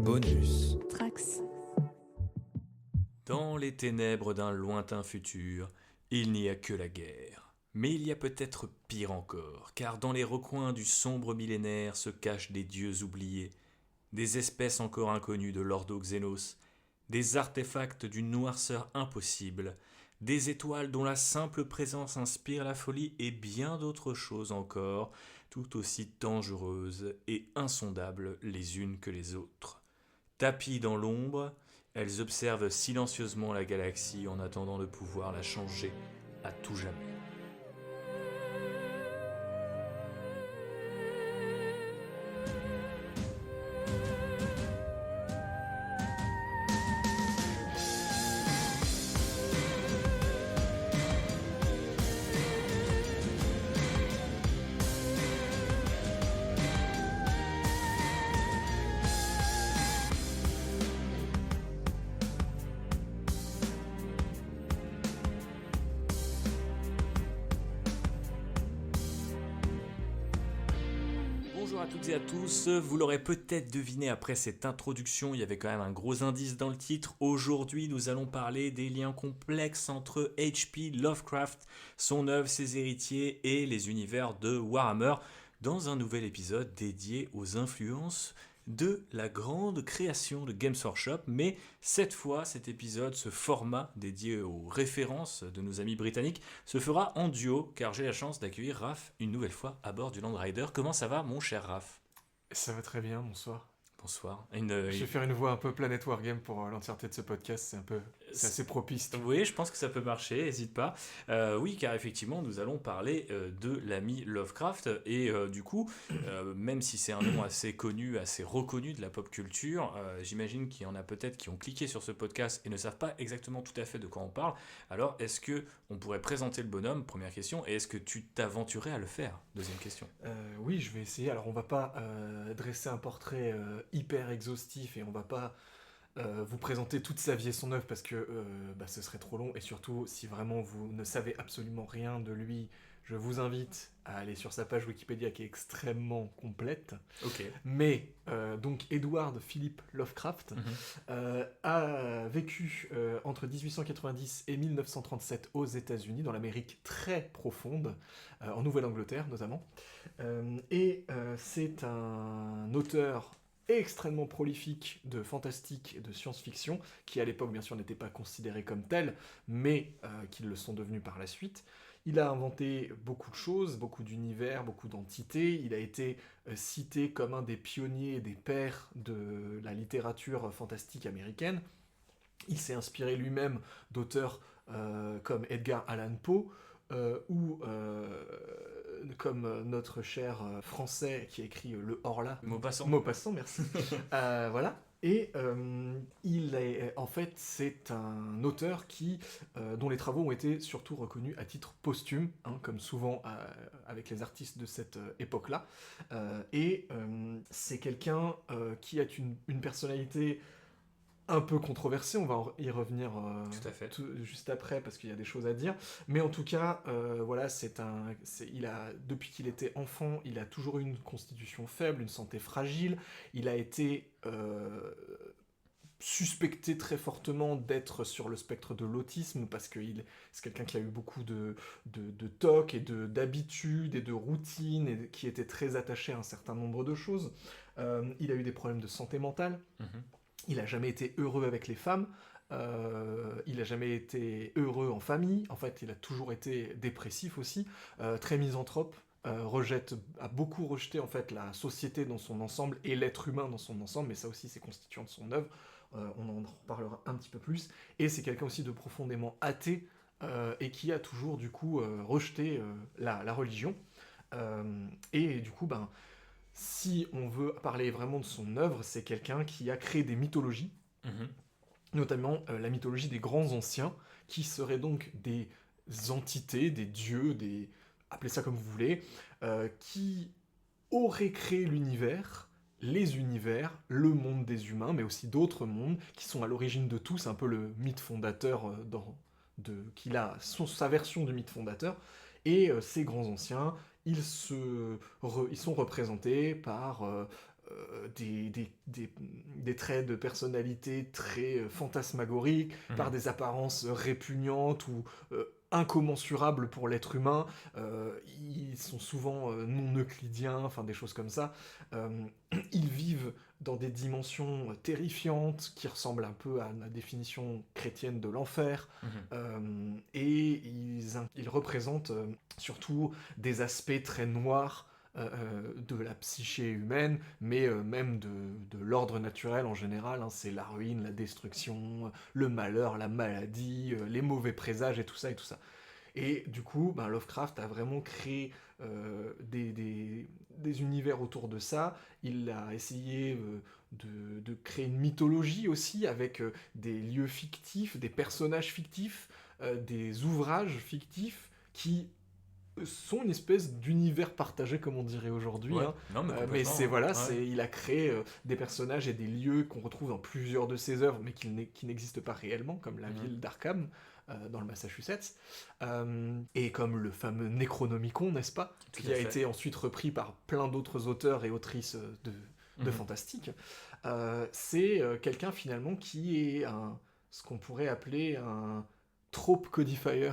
Bonus. Trax. Dans les ténèbres d'un lointain futur, il n'y a que la guerre. Mais il y a peut-être pire encore, car dans les recoins du sombre millénaire se cachent des dieux oubliés, des espèces encore inconnues de l'Ordo Xenos, des artefacts d'une noirceur impossible, des étoiles dont la simple présence inspire la folie et bien d'autres choses encore, tout aussi dangereuses et insondables les unes que les autres. Tapies dans l'ombre, elles observent silencieusement la galaxie en attendant de pouvoir la changer à tout jamais. Bonjour à toutes et à tous, vous l'aurez peut-être deviné après cette introduction, il y avait quand même un gros indice dans le titre. Aujourd'hui, nous allons parler des liens complexes entre H.P. Lovecraft, son œuvre, ses héritiers et les univers de Warhammer, dans un nouvel épisode dédié aux influences de la grande création de Games Workshop, mais cette fois, cet épisode, ce format dédié aux références de nos amis britanniques, se fera en duo, car j'ai la chance d'accueillir Raph une nouvelle fois à bord du Land Rider. Comment ça va, mon cher Raph ? Ça va très bien, bonsoir. Bonsoir. Je vais faire une voix un peu Planet Wargame pour l'entièreté de ce podcast, c'est assez propice. Oui, je pense que ça peut marcher, n'hésite pas. Oui, car effectivement, nous allons parler de l'ami Lovecraft, et du coup, même si c'est un nom assez connu, assez reconnu de la pop culture, j'imagine qu'il y en a peut-être qui ont cliqué sur ce podcast et ne savent pas exactement tout à fait de quoi on parle. Alors, est-ce que on pourrait présenter le bonhomme, première question, et est-ce que tu t'aventurais à le faire, deuxième question. Oui, je vais essayer. Alors, on va pas dresser un portrait hyper exhaustif et on va pas vous présenter toute sa vie et son œuvre parce que ce serait trop long, et surtout si vraiment vous ne savez absolument rien de lui, je vous invite à aller sur sa page Wikipédia qui est extrêmement complète. Ok. Mais donc Edward Philip Lovecraft a vécu entre 1890 et 1937 aux États-Unis, dans l'Amérique très profonde, en Nouvelle-Angleterre notamment, et c'est un auteur extrêmement prolifique de fantastique et de science-fiction, qui à l'époque bien sûr n'étaient pas considérés comme tels, mais qui le sont devenus par la suite. Il a inventé beaucoup de choses, beaucoup d'univers, beaucoup d'entités. Il a été cité comme un des pionniers et des pères de la littérature fantastique américaine. Il s'est inspiré lui-même d'auteurs comme Edgar Allan Poe, ou comme notre cher français qui a écrit le Horla. Maupassant. Maupassant, merci. Voilà. Et en fait, c'est un auteur dont les travaux ont été surtout reconnus à titre posthume, comme souvent avec les artistes de cette époque-là. C'est quelqu'un qui a une personnalité un peu controversé, on va y revenir Tout à fait. juste après parce qu'il y a des choses à dire, mais en tout cas voilà, depuis qu'il était enfant, il a toujours eu une constitution faible, une santé fragile. Il a été suspecté très fortement d'être sur le spectre de l'autisme parce que c'est quelqu'un qui a eu beaucoup de tocs et d'habitudes et de routines et qui était très attaché à un certain nombre de choses. Il a eu des problèmes de santé mentale. Il n'a jamais été heureux avec les femmes, il n'a jamais été heureux en famille, en fait il a toujours été dépressif aussi, très misanthrope, a beaucoup rejeté en fait la société dans son ensemble et l'être humain dans son ensemble, mais ça aussi c'est constituant de son œuvre, on en reparlera un petit peu plus, et c'est quelqu'un aussi de profondément athée, et qui a toujours du coup rejeté la religion, et du coup si on veut parler vraiment de son œuvre, c'est quelqu'un qui a créé des mythologies, notamment la mythologie des grands anciens, qui seraient donc des entités, des dieux, appelez ça comme vous voulez, qui auraient créé l'univers, les univers, le monde des humains, mais aussi d'autres mondes, qui sont à l'origine de tout. C'est un peu le mythe fondateur qu'il a sa version du mythe fondateur, et ces grands anciens, ils sont représentés par des traits de personnalité très fantasmagoriques, par des apparences répugnantes ou incommensurables pour l'être humain. Ils sont souvent non euclidiens, enfin des choses comme ça. Euh, Ils vivent dans des dimensions terrifiantes qui ressemblent un peu à la définition chrétienne de l'enfer. Et ils représentent surtout des aspects très noirs de la psyché humaine, mais même de l'ordre naturel en général. Hein. C'est la ruine, la destruction, le malheur, la maladie, les mauvais présages et tout ça et tout ça. Et du coup, ben, Lovecraft a vraiment créé des univers autour de ça. Il a essayé de créer une mythologie aussi avec des lieux fictifs, des personnages fictifs, des ouvrages fictifs qui sont une espèce d'univers partagé comme on dirait aujourd'hui. Ouais, Hein. non, mais Mais complètement. c'est voilà, Ouais. il a créé des personnages et des lieux qu'on retrouve dans plusieurs de ses œuvres, mais qui n'existent pas réellement, comme la ville d'Arkham dans le Massachusetts, et comme le fameux Necronomicon, n'est-ce pas, Tout qui à a fait. été ensuite repris par plein d'autres auteurs et autrices de fantastique. C'est quelqu'un finalement qui est ce qu'on pourrait appeler un trope codifier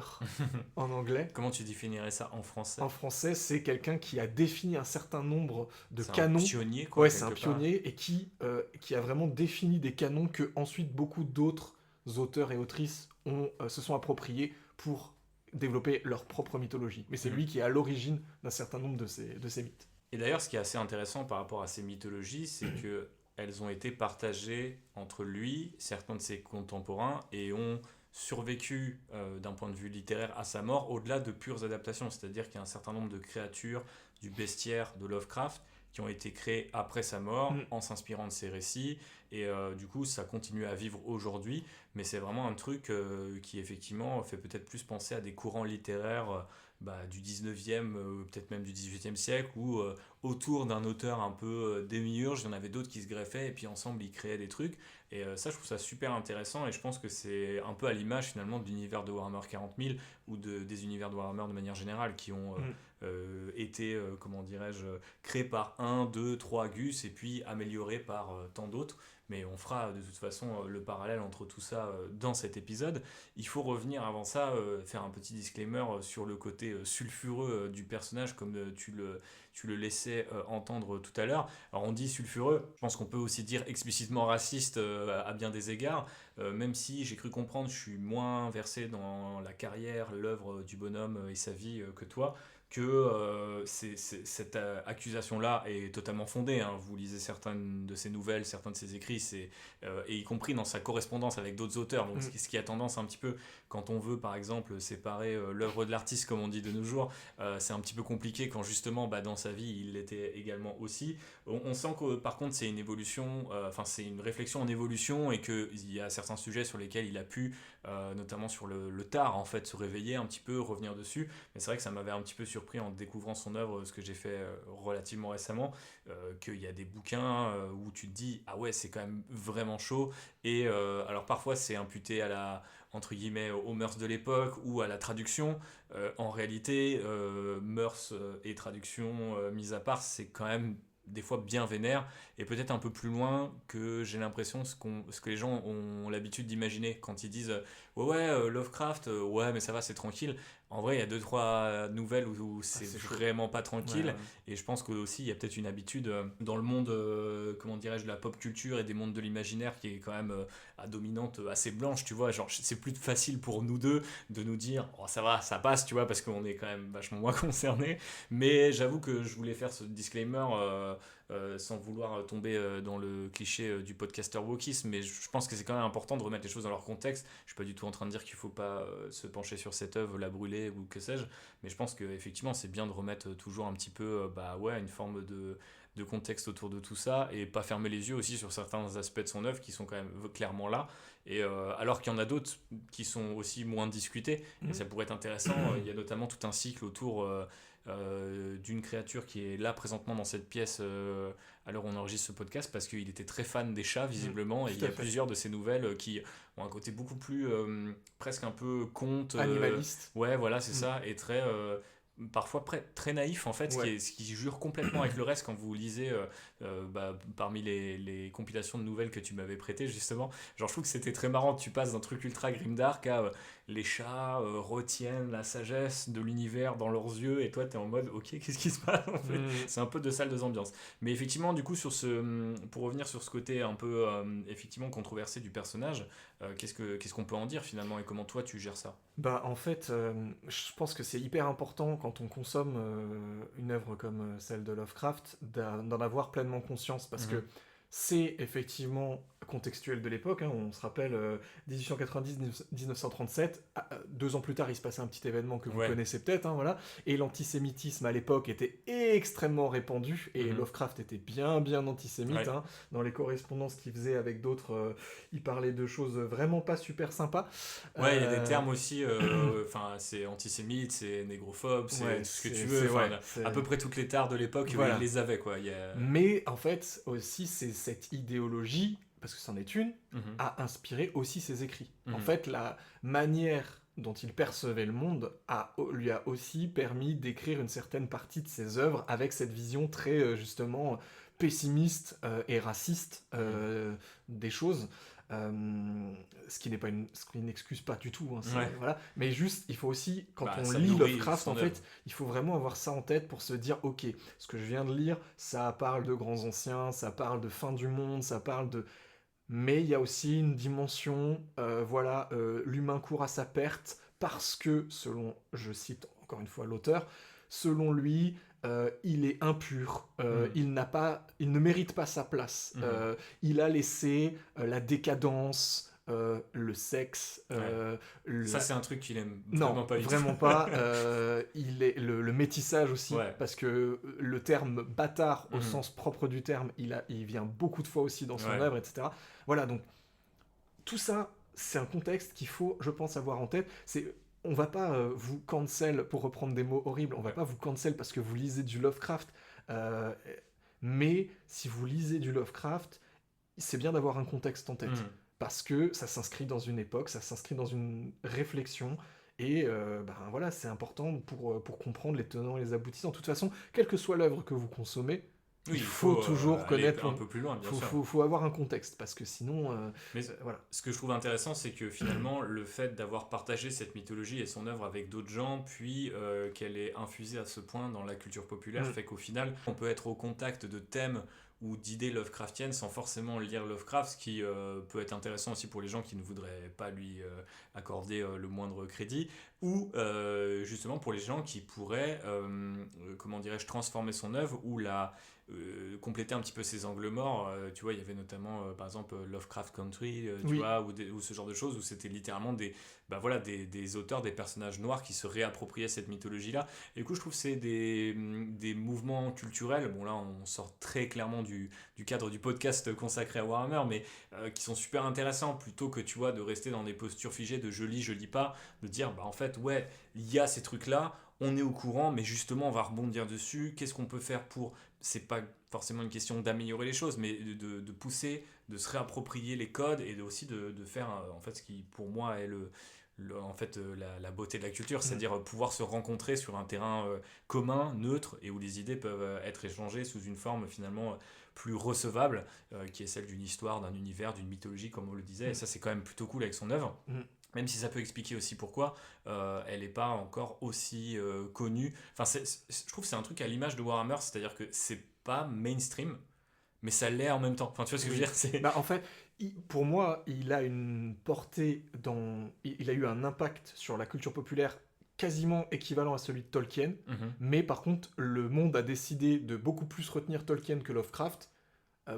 en anglais. Comment tu définirais ça en français? En français, c'est quelqu'un qui a défini un certain nombre de C'est un canons. pionnier, quoi, Ouais, c'est un quelque part. pionnier et qui a vraiment défini des canons que ensuite beaucoup d'autres auteurs et autrices se sont appropriés pour développer leur propre mythologie. Mais c'est lui qui est à l'origine d'un certain nombre de ces mythes. Et d'ailleurs, ce qui est assez intéressant par rapport à ces mythologies, c'est que elles ont été partagées entre lui, certains de ses contemporains, et ont survécu d'un point de vue littéraire à sa mort, au-delà de pures adaptations. C'est-à-dire qu'il y a un certain nombre de créatures du bestiaire de Lovecraft qui ont été créées après sa mort, en s'inspirant de ses récits, et du coup, ça continue à vivre aujourd'hui, mais c'est vraiment un truc qui, effectivement, fait peut-être plus penser à des courants littéraires du 19e, peut-être même du 18e siècle, où autour d'un auteur un peu démiurge, il y en avait d'autres qui se greffaient, et puis ensemble, ils créaient des trucs. Et ça, je trouve ça super intéressant, et je pense que c'est un peu à l'image, finalement, de l'univers de Warhammer 40 000, ou des univers de Warhammer de manière générale, qui ont été, comment dirais-je, créés par 1, 2, 3 Gus, et puis améliorés par tant d'autres. Mais on fera de toute façon le parallèle entre tout ça dans cet épisode. Il faut revenir avant ça, faire un petit disclaimer sur le côté sulfureux du personnage, comme tu le laissais entendre tout à l'heure. Alors on dit sulfureux, je pense qu'on peut aussi dire explicitement raciste à bien des égards, même si j'ai cru comprendre, je suis moins versé dans la carrière, l'œuvre du bonhomme et sa vie que toi, que cette accusation-là est totalement fondée. Hein. Vous lisez certaines de ses nouvelles, certains de ses écrits, et y compris dans sa correspondance avec d'autres auteurs. Donc, ce qui a tendance un petit peu, quand on veut par exemple séparer l'œuvre de l'artiste, comme on dit de nos jours, c'est un petit peu compliqué quand justement dans sa vie il l'était également aussi. On sent que par contre c'est une évolution, c'est une réflexion en évolution, et qu'il y a certains sujets sur lesquels il a pu, notamment sur le tard en fait, se réveiller un petit peu, revenir dessus. Mais c'est vrai que ça m'avait un petit peu surpris en découvrant son œuvre, ce que j'ai fait relativement récemment, qu'il y a des bouquins où tu te dis ah ouais, c'est quand même vraiment chaud. Et alors parfois c'est imputé à la, entre guillemets, aux mœurs de l'époque ou à la traduction. En réalité, mœurs et traduction mis à part, c'est quand même des fois bien vénère, et peut-être un peu plus loin que j'ai l'impression ce que les gens ont l'habitude d'imaginer quand ils disent ouais, Lovecraft, ouais mais ça va, c'est tranquille. En vrai, il y a 2-3 nouvelles où c'est vraiment pas tranquille. Ouais. Et je pense qu'aussi il y a peut-être une habitude dans le monde, comment dirais-je, de la pop culture et des mondes de l'imaginaire qui est quand même à dominante assez blanche, tu vois. Genre, c'est plus facile pour nous deux de nous dire oh, ça va, ça passe, tu vois, parce qu'on est quand même vachement moins concernés. Mais j'avoue que je voulais faire ce disclaimer sans vouloir tomber dans le cliché du podcaster wokisme, mais je pense que c'est quand même important de remettre les choses dans leur contexte. Je suis pas du tout en train de dire qu'il faut pas se pencher sur cette œuvre, la brûler ou que sais-je, mais je pense qu'effectivement c'est bien de remettre toujours un petit peu une forme de contexte autour de tout ça, et pas fermer les yeux aussi sur certains aspects de son œuvre qui sont quand même clairement là, et alors qu'il y en a d'autres qui sont aussi moins discutés, et ça pourrait être intéressant. Il y a notamment tout un cycle autour d'une créature qui est là présentement dans cette pièce à l'heure où on enregistre ce podcast, parce qu'il était très fan des chats visiblement, et il y a plusieurs de ces nouvelles qui ont un côté beaucoup plus presque un peu conte, animaliste. ouais voilà, c'est ça, et très parfois très naïf en fait, Ouais. ce qui jure complètement avec le reste quand vous lisez parmi les compilations de nouvelles que tu m'avais prêtées justement. Genre je trouve que c'était très marrant, tu passes d'un truc ultra grimdark à les chats retiennent la sagesse de l'univers dans leurs yeux et toi t'es en mode ok qu'est-ce qui se passe en fait. Mm. C'est un peu de salle de ambiance. Mais effectivement du coup pour revenir sur ce côté un peu effectivement controversé du personnage, qu'est-ce qu'on peut en dire finalement et comment toi tu gères ça? Bah, en fait, je pense que c'est hyper important quand on consomme une œuvre comme celle de Lovecraft d'en avoir pleinement conscience parce Mhm. que c'est effectivement contextuel de l'époque, hein. On se rappelle 1890-1937, 2 ans plus tard il se passait un petit événement que vous Ouais. connaissez peut-être, hein, voilà, et l'antisémitisme à l'époque était extrêmement répandu et Mhm. Lovecraft était bien antisémite, Ouais. hein. Dans les correspondances qu'il faisait avec d'autres, il parlait de choses vraiment pas super sympas. Ouais, il y a des Euh, termes aussi, enfin, c'est antisémite, c'est négrophobe, c'est Ouais, tout ce que tu veux, ouais, enfin, à peu près toutes les tares de l'époque, ils voilà. les avaient, quoi. Il y a... Mais en fait, aussi, c'est cette idéologie, parce que c'en est une, Mhm, a inspiré aussi ses écrits. En mhm, fait, la manière dont il percevait le monde lui a aussi permis d'écrire une certaine partie de ses œuvres avec cette vision très, justement, pessimiste et raciste mhm. des choses. Ce qui n'est pas ce qui n'excuse pas du tout, hein, Ouais, voilà. Mais juste, il faut aussi, quand bah, on ça lit nourrit Lovecraft, en son œuvre. fait, il faut vraiment avoir ça en tête pour se dire, ok, ce que je viens de lire, ça parle de grands anciens, ça parle de fin du monde, ça parle de... Mais il y a aussi une dimension, voilà, l'humain court à sa perte parce que, selon, je cite encore une fois l'auteur, selon lui, il est impur, Mhm, il ne mérite pas sa place, mhm. il a laissé la décadence, le sexe, Ouais. Ça, la, c'est un truc qu'il aime non, vraiment pas du tout. vraiment pas. Il est le métissage aussi, Ouais. parce que le terme bâtard au Mhm. sens propre du terme, il vient beaucoup de fois aussi dans son Ouais. œuvre, etc. Voilà, donc tout ça, c'est un contexte qu'il faut, je pense, avoir en tête. On va pas vous cancel, pour reprendre des mots horribles, on va Ouais. pas vous cancel parce que vous lisez du Lovecraft, euh, mais si vous lisez du Lovecraft, c'est bien d'avoir un contexte en tête. Mhm. Parce que ça s'inscrit dans une époque, ça s'inscrit dans une réflexion, et ben voilà, c'est important pour comprendre les tenants et les aboutissants. De toute façon, quelle que soit l'œuvre que vous consommez, Oui, il il faut faut toujours aller connaître, un peu plus loin, bien sûr. faut avoir un contexte, parce que sinon, Mais voilà. ce que je trouve intéressant, c'est que finalement, le fait d'avoir partagé cette mythologie et son œuvre avec d'autres gens, puis qu'elle est infusée à ce point dans la culture populaire, Mm. fait qu'au final, on peut être au contact de thèmes ou d'idées Lovecraftiennes sans forcément lire Lovecraft, ce qui peut être intéressant aussi pour les gens qui ne voudraient pas lui accorder le moindre crédit, ou justement pour les gens qui pourraient, comment dirais-je, transformer son œuvre ou la compléter un petit peu ses angles morts. Tu vois, il y avait notamment, par exemple, Lovecraft Country, tu Oui, vois, ou ce genre de choses où c'était littéralement bah, voilà, des auteurs, des personnages noirs qui se réappropriaient cette mythologie-là. Et du coup, je trouve que c'est des mouvements culturels. Bon, là, on sort très clairement du cadre du podcast consacré à Warhammer, mais qui sont super intéressants plutôt que, tu vois, de rester dans des postures figées de je lis pas, de dire, bah, en fait, ouais, il y a ces trucs-là. On est au courant, mais justement, on va rebondir dessus. Qu'est-ce qu'on peut faire pour c'est pas forcément une question d'améliorer les choses, mais de pousser, de se réapproprier les codes et aussi de faire en fait ce qui pour moi est en fait la beauté de la culture, mm, c'est-à-dire pouvoir se rencontrer sur un terrain commun, neutre et où les idées peuvent être échangées sous une forme finalement plus recevable, qui est celle d'une histoire, d'un univers, d'une mythologie comme on le disait. Et mm, ça c'est quand même plutôt cool avec son œuvre. mm. Même si ça peut expliquer aussi pourquoi elle n'est pas encore aussi connue. Enfin, je trouve que c'est un truc à l'image de Warhammer, c'est-à-dire que c'est pas mainstream, mais ça l'est en même temps. Enfin, tu vois ce que je veux Oui. dire c'est... Bah, en fait, pour moi, il a une portée il a eu un impact sur la culture populaire quasiment équivalent à celui de Tolkien, Mhm. mais par contre, le monde a décidé de beaucoup plus retenir Tolkien que Lovecraft.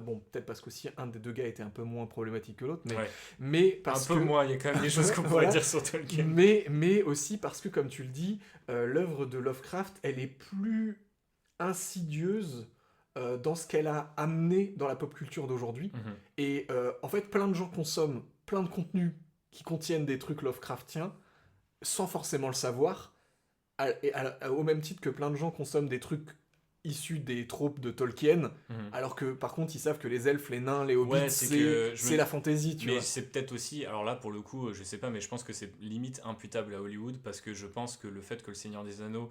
Bon, peut-être parce qu'aussi un des deux gars était un peu moins problématique que l'autre, Ouais. mais Un parce peu que... moins, il y a quand même des choses qu'on pourrait Voilà. dire sur Tolkien. Mais aussi parce que, comme tu le dis, l'œuvre de Lovecraft, elle est plus insidieuse dans ce qu'elle a amené dans la pop culture d'aujourd'hui. Mhm. Et en fait, plein de gens consomment plein de contenus qui contiennent des trucs Lovecraftiens sans forcément le savoir, au même titre que plein de gens consomment des trucs issus des tropes de Tolkien, Mhm. alors que par contre ils savent que les elfes, les nains, les hobbits, Ouais, c'est que c'est la fantaisie, tu mais vois. c'est peut-être aussi, alors là pour le coup, je sais pas, mais je pense que c'est limite imputable à Hollywood parce que je pense que le fait que Le Seigneur des Anneaux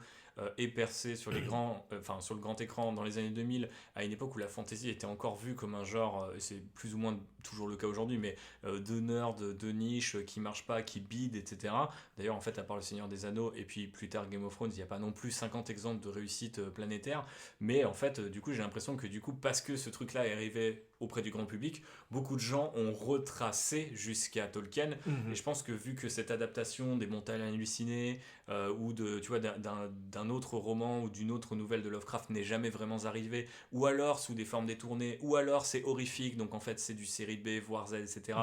est percé sur sur le grand écran dans les années 2000, à une époque où la fantasy était encore vue comme un genre, et c'est plus ou moins toujours le cas aujourd'hui, mais de nerd, de niche, qui marche pas, qui bide, etc. D'ailleurs, en fait, à part Le Seigneur des Anneaux et puis plus tard Game of Thrones, il n'y a pas non plus 50 exemples de réussite planétaire. Mais en fait, du coup, j'ai l'impression que parce que ce truc-là est arrivé auprès du grand public, beaucoup de gens ont retracé jusqu'à Tolkien. Et je pense que vu que cette adaptation des montagnes hallucinées ou tu vois, d'un autre roman ou d'une autre nouvelle de Lovecraft n'est jamais vraiment arrivée, ou alors sous des formes détournées, ou alors c'est horrifique, donc en fait c'est du série B, voire Z, etc.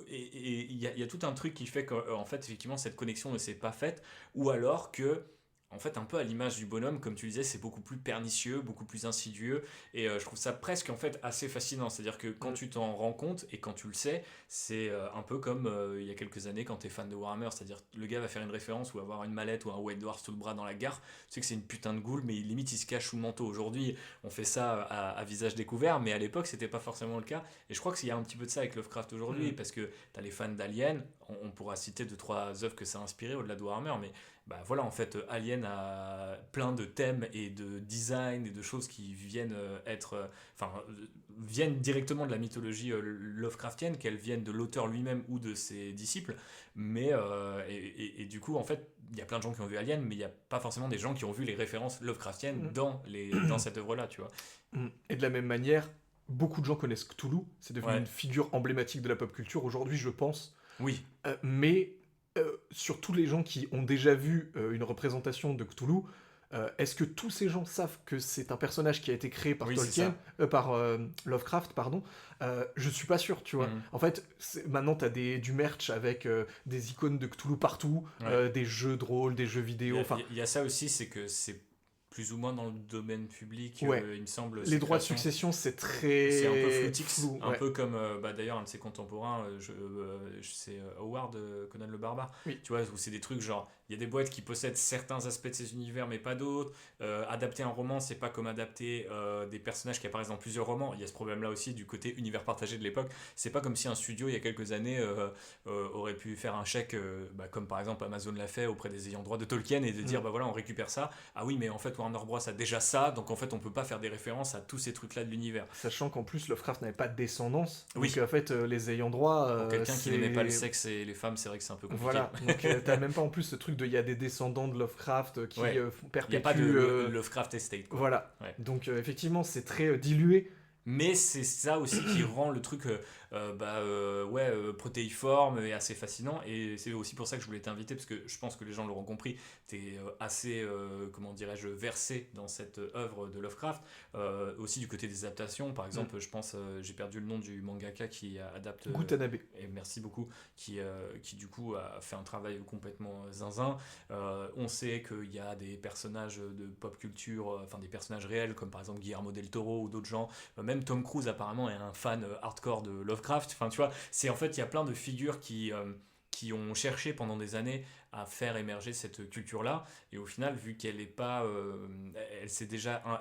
Et il y a tout un truc qui fait qu'en fait, effectivement, cette connexion ne s'est pas faite, ou alors que en fait, un peu à l'image du bonhomme, comme tu disais, c'est beaucoup plus pernicieux, beaucoup plus insidieux, et je trouve ça presque en fait assez fascinant. C'est-à-dire que quand tu t'en rends compte et quand tu le sais, c'est un peu comme il y a quelques années quand t'es fan de Warhammer, c'est-à-dire le gars va faire une référence ou avoir une mallette ou un White Dwarf sous le bras dans la gare, tu sais que c'est une putain de goule, mais limite il se cache sous le manteau. Aujourd'hui, on fait ça à visage découvert, mais à l'époque c'était pas forcément le cas. Et je crois qu'il y a un petit peu de ça avec Lovecraft aujourd'hui, parce que t'as les fans d'Alien, on pourra citer 2-3 œuvres que ça a inspiré au-delà de Warhammer, mais bah voilà, en fait, Alien a plein de thèmes et de design et de choses qui viennent viennent directement de la mythologie Lovecraftienne, qu'elles viennent de l'auteur lui-même ou de ses disciples. Mais et du coup, en fait, il y a plein de gens qui ont vu Alien, mais il n'y a pas forcément des gens qui ont vu les références Lovecraftiennes dans cette œuvre-là, tu vois. Et de la même manière, beaucoup de gens connaissent Cthulhu. C'est devenu une figure emblématique de la pop culture aujourd'hui, je pense. Oui. Mais sur tous les gens qui ont déjà vu une représentation de Cthulhu, est-ce que tous ces gens savent que c'est un personnage qui a été créé par par Lovecraft, pardon. Je suis pas sûr, tu vois. En fait, maintenant t'as du merch avec des icônes de Cthulhu partout, des jeux de rôle, des jeux vidéo. Il y a ça aussi, c'est que c'est plus ou moins dans le domaine public, il me semble. Les droits de succession, c'est un peu flou, un peu comme d'ailleurs un de ses contemporains, c'est Howard Conan le Barbare, tu vois, où c'est des trucs genre il y a des boîtes qui possèdent certains aspects de ces univers mais pas d'autres. Adapter un roman, c'est pas comme adapter des personnages qui apparaissent dans plusieurs romans. Il y a ce problème là aussi du côté univers partagé de l'époque. C'est pas comme si un studio il y a quelques années aurait pu faire un chèque comme par exemple Amazon l'a fait auprès des ayants droit de Tolkien et de dire bah voilà, on récupère ça. Ah oui, mais en fait Warner Bros a déjà ça, donc en fait on peut pas faire des références à tous ces trucs là de l'univers. Sachant qu'en plus Lovecraft n'avait pas de descendance, donc en fait les ayants droit pour quelqu'un qui n'aimait pas le sexe et les femmes, c'est vrai que c'est un peu compliqué. Voilà, donc t'as même pas en plus ce truc de il y a des descendants de Lovecraft qui perpétuent. Il n'y a pas de Lovecraft Estate, quoi. Voilà, donc effectivement c'est très dilué. Mais c'est ça aussi qui rend le truc protéiforme et assez fascinant. Et c'est aussi pour ça que je voulais t'inviter, parce que je pense que les gens l'auront compris. T'es assez, comment dirais-je, versé dans cette œuvre de Lovecraft. Aussi du côté des adaptations, par exemple, je pense, j'ai perdu le nom du mangaka qui adapte. Gutanabe. Et merci beaucoup. Qui du coup a fait un travail complètement zinzin. On sait qu'il y a des personnages de pop culture, enfin des personnages réels, comme par exemple Guillermo del Toro ou d'autres gens. Même Tom Cruise apparemment est un fan hardcore de Lovecraft. Enfin, tu vois, c'est en fait il y a plein de figures qui ont cherché pendant des années à faire émerger cette culture-là, et au final, vu qu'elle est pas,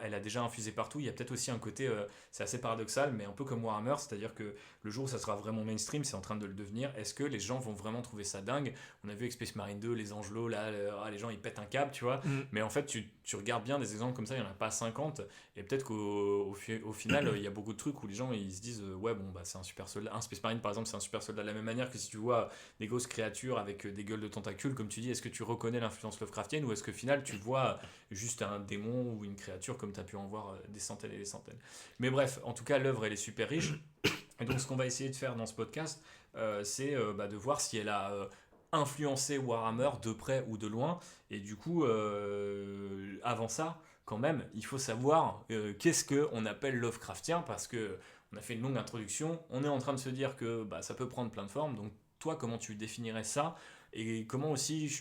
elle a déjà infusé partout, il y a peut-être aussi un côté, c'est assez paradoxal, mais un peu comme Warhammer, c'est-à-dire que le jour où ça sera vraiment mainstream, c'est en train de le devenir. Est-ce que les gens vont vraiment trouver ça dingue? On a vu avec Space Marine 2, les Angelots, là, les gens ils pètent un câble, tu vois. Mais en fait, tu regardes bien des exemples comme ça, il n'y en a pas 50, et peut-être qu'au final, il y a beaucoup de trucs où les gens ils se disent, c'est un super soldat. Un Space Marine par exemple, c'est un super soldat de la même manière que si tu vois des grosses créatures avec des gueules de tentacules, comme tu dis, est-ce que tu reconnais l'influence Lovecraftienne, ou est-ce que au final tu vois juste un démon ou une créature comme tu as pu en voir des centaines et des centaines. Mais bref, en tout cas l'œuvre elle est super riche, et donc ce qu'on va essayer de faire dans ce podcast, c'est de voir si elle a influencé Warhammer de près ou de loin. Et du coup avant ça quand même il faut savoir qu'est-ce qu'on appelle Lovecraftien, parce que on a fait une longue introduction, on est en train de se dire que ça peut prendre plein de formes. Donc toi, comment tu définirais ça? Et comment aussi,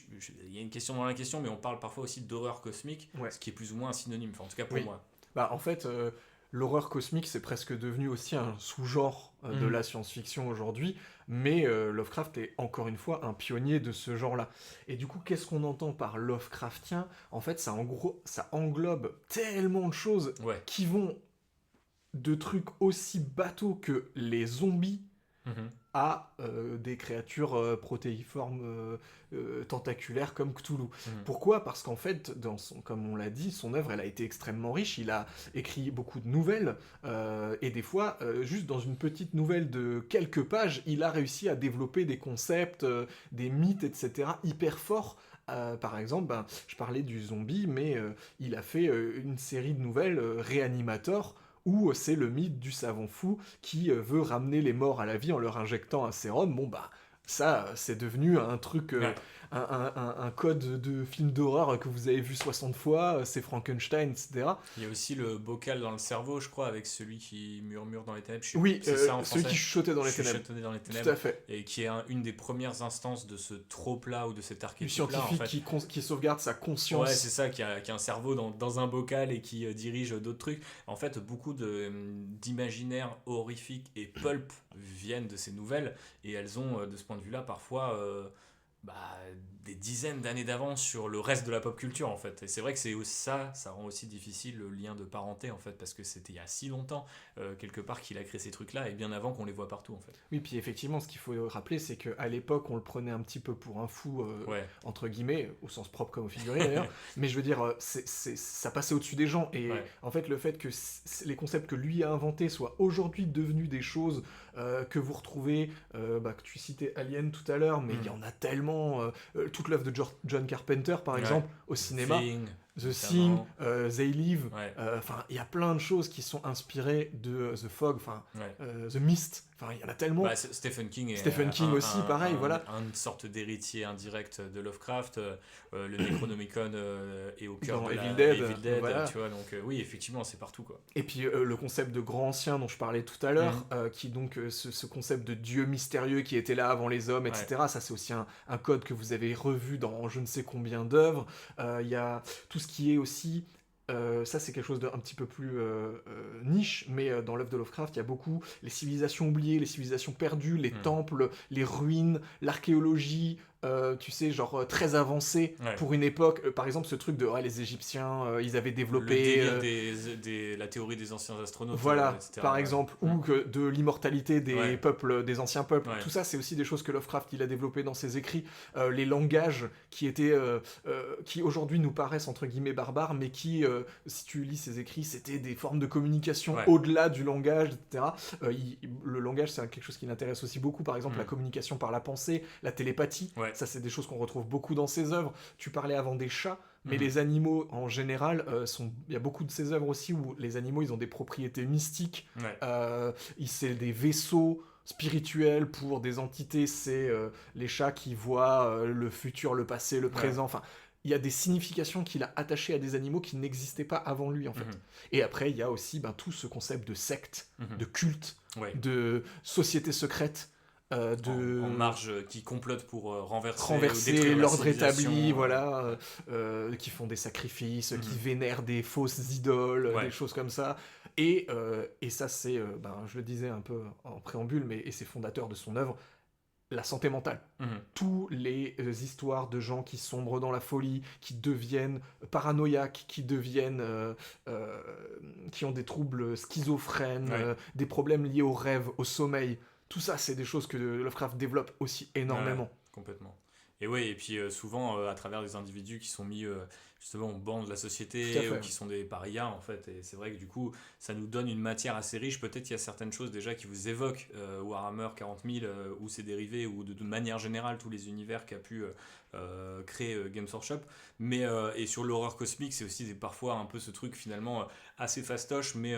il y a une question dans la question, mais on parle parfois aussi d'horreur cosmique, ce qui est plus ou moins un synonyme, enfin, en tout cas pour moi. En fait, l'horreur cosmique, c'est presque devenu aussi un sous-genre de la science-fiction aujourd'hui, mais Lovecraft est encore une fois un pionnier de ce genre-là. Et du coup, qu'est-ce qu'on entend par Lovecraftien? En fait, ça englobe tellement de choses qui vont de trucs aussi bateaux que les zombies, Mhm. à des créatures protéiformes tentaculaires comme Cthulhu. Mhm. Pourquoi ? Parce qu'en fait, comme on l'a dit, son œuvre elle a été extrêmement riche. Il a écrit beaucoup de nouvelles et des fois, juste dans une petite nouvelle de quelques pages, il a réussi à développer des concepts, des mythes, etc. hyper forts. Par exemple, je parlais du zombie, mais il a fait une série de nouvelles Reanimator où c'est le mythe du savant fou qui veut ramener les morts à la vie en leur injectant un sérum. Bon bah ça, c'est devenu un truc, Ouais. un code de film d'horreur que vous avez vu 60 fois, c'est Frankenstein, etc. Il y a aussi le bocal dans le cerveau, je crois, avec celui qui murmure dans les ténèbres. Oui, C'est ça en celui français. qui chuchotait dans les ténèbres. Chuchoter dans les Tout ténèbres. à fait. Et qui est une des premières instances de ce trope-là ou de cet Du archétype-là, en scientifique fait. qui sauvegarde sa Ouais, conscience. c'est ça, qui a un cerveau dans un bocal et qui dirige d'autres trucs. En fait, beaucoup d'imaginaires horrifiques et pulp viennent de ces nouvelles, et elles ont, de ce point de vue-là, parfois bah, des dizaines d'années d'avance sur le reste de la pop culture, en fait. Et c'est vrai que ça rend aussi difficile le lien de parenté, en fait, parce que c'était il y a si longtemps, quelque part, qu'il a créé ces trucs-là, et bien avant qu'on les voit partout, en fait. Oui, puis effectivement, ce qu'il faut rappeler, c'est qu'à l'époque, on le prenait un petit peu pour un fou, Ouais. entre guillemets, au sens propre comme au figuré d'ailleurs, mais je veux dire, ça passait au-dessus des gens. Et Ouais. en fait, le fait que les concepts que lui a inventés soient aujourd'hui devenus des choses que vous retrouvez, que tu citais Alien tout à l'heure, mais il y en a tellement. Toute l'œuvre de John Carpenter, par exemple, au cinéma. Thing, The Thing, notamment. They Live, Ouais. enfin, il y a plein de choses qui sont inspirées de The Fog, enfin, Ouais. The Mist, enfin, il y en a tellement. Bah, Stephen King est Stephen King aussi, pareil, voilà. une sorte d'héritier indirect de Lovecraft. Le Necronomicon est au cœur Dans de Evil la Dead, voilà. tu vois. Donc oui, effectivement, c'est partout, quoi. Et puis le concept de grand ancien dont je parlais tout à l'heure, qui donc ce concept de dieu mystérieux qui était là avant les hommes, etc. Ça c'est aussi un code que vous avez revu dans je ne sais combien d'œuvres. Il y a tout ce qui est aussi ça c'est quelque chose d'un petit peu plus niche, mais dans l'œuvre de Lovecraft, il y a beaucoup les civilisations oubliées, les civilisations perdues, les temples, les ruines, l'archéologie, tu sais, genre très avancé pour une époque. Par exemple, ce truc de les Égyptiens, ils avaient développé le délire la théorie des anciens astronautes, voilà, etc. par exemple, ou que de l'immortalité des peuples, des anciens peuples. Ouais. Tout ça, c'est aussi des choses que Lovecraft il a développé dans ses écrits. Les langages qui étaient, qui aujourd'hui nous paraissent entre guillemets barbares, mais qui, si tu lis ses écrits, c'était des formes de communication au-delà du langage, etc. Le langage, c'est quelque chose qui l'intéresse aussi beaucoup. Par exemple, la communication par la pensée, la télépathie. Ça, c'est des choses qu'on retrouve beaucoup dans ses œuvres. Tu parlais avant des chats. Mais les animaux, en général, il y a beaucoup de ces œuvres aussi où les animaux, ils ont des propriétés mystiques. C'est des vaisseaux spirituels pour des entités. C'est les chats qui voient le futur, le passé, le présent. Enfin, il y a des significations qu'il a attachées à des animaux qui n'existaient pas avant lui, en fait. Et après, il y a aussi tout ce concept de secte, de culte, de société secrète. En marge, qui complotent pour renverser l'ordre établi, voilà, qui font des sacrifices, qui vénèrent des fausses idoles, des choses comme ça. Et ça, c'est, je le disais un peu en préambule, et c'est fondateur de son œuvre, la santé mentale. Tous les histoires de gens qui sombrent dans la folie, qui deviennent paranoïaques, qui ont des troubles schizophrènes, des problèmes liés au rêve, au sommeil. Tout ça, c'est des choses que Lovecraft développe aussi énormément. Complètement. Et puis souvent, à travers des individus qui sont mis justement au banc de la société, ou qui sont des parias, en fait. Et c'est vrai que du coup, ça nous donne une matière assez riche. Peut-être qu'il y a certaines choses déjà qui vous évoquent Warhammer 40 000, ou ses dérivés, ou de manière générale, tous les univers qu'a pu créer Games Workshop. Mais, et sur l'horreur cosmique, c'est aussi parfois un peu ce truc finalement assez fastoche, mais...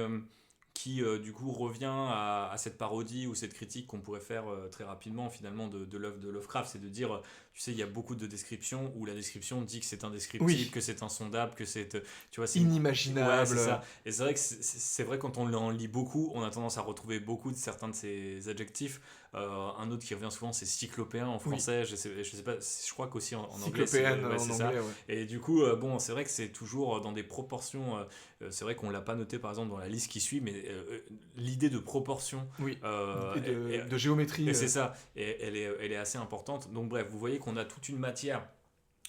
qui du coup revient à cette parodie ou cette critique qu'on pourrait faire très rapidement finalement de l'œuvre de Lovecraft, c'est de dire, tu sais, il y a beaucoup de descriptions où la description dit que c'est indescriptible, que c'est insondable, que c'est, tu vois, c'est inimaginable. C'est ça. Et c'est vrai que c'est vrai, quand on en lit beaucoup, on a tendance à retrouver beaucoup de certains de ces adjectifs. Un autre qui revient souvent, c'est cyclopéen en français. Je sais pas, je crois qu'aussi en anglais c'est ça. Et du coup, c'est vrai que c'est toujours dans des proportions. C'est vrai qu'on l'a pas noté par exemple dans la liste qui suit, mais l'idée de proportion, de géométrie, et c'est ça, et elle est assez importante. Donc bref, vous voyez qu'on a toute une matière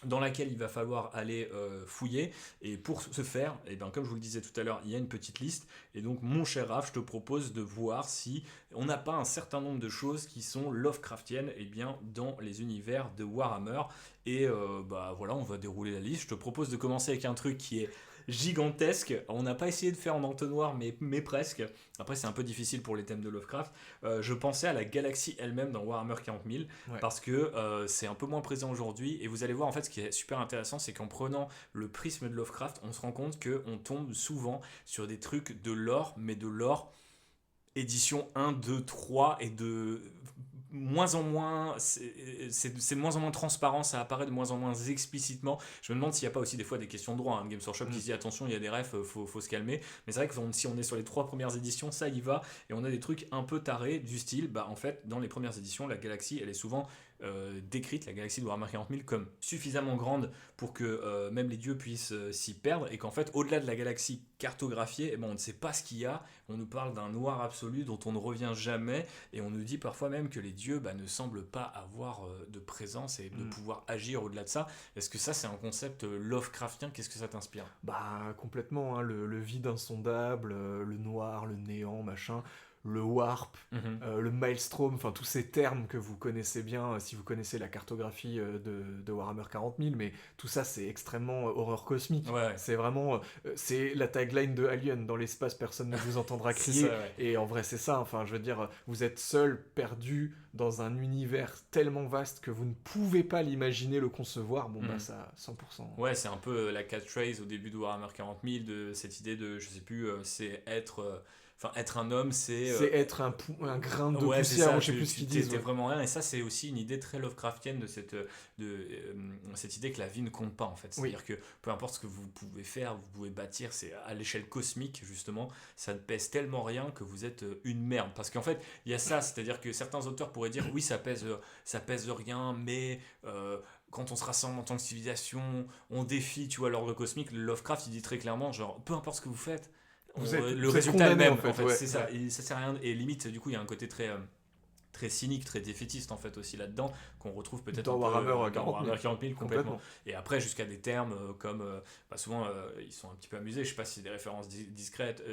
dans laquelle il va falloir aller fouiller. Et pour ce faire, eh ben, comme je vous le disais tout à l'heure, il y a une petite liste. Et donc, mon cher Raph, je te propose de voir si on n'a pas un certain nombre de choses qui sont Lovecraftiennes eh bien, dans les univers de Warhammer. Et bah voilà, on va dérouler la liste. Je te propose de commencer avec un truc qui est gigantesque. On n'a pas essayé de faire en entonnoir, mais presque. Après, c'est un peu difficile pour les thèmes de Lovecraft. Je pensais à la galaxie elle-même dans Warhammer 40 000, Ouais. parce que c'est un peu moins présent aujourd'hui. Et vous allez voir, en fait, ce qui est super intéressant, c'est qu'en prenant le prisme de Lovecraft, on se rend compte qu'on tombe souvent sur des trucs de lore, mais de lore édition 1, 2, 3 et de moins en moins, c'est de moins en moins transparent, ça apparaît de moins en moins explicitement. Je me demande s'il n'y a pas aussi des fois des questions de droit. Games Workshop qui se dit attention, il y a des refs, faut se calmer. Mais c'est vrai que si on est sur les 3 premières éditions, ça y va. Et on a des trucs un peu tarés du style, bah en fait, dans les premières éditions, la galaxie, elle est souvent décrite, la galaxie de Warhammer 40 000, comme suffisamment grande pour que même les dieux puissent s'y perdre, et qu'en fait, au-delà de la galaxie cartographiée, eh ben, on ne sait pas ce qu'il y a. On nous parle d'un noir absolu dont on ne revient jamais, et on nous dit parfois même que les dieux bah, ne semblent pas avoir de présence et de pouvoir agir au-delà de ça. Est-ce que ça, c'est un concept Lovecraftien? Qu'est-ce que ça t'inspire? Bah complètement, hein, le vide insondable, le noir, le néant, machin, le warp, le maelstrom, enfin tous ces termes que vous connaissez bien si vous connaissez la cartographie de Warhammer 40 000, mais tout ça c'est extrêmement horreur cosmique. Ouais. C'est vraiment, c'est la tagline de Alien, dans l'espace personne ne vous entendra crier, ça, ouais. et en vrai c'est ça, enfin je veux dire, vous êtes seul, perdu dans un univers tellement vaste que vous ne pouvez pas l'imaginer, le concevoir, bon bah ça 100%. Ouais, c'est un peu la catchphrase au début de Warhammer 40 000, de cette idée de, je sais plus, c'est être... Enfin, être un homme, c'est... C'est être un grain de ouais, poussière, ça, je sais plus ce qu'ils disent. t'es vraiment rien. Et ça, c'est aussi une idée très Lovecraftienne de cette idée que la vie ne compte pas, en fait. C'est-à-dire que peu importe ce que vous pouvez faire, vous pouvez bâtir, c'est à l'échelle cosmique, justement, ça ne pèse tellement rien que vous êtes une merde. Parce qu'en fait, il y a ça, c'est-à-dire que certains auteurs pourraient dire, oui, ça pèse rien, mais... quand on se rassemble en tant que civilisation, on défie, tu vois, l'ordre cosmique. Lovecraft, il dit très clairement, genre, peu importe ce que vous faites, le résultat est le même, en fait, ouais. c'est ça, et ça sert à rien, et limite, du coup, il y a un côté très cynique, très défaitiste, en fait, aussi là-dedans, qu'on retrouve peut-être Dans un peu Warhammer dans 40 000. Warhammer 40 000 complètement. Et après, jusqu'à des termes comme, bah, souvent, ils sont un petit peu amusés, je sais pas si c'est des références discrètes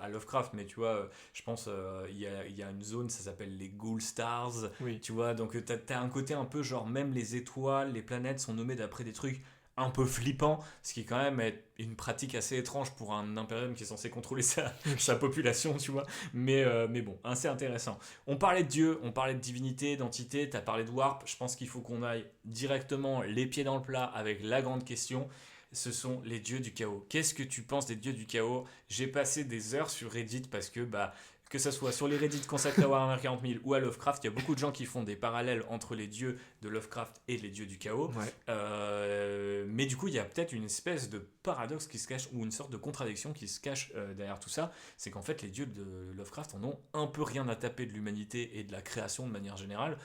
à Lovecraft, mais tu vois, je pense, il y a une zone, ça s'appelle les Ghoul Stars, Oui. tu vois, donc t'as un côté un peu genre, même les étoiles, les planètes sont nommées d'après des trucs un peu flippant, ce qui quand même est une pratique assez étrange pour un impérium qui est censé contrôler sa population, tu vois. Mais bon, assez intéressant. On parlait de Dieu, on parlait de divinité, d'entité, t'as parlé de Warp. Je pense qu'il faut qu'on aille directement les pieds dans le plat avec la grande question. Ce sont les dieux du chaos. Qu'est-ce que tu penses des dieux du chaos? J'ai passé des heures sur Reddit parce que bah que ce soit sur les Reddit consacrés à Warhammer 40 000 ou à Lovecraft, il y a beaucoup de gens qui font des parallèles entre les dieux de Lovecraft et les dieux du chaos. Ouais. Mais du coup, il y a peut-être une espèce de paradoxe qui se cache, ou une sorte de contradiction qui se cache derrière tout ça. C'est qu'en fait, les dieux de Lovecraft en ont un peu rien à taper de l'humanité et de la création de manière générale.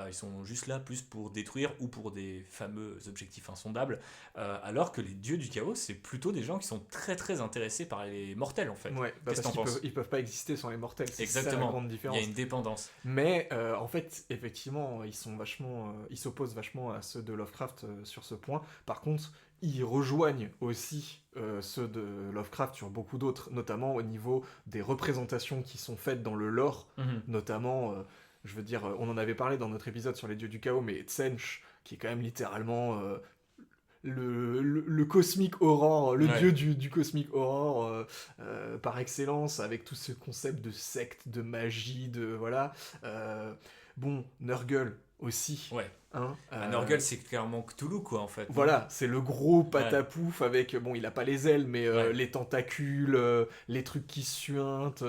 Ils sont juste là plus pour détruire ou pour des fameux objectifs insondables. Alors que les dieux du chaos, c'est plutôt des gens qui sont très très intéressés par les mortels, en fait. Ouais, bah Qu'est-ce que parce t'en penses? ils peuvent pas exister sans les mortels, c'est ça la Exactement. grande Il différence. y a une dépendance. Mais en fait, effectivement, ils sont vachement, ils s'opposent vachement à ceux de Lovecraft sur ce point. Par contre, ils rejoignent aussi ceux de Lovecraft sur beaucoup d'autres, notamment au niveau des représentations qui sont faites dans le lore, notamment, je veux dire, on en avait parlé dans notre épisode sur les dieux du chaos, mais Tsench, qui est quand même littéralement le cosmic aurore, le Ouais. dieu du cosmic aurore par excellence, avec tout ce concept de secte, de magie, de voilà. Bon, Nurgle aussi. Ouais. Hein, Nurgle, c'est clairement Cthulhu, quoi, en fait. non? voilà, c'est le gros patapouf avec, bon, il a pas les ailes, mais Ouais. les tentacules, les trucs qui suintent,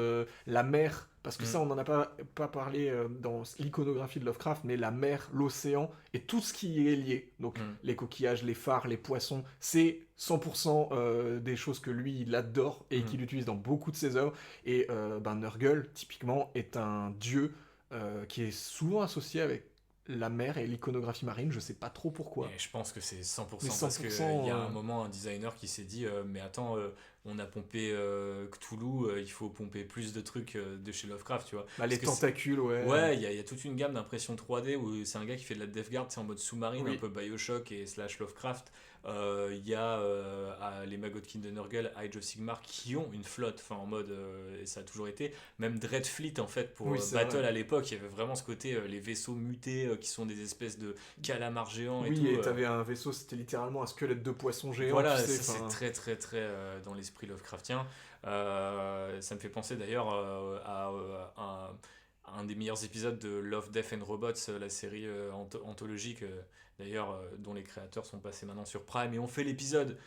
la mer, parce que ça, on n'en a pas parlé dans l'iconographie de Lovecraft, mais la mer, l'océan, et tout ce qui est lié. Donc, les coquillages, les phares, les poissons, c'est 100% des choses que lui, il adore et qu'il utilise dans beaucoup de ses œuvres. Et ben, Nurgle, typiquement, est un dieu qui est souvent associé avec la mer et l'iconographie marine, je sais pas trop pourquoi. Et je pense que c'est 100%, Mais parce qu'il 100%, y a un moment un designer qui s'est dit mais attends, on a pompé Cthulhu, il faut pomper plus de trucs de chez Lovecraft, tu vois. Bah, les Parce que tentacules, ouais. ouais, il y a toute une gamme d'impression 3D où c'est un gars qui fait de la Death Guard, c'est en mode sous-marine, un Oui. peu Bioshock et slash Lovecraft. Il y a les Magotkin de Nurgle, Age of Sigmar qui ont une flotte, enfin en mode, et ça a toujours été, même Dreadfleet en fait pour Oui, c'est Battle vrai. à l'époque, il y avait vraiment ce côté, les vaisseaux mutés qui sont des espèces de calamars géants et Oui, tout. et t'avais un vaisseau, c'était littéralement un squelette de poisson géant, Voilà, tu sais. ça c'est Enfin, très très très dans l'esprit Lovecraftien. Ça me fait penser d'ailleurs à un des meilleurs épisodes de Love, Death and Robots, la série anthologique, d'ailleurs, dont les créateurs sont passés maintenant sur Prime, et on fait l'épisode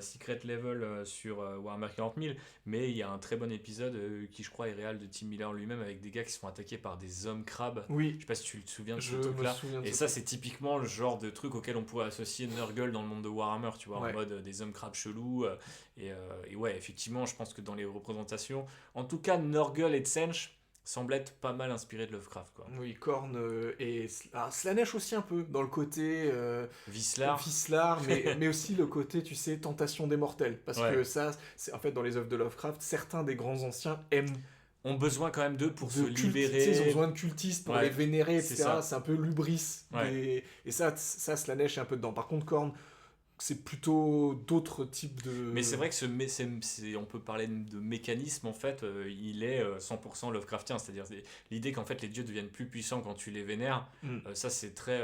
Secret Level sur Warhammer 40 000, mais il y a un très bon épisode qui je crois est réel de Tim Miller lui-même, avec des gars qui se font attaquer par des hommes crabes. Je oui, sais pas si tu te souviens de ce je me truc-là. souviens de Et ce ça, truc. c'est typiquement le genre de truc auquel on pourrait associer Nurgle dans le monde de Warhammer, tu vois, en Ouais. mode des hommes crabes chelous. Et ouais, effectivement, je pense que dans les représentations, en tout cas, Nurgle et Tsench semblent être pas mal inspirés de Lovecraft, quoi. Oui, Korn et Slanesh aussi un peu, dans le côté Vislar, Vislar, mais aussi le côté, tu sais, tentation des mortels. Parce ouais, que ça, c'est en fait dans les œuvres de Lovecraft, certains des grands anciens aiment ont besoin quand même d'eux pour se tu sais, ils ont libérer. besoin de cultistes pour Ouais, les vénérer, c'est etc. ça. C'est un peu l'ubris. Ouais. Et ça Slanesh est un peu dedans. Par contre, Korn, c'est plutôt d'autres types de... Mais c'est vrai que on peut parler de mécanisme en fait, il est 100% Lovecraftien, c'est-à-dire l'idée qu'en fait les dieux deviennent plus puissants quand tu les vénères, Mm. ça c'est très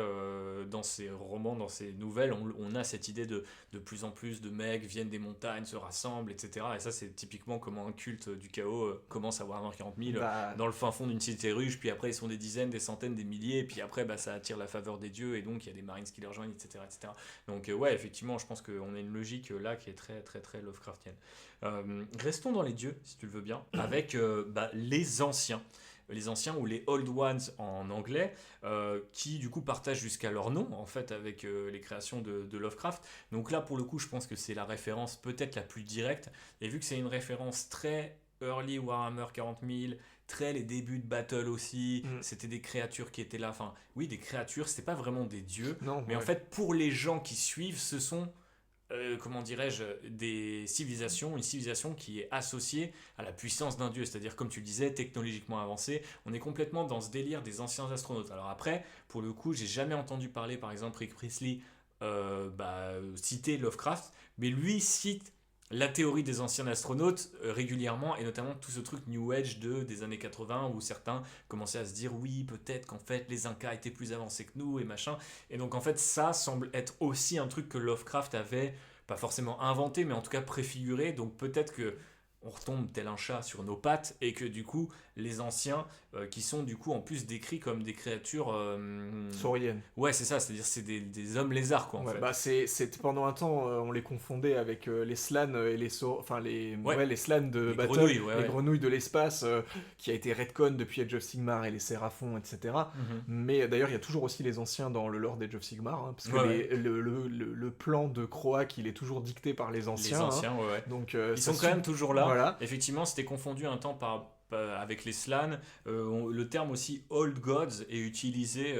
dans ses romans, dans ses nouvelles, on a cette idée de plus en plus de mecs viennent des montagnes, se rassemblent, etc. Et ça c'est typiquement comment un culte du chaos commence à Warhammer 40 000 Bah, dans le fin fond d'une cité ruche, puis après ils sont des dizaines, des centaines, des milliers, et puis après bah, ça attire la faveur des dieux, et donc il y a des Marines qui les rejoignent, etc. etc. Donc ouais, effectivement, je pense qu'on a une logique là qui est très très très Lovecraftienne. Restons dans les dieux, si tu le veux bien, avec les anciens. Les anciens ou les Old Ones en anglais, qui du coup partagent jusqu'à leur nom en fait avec les créations de Lovecraft. Donc là pour le coup je pense que c'est la référence peut-être la plus directe, et vu que c'est une référence très early Warhammer 40 000, très les débuts de Battle aussi, mm. c'était des créatures qui étaient là, enfin oui des créatures, c'était pas vraiment des dieux, non, mais en ouais. fait pour les gens qui suivent ce sont comment dirais-je, des civilisations, une civilisation qui est associée à la puissance d'un dieu, c'est-à-dire comme tu le disais, technologiquement avancée, on est complètement dans ce délire des anciens astronautes. Alors après, pour le coup, j'ai jamais entendu parler, par exemple, Rick Priestley citer Lovecraft, mais lui cite la théorie des anciens astronautes régulièrement, et notamment tout ce truc New Age des années 80 où certains commençaient à se dire oui peut-être qu'en fait les Incas étaient plus avancés que nous et machin, et donc en fait ça semble être aussi un truc que Lovecraft avait pas forcément inventé mais en tout cas préfiguré, donc peut-être que on retombe tel un chat sur nos pattes et que du coup les anciens qui sont du coup en plus décrits comme des créatures Saurienne. ouais c'est ça, c'est-à-dire c'est des hommes lézards quoi en Ouais, fait. bah pendant un temps on les confondait avec les slans et enfin Ouais. les slans de Les Battle, grenouilles, ouais, les ouais. grenouilles de l'espace qui a été retcon depuis Age of Sigmar et les Séraphons, etc. Mhm. Mais d'ailleurs il y a toujours aussi les anciens dans le lore d'Age of Sigmar, hein, parce que Ouais, le plan de Croak il est toujours dicté par les anciens. Les anciens, ouais, ouais. Donc Ils ça sont quand même toujours là. Voilà. Effectivement, c'était confondu un temps avec les Slans. Le terme aussi Old Gods est utilisé,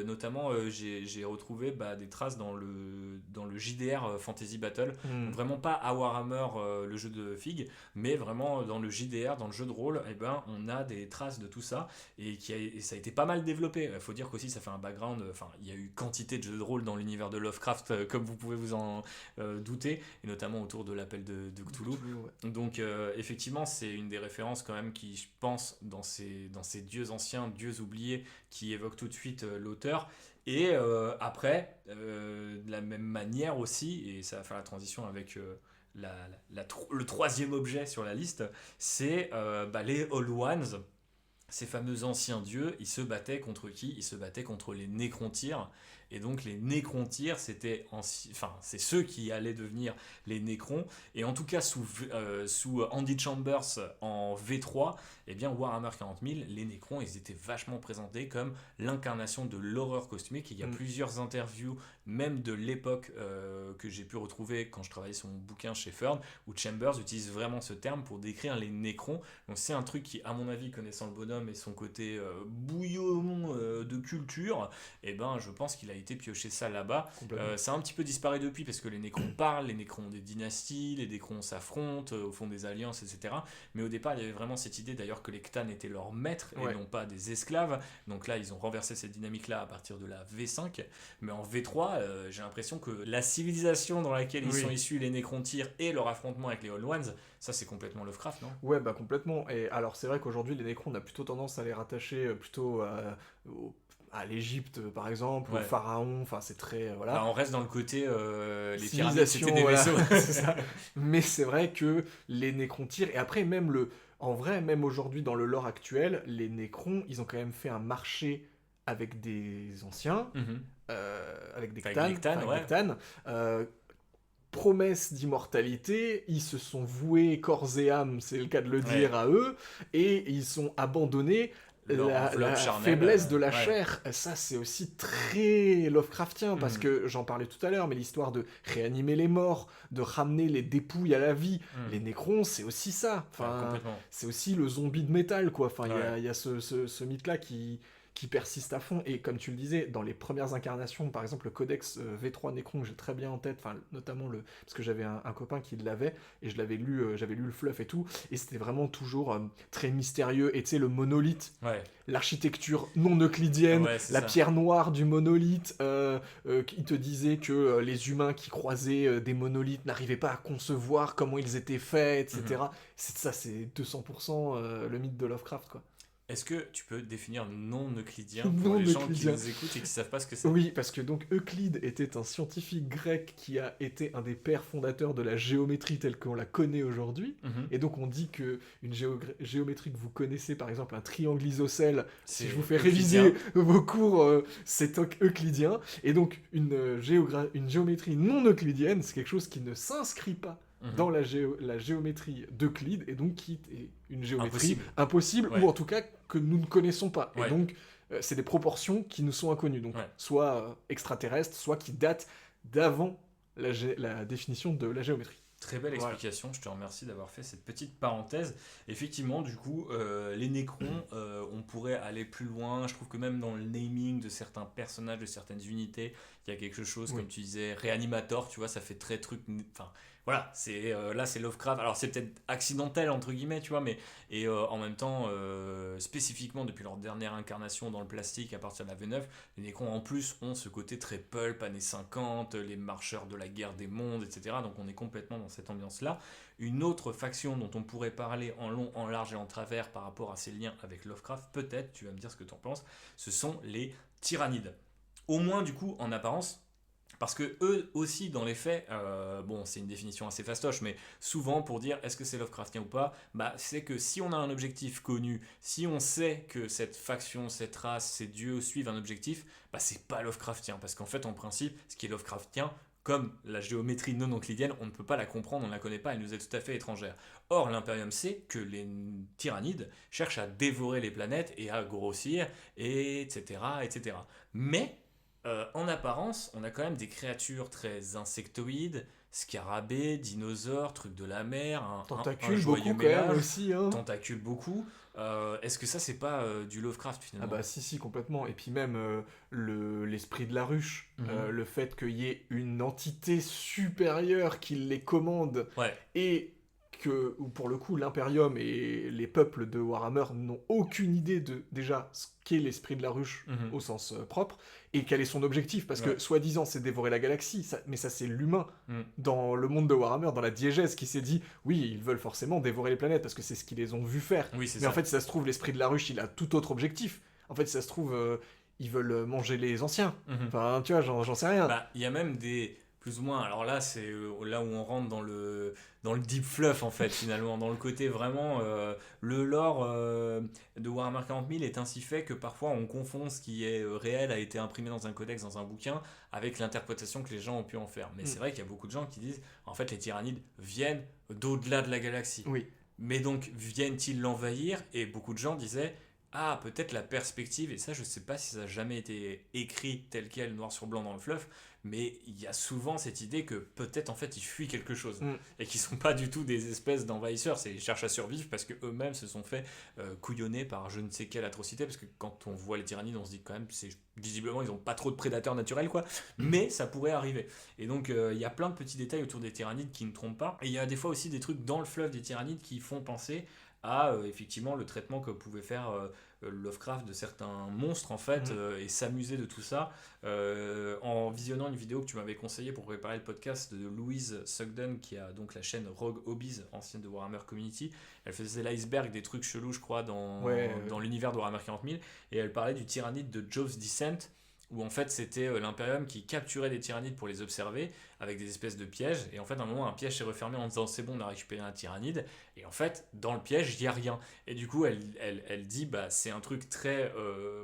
notamment j'ai retrouvé des traces dans le JDR Fantasy Battle. Mm. Donc, vraiment pas à Warhammer, le jeu de Fig, mais vraiment dans le JDR, dans le jeu de rôle, on a des traces de tout ça, et ça a été pas mal développé. Il faut dire qu'aussi ça fait un background, enfin il y a eu quantité de jeux de rôle dans l'univers de Lovecraft, comme vous pouvez vous en douter, et notamment autour de l'appel de Cthulhu. Ouais. Donc effectivement c'est une des références quand même qui je pense dans ces dieux anciens, dieux oubliés, qui évoquent tout de suite l'auteur. Et après de la même manière aussi, et ça va faire la transition avec le troisième objet sur la liste, c'est les Old Ones. Ces fameux anciens dieux, ils se battaient contre qui? Ils se battaient contre les Nécrontyres. Et donc les Nécrontyres, c'est ceux qui allaient devenir les Nécrons. Et en tout cas, sous Andy Chambers en V3, eh bien Warhammer 40 000, les Nécrons, ils étaient vachement présentés comme l'incarnation de l'horreur cosmique. Il y a plusieurs interviews, même de l'époque que j'ai pu retrouver quand je travaillais sur mon bouquin chez Fern, où Chambers utilise vraiment ce terme pour décrire les Nécrons. Donc c'est un truc qui, à mon avis, connaissant le bonhomme et son côté bouillon de culture, je pense qu'il a été été pioché ça là-bas. Complètement. Ça a un petit peu disparu depuis parce que les Nécrons parlent, les Nécrons ont des dynasties, les Nécrons s'affrontent, font des alliances, etc. Mais au départ, il y avait vraiment cette idée d'ailleurs que les Cthulhu étaient leurs maîtres et Ouais. non pas des esclaves. Donc là, ils ont renversé cette dynamique-là à partir de la V5. Mais en V3, j'ai l'impression que la civilisation dans laquelle ils Oui. sont issus, les Nécrontyres, et leur affrontement avec les Old Ones, ça c'est complètement Lovecraft, non? Ouais, bah complètement. Et alors, c'est vrai qu'aujourd'hui, les Nécrons, on a plutôt tendance à les rattacher plutôt à l'Égypte, par exemple, au Ouais. pharaon. Enfin, c'est très. Bah, Voilà. on reste dans le côté, les pyramides Civilisation, c'était des voilà, vaisseaux. c'est ça. Mais c'est vrai que les Nécrontyres, et après, même en vrai, même aujourd'hui, dans le lore actuel, les Nécrons, ils ont quand même fait un marché avec des anciens, Mhm. avec des Avec Cthulhu, les Cthulhu, enfin, ouais. avec des Cthulhu, promesse d'immortalité, ils se sont voués corps et âme, c'est le cas de le dire, Ouais. à eux, et ils ont abandonné Leur la enveloppe charnelle, faiblesse de la ouais. chair. Ça, c'est aussi très Lovecraftien, parce Mhm. que j'en parlais tout à l'heure, mais l'histoire de réanimer les morts, de ramener les dépouilles à la vie, Mhm. les Nécrons, c'est aussi ça. Ouais, Enfin, complètement. c'est aussi le zombie de métal, quoi. Enfin, Ouais. il y a ce mythe-là qui persiste à fond. Et comme tu le disais, dans les premières incarnations, par exemple, le codex V3 Necron, que j'ai très bien en tête, enfin, notamment parce que j'avais un copain qui l'avait, et j'avais lu le fluff et tout, et c'était vraiment toujours très mystérieux. Et tu sais, le monolithe, Ouais. l'architecture non euclidienne, Ouais, c'est la ça. pierre noire du monolithe, qui te disait que les humains qui croisaient des monolithes n'arrivaient pas à concevoir comment ils étaient faits, etc. C'est 200% le mythe de Lovecraft, quoi. Est-ce que tu peux définir non euclidien pour Non les gens qui euclidien. nous écoutent et qui savent pas ce que c'est? Oui, parce que donc Euclide était un scientifique grec qui a été un des pères fondateurs de la géométrie telle qu'on la connaît aujourd'hui. Mhm. Et donc on dit que une géométrie que vous connaissez, par exemple un triangle isocèle, si C'est je vous fais euclidien. réviser vos cours, c'est euclidien. Et donc une géométrie non euclidienne, c'est quelque chose qui ne s'inscrit pas Mhm. dans la géométrie d'Euclide, et donc qui est une géométrie Impossible. impossible, Ouais. ou en tout cas que nous ne connaissons pas. Ouais. Et donc c'est des proportions qui nous sont inconnues, donc Ouais. soit extraterrestres, soit qui datent d'avant la définition de la géométrie. Très belle Voilà. explication, je te remercie d'avoir fait cette petite parenthèse. Effectivement, du coup, les Nécrons, on pourrait aller plus loin. Je trouve que même dans le naming de certains personnages, de certaines unités, il y a quelque chose, Oui. comme tu disais, Reanimator, tu vois, ça fait très truc. Enfin, voilà, là c'est Lovecraft. Alors c'est peut-être accidentel, entre guillemets, tu vois, mais en même temps, spécifiquement depuis leur dernière incarnation dans le plastique à partir de la V9, les Nécrons en plus ont ce côté très pulp, années 50, les marcheurs de la guerre des mondes, etc. Donc on est complètement dans cette ambiance-là. Une autre faction dont on pourrait parler en long, en large et en travers par rapport à ses liens avec Lovecraft, peut-être, tu vas me dire ce que tu en penses, ce sont les tyrannides. Au moins du coup en apparence, parce que eux aussi dans les faits, bon c'est une définition assez fastoche, mais souvent pour dire est-ce que c'est Lovecraftien ou pas, bah c'est que si on a un objectif connu, si on sait que cette faction, cette race, ces dieux suivent un objectif, bah c'est pas Lovecraftien, parce qu'en fait en principe ce qui est Lovecraftien, comme la géométrie non euclidienne, on ne peut pas la comprendre, on ne la connaît pas, elle nous est tout à fait étrangère. Or, l'Imperium sait que les tyrannides cherchent à dévorer les planètes et à grossir, etc. etc. Mais, en apparence, on a quand même des créatures très insectoïdes, scarabées, dinosaures, trucs de la mer, un Tentacules joyeux beaucoup quand même mélange, aussi, hein. tentacules beaucoup. Est-ce que ça, c'est pas du Lovecraft Ah finalement? bah si complètement. Et puis même l'esprit de la ruche, Mhm. le fait qu'il y ait une entité supérieure qui les commande, Ouais, et que, ou pour le coup, l'Imperium et les peuples de Warhammer n'ont aucune idée de déjà ce qu'est l'esprit de la ruche Mhm. au sens propre, et quel est son objectif, parce Ouais. que soi-disant c'est dévorer la galaxie, mais ça c'est l'humain Mhm. dans le monde de Warhammer, dans la diégèse, qui s'est dit oui, ils veulent forcément dévorer les planètes parce que c'est ce qu'ils les ont vus faire. Oui, c'est Mais ça. en fait, si ça se trouve, l'esprit de la ruche, il a tout autre objectif. En fait, si ça se trouve, ils veulent manger les anciens. Mhm. Enfin, tu vois, j'en sais rien. Bah, il y a même des plus ou moins. Alors là, c'est là où on rentre dans le deep fluff en fait finalement, dans le côté vraiment le lore de Warhammer 40 000 est ainsi fait que parfois on confond ce qui est réel, a été imprimé dans un codex, dans un bouquin, avec l'interprétation que les gens ont pu en faire. Mais c'est vrai qu'il y a beaucoup de gens qui disent en fait les tyrannides viennent d'au-delà de la galaxie. Oui. Mais donc viennent-ils l'envahir? Et beaucoup de gens disaient ah, peut-être la perspective, et ça je sais pas si ça a jamais été écrit tel quel, noir sur blanc dans le fluff, mais il y a souvent cette idée que peut-être en fait ils fuient quelque chose, Mm. et qu'ils sont pas du tout des espèces d'envahisseurs, c'est ils cherchent à survivre parce que eux-mêmes se sont fait couillonner par je ne sais quelle atrocité, parce que quand on voit les tyrannides on se dit quand même, c'est visiblement ils ont pas trop de prédateurs naturels quoi, mais ça pourrait arriver. Et donc il y a plein de petits détails autour des tyrannides qui ne trompent pas, et il y a des fois aussi des trucs dans le fluff des tyrannides qui font penser à effectivement le traitement que pouvait faire Lovecraft de certains monstres en fait, et s'amuser de tout ça. En visionnant une vidéo que tu m'avais conseillée pour préparer le podcast de Louise Sugden, qui a donc la chaîne Rogue Hobbies, ancienne de Warhammer Community, elle faisait l'iceberg des trucs chelous je crois dans l'univers de Warhammer 40 000, et elle parlait du tyrannide de Jove's Descent, où en fait c'était l'Imperium qui capturait des tyrannides pour les observer avec des espèces de pièges, et en fait à un moment un piège s'est refermé en disant c'est bon on a récupéré un tyrannide, et en fait dans le piège il n'y a rien, et du coup elle dit bah c'est un truc très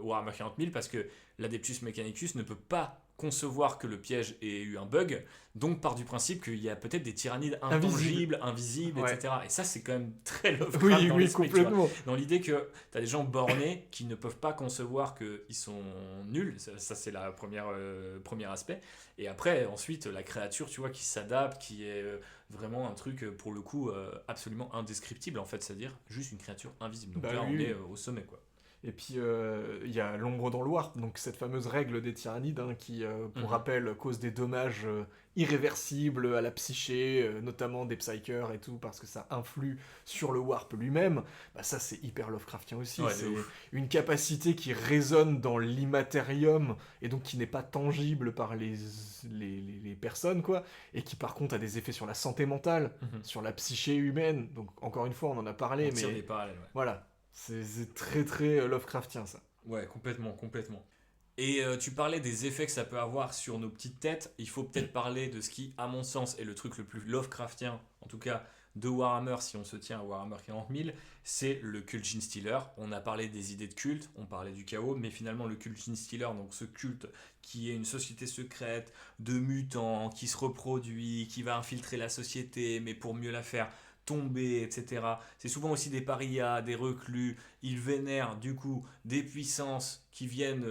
Warhammer 40 000 parce que l'Adeptus Mechanicus ne peut pas concevoir que le piège ait eu un bug, donc part du principe qu'il y a peut-être des tyrannides intangibles, invisibles, Ouais. etc. Et ça c'est quand même très Lovecraft Oui, dans oui, l'esprit, tu vois. complètement. Dans l'idée que tu as des gens bornés qui ne peuvent pas concevoir qu'ils sont nuls, ça c'est la premier aspect. Et après, ensuite, la créature, tu vois, qui s'adapte, qui est vraiment un truc, pour le coup, absolument indescriptible, en fait, c'est-à-dire juste une créature invisible. Donc Bah là, oui, on est oui. au sommet, quoi. Et puis il y a l'ombre dans le warp, donc cette fameuse règle des tyrannides hein, qui, pour Mhm. rappel, cause des dommages irréversibles à la psyché, notamment des psychers et tout, parce que ça influe sur le warp lui-même. Bah, ça c'est hyper Lovecraftien aussi, Ouais, de c'est ouf. une capacité qui résonne dans l'immatérium et donc qui n'est pas tangible par les personnes, quoi, et qui par contre a des effets sur la santé mentale, Mhm. sur la psyché humaine. Donc encore une fois, on en a parlé, On tire des mais parallèles, ouais. voilà. C'est très très Lovecraftien ça. Ouais, complètement, complètement. Et tu parlais des effets que ça peut avoir sur nos petites têtes. Il faut peut-être parler de ce qui, à mon sens, est le truc le plus Lovecraftien, en tout cas de Warhammer, si on se tient à Warhammer 40 000, c'est le Cult Gene Stealer. On a parlé des idées de culte, on parlait du chaos, mais finalement le Cult Gene Stealer, donc ce culte qui est une société secrète de mutants, qui se reproduit, qui va infiltrer la société, mais pour mieux la faire tomber, etc. C'est souvent aussi des parias, des reclus. Ils vénèrent du coup des puissances qui viennent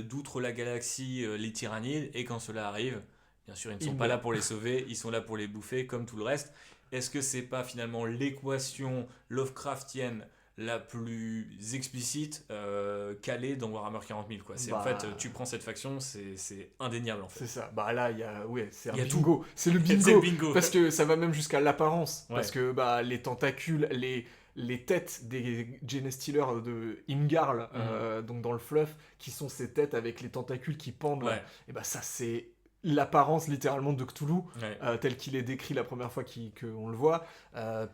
d'outre la galaxie, les tyrannides, et quand cela arrive, bien sûr, ils ne sont Il pas là meurt. pour les sauver, ils sont là pour les bouffer comme tout le reste. Est-ce que c'est pas finalement l'équation Lovecraftienne la plus explicite calée dans Warhammer 40 000 quoi. C'est en fait, Bah, tu prends cette faction, c'est indéniable en fait. c'est ça. Bah là, il y a, ouais, c'est un Il y a tout. bingo. C'est le C'est le bingo. bingo. Parce que ça va même jusqu'à l'apparence. Ouais. Parce que bah, les tentacules, les têtes des Gene Stealers de Imgarl, donc dans le fluff, qui sont ces têtes avec les tentacules qui pendent là, Ouais. et bah ça, c'est l'apparence littéralement de Cthulhu, Ouais. tel qu'il est décrit la première fois qu'on le voit.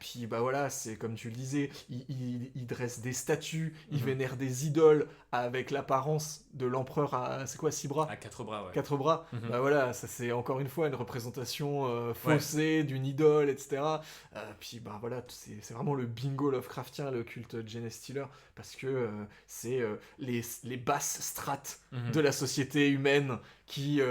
Puis bah voilà, c'est comme tu le disais, il dresse des statues, il Mhm. vénère des idoles avec l'apparence de l'empereur à, c'est quoi, 6 bras? À quatre bras, ouais. 4 bras, Mhm. bah voilà, ça c'est encore une fois une représentation Ouais. faussée d'une idole, etc. Puis bah voilà, c'est vraiment le bingo Lovecraftien, le culte Gene Stealer, parce que c'est les basses strates Mhm. de la société humaine qui,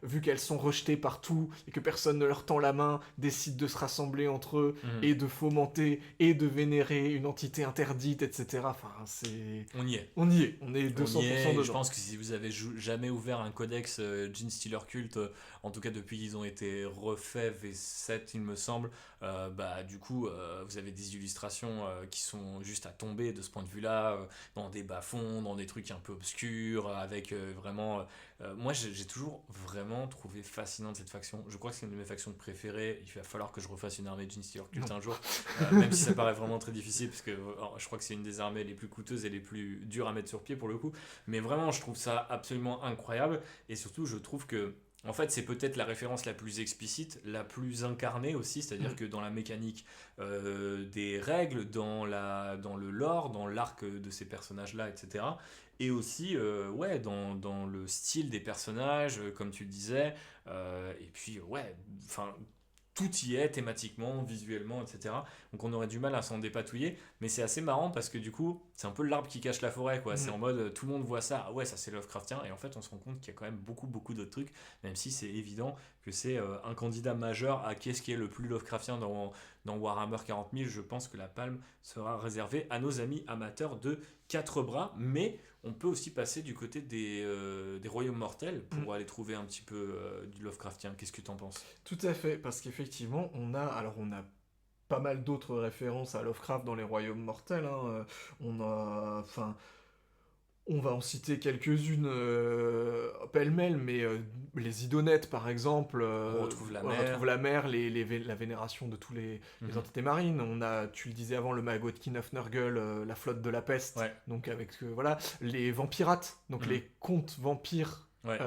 vu qu'elles sont rejetées partout et que personne ne leur tend la main, décident de se rassembler entre eux Mhm. et de fomenter et de vénérer une entité interdite, etc. Enfin, c'est... On y est. On y est, on est On 200% y est, et dedans. je pense que si vous avez jamais ouvert un codex Gene Stealer Cult, en tout cas depuis qu'ils ont été refaits V7 il me semble, bah du coup vous avez des illustrations qui sont juste à tomber de ce point de vue là, dans des bas-fonds, dans des trucs un peu obscurs, avec vraiment... moi j'ai toujours vraiment trouvé fascinante cette faction, je crois que c'est une de mes factions préférées, il va falloir que je refasse une armée Gene Stealer Cult Non. un jour, même si ça paraît vraiment très difficile, parce que je crois que c'est une des armées les plus coûteuses et les plus dures à mettre sur pied pour le coup, mais vraiment je trouve ça absolument incroyable, et surtout je trouve que en fait c'est peut-être la référence la plus explicite, la plus incarnée aussi, c'est-à-dire que dans la mécanique des règles, dans le lore, dans l'arc de ces personnages-là, etc. Et aussi ouais, dans le style des personnages, comme tu le disais, et puis ouais, enfin tout y est thématiquement, visuellement, etc. Donc on aurait du mal à s'en dépatouiller, mais c'est assez marrant parce que du coup, c'est un peu l'arbre qui cache la forêt, quoi. C'est en mode, tout le monde voit ça, ah ouais, ça c'est Lovecraftien, et en fait on se rend compte qu'il y a quand même beaucoup, beaucoup d'autres trucs, même si c'est évident que c'est un candidat majeur à qu'est-ce qui est le plus Lovecraftien dans Warhammer 40 000. Je pense que la palme sera réservée à nos amis amateurs de quatre bras, mais on peut aussi passer du côté des royaumes mortels pour aller trouver un petit peu du Lovecraftien. Qu'est-ce que tu en penses? Tout à fait, parce qu'effectivement, on a pas mal d'autres références à Lovecraft dans les royaumes mortels, hein. On va en citer quelques-unes pêle-mêle, mais les Idonettes, par exemple, On retrouve la on mer. retrouve la mer, la vénération de tous les entités marines. On a, tu le disais avant, le Magotkin of Nurgle, la flotte de la peste, Ouais. donc avec voilà, les vampirates, donc les contes vampires. Ouais.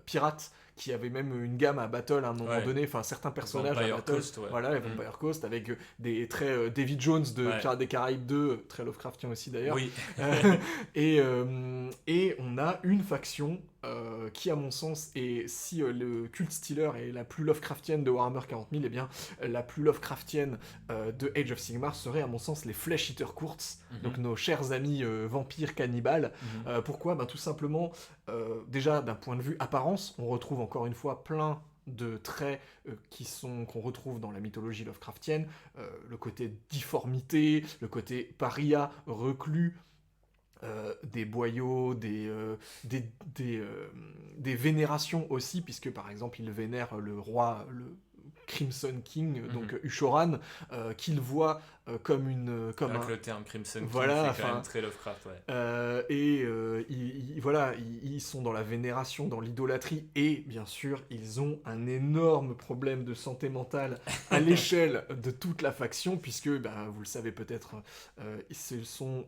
Pirates qui avaient même une gamme à Battle à un moment donné, enfin certains personnages Vampire à Battle, Coast, voilà, les Vampire Coast avec des traits Davy Jones de Pirates des Caraïbes 2, très Lovecraftien aussi d'ailleurs. Oui. et on a une faction qui à mon sens est, si le Cult Stealer est la plus Lovecraftienne de Warhammer 40 000, eh bien la plus Lovecraftienne de Age of Sigmar serait à mon sens les Flesh Eater Courts, donc nos chers amis vampires cannibales. Pourquoi? Tout simplement, déjà d'un point de vue apparence, on retrouve encore une fois plein de traits qu'on retrouve dans la mythologie Lovecraftienne, le côté difformité, le côté paria, reclus, des boyaux, des vénérations aussi, puisque par exemple il vénère le roi, le Crimson King, donc Ushoran, qu'il voit comme le terme Crimson King, voilà, c'est quand même très Lovecraft, ils sont dans la vénération, dans l'idolâtrie, et bien sûr, ils ont un énorme problème de santé mentale à l'échelle de toute la faction, puisque, vous le savez peut-être, ce sont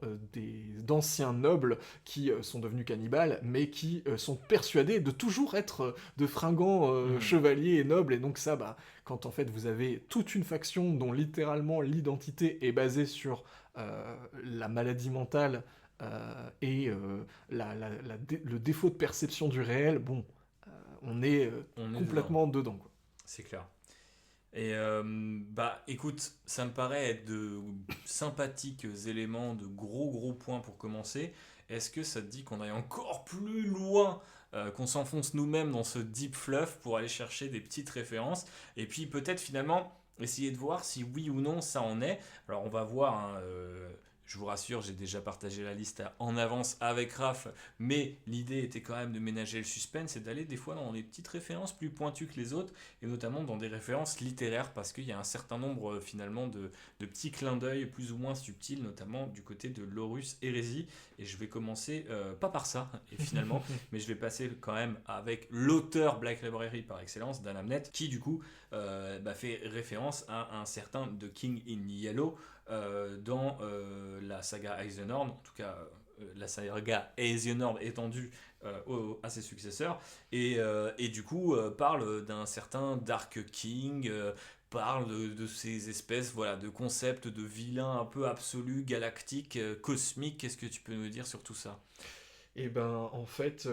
d'anciens nobles qui sont devenus cannibales, mais qui sont persuadés de toujours être de fringants chevaliers et nobles, et donc ça, quand en fait vous avez toute une faction dont littéralement l'identité est basée sur la maladie mentale et le défaut de perception du réel, on est complètement dedans, quoi. C'est clair. Et écoute, ça me paraît être de sympathiques éléments, de gros points pour commencer. Est-ce que ça te dit qu'on aille encore plus loin, qu'on s'enfonce nous-mêmes dans ce deep fluff pour aller chercher des petites références, et puis peut-être finalement essayer de voir si oui ou non ça en est. Alors on va voir, hein, je vous rassure, j'ai déjà partagé la liste en avance avec Raph, mais l'idée était quand même de ménager le suspense et d'aller des fois dans des petites références plus pointues que les autres, et notamment dans des références littéraires, parce qu'il y a un certain nombre finalement de petits clins d'œil plus ou moins subtils, notamment du côté de l'Horus Hérésie, et je vais commencer pas par ça, et finalement, mais je vais passer quand même avec l'auteur Black Library par excellence, Dan Abnett, qui du coup fait référence à un certain The King in Yellow, dans la saga Eisenhorn, en tout cas la saga Eisenhorn étendue à ses successeurs, et du coup parle d'un certain Dark King, parle de ces espèces de concepts de vilains un peu absolus, galactiques, cosmiques. Qu'est-ce que tu peux nous dire sur tout ça? En fait,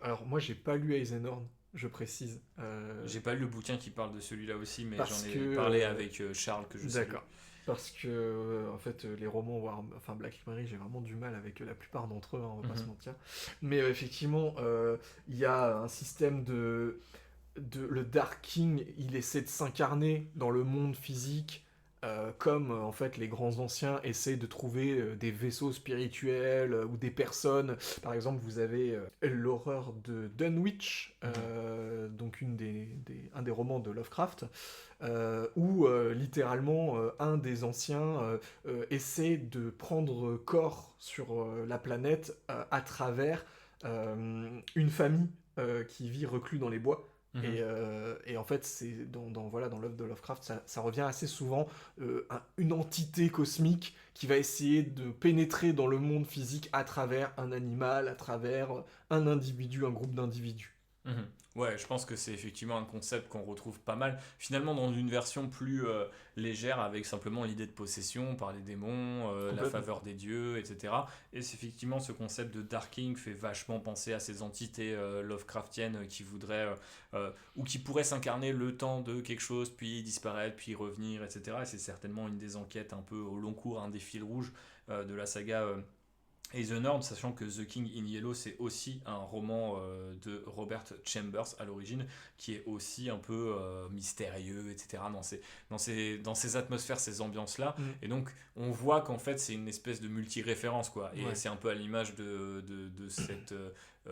alors moi j'ai pas lu Eisenhorn, je précise. J'ai pas lu le bouquin qui parle de celui-là aussi, mais j'en ai que, parlé avec Charles, que je salue. D'accord. Parce que, en fait, les romans, Black Library, j'ai vraiment du mal avec la plupart d'entre eux, hein, on va pas se mentir. Mais effectivement, il y a un système le Dark King, il essaie de s'incarner dans le monde physique, comme en fait les grands anciens essaient de trouver des vaisseaux spirituels ou des personnes. Par exemple, vous avez l'horreur de Dunwich, donc un des romans de Lovecraft, où littéralement un des anciens essaie de prendre corps sur la planète à travers une famille qui vit reclus dans les bois. Et en fait, c'est dans l'œuvre de Lovecraft, ça revient assez souvent, une entité cosmique qui va essayer de pénétrer dans le monde physique à travers un animal, à travers un individu, un groupe d'individus. Ouais, je pense que c'est effectivement un concept qu'on retrouve pas mal, finalement dans une version plus légère, avec simplement l'idée de possession par les démons, la Complètement. faveur des dieux, etc. Et c'est effectivement ce concept de Dark King fait vachement penser à ces entités Lovecraftiennes qui voudraient, ou qui pourraient s'incarner le temps de quelque chose, puis disparaître, puis revenir, etc. Et c'est certainement une des enquêtes un peu au long cours, un des fils rouges de la saga. Et The Nord, sachant que The King in Yellow, c'est aussi un roman de Robert Chambers à l'origine, qui est aussi un peu mystérieux, etc., dans ces atmosphères, ces ambiances-là. Et donc, on voit qu'en fait, c'est une espèce de multi-référence, quoi. Et Ouais. c'est un peu à l'image de cette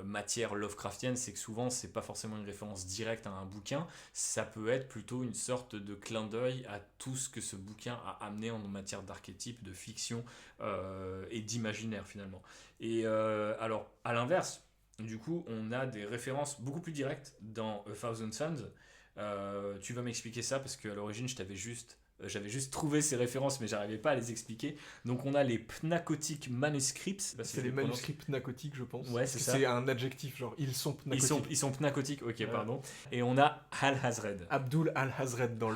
matière Lovecraftienne, c'est que souvent, c'est pas forcément une référence directe à un bouquin, ça peut être plutôt une sorte de clin d'œil à tout ce que ce bouquin a amené en matière d'archétype, de fiction et d'imaginaire finalement. Et alors, à l'inverse, du coup, on a des références beaucoup plus directes dans A Thousand Suns. Tu vas m'expliquer ça parce qu'à l'origine, j'avais juste trouvé ces références, mais j'arrivais pas à les expliquer. Donc, on a les Pnacotic Manuscripts. C'est les manuscrits pnacotiques, je pense. Ouais, c'est ça. C'est un adjectif, genre ils sont pnacotiques. Ils sont pnacotiques, ok, pardon. Et on a Al-Hazred. Abdul Al-Hazred dans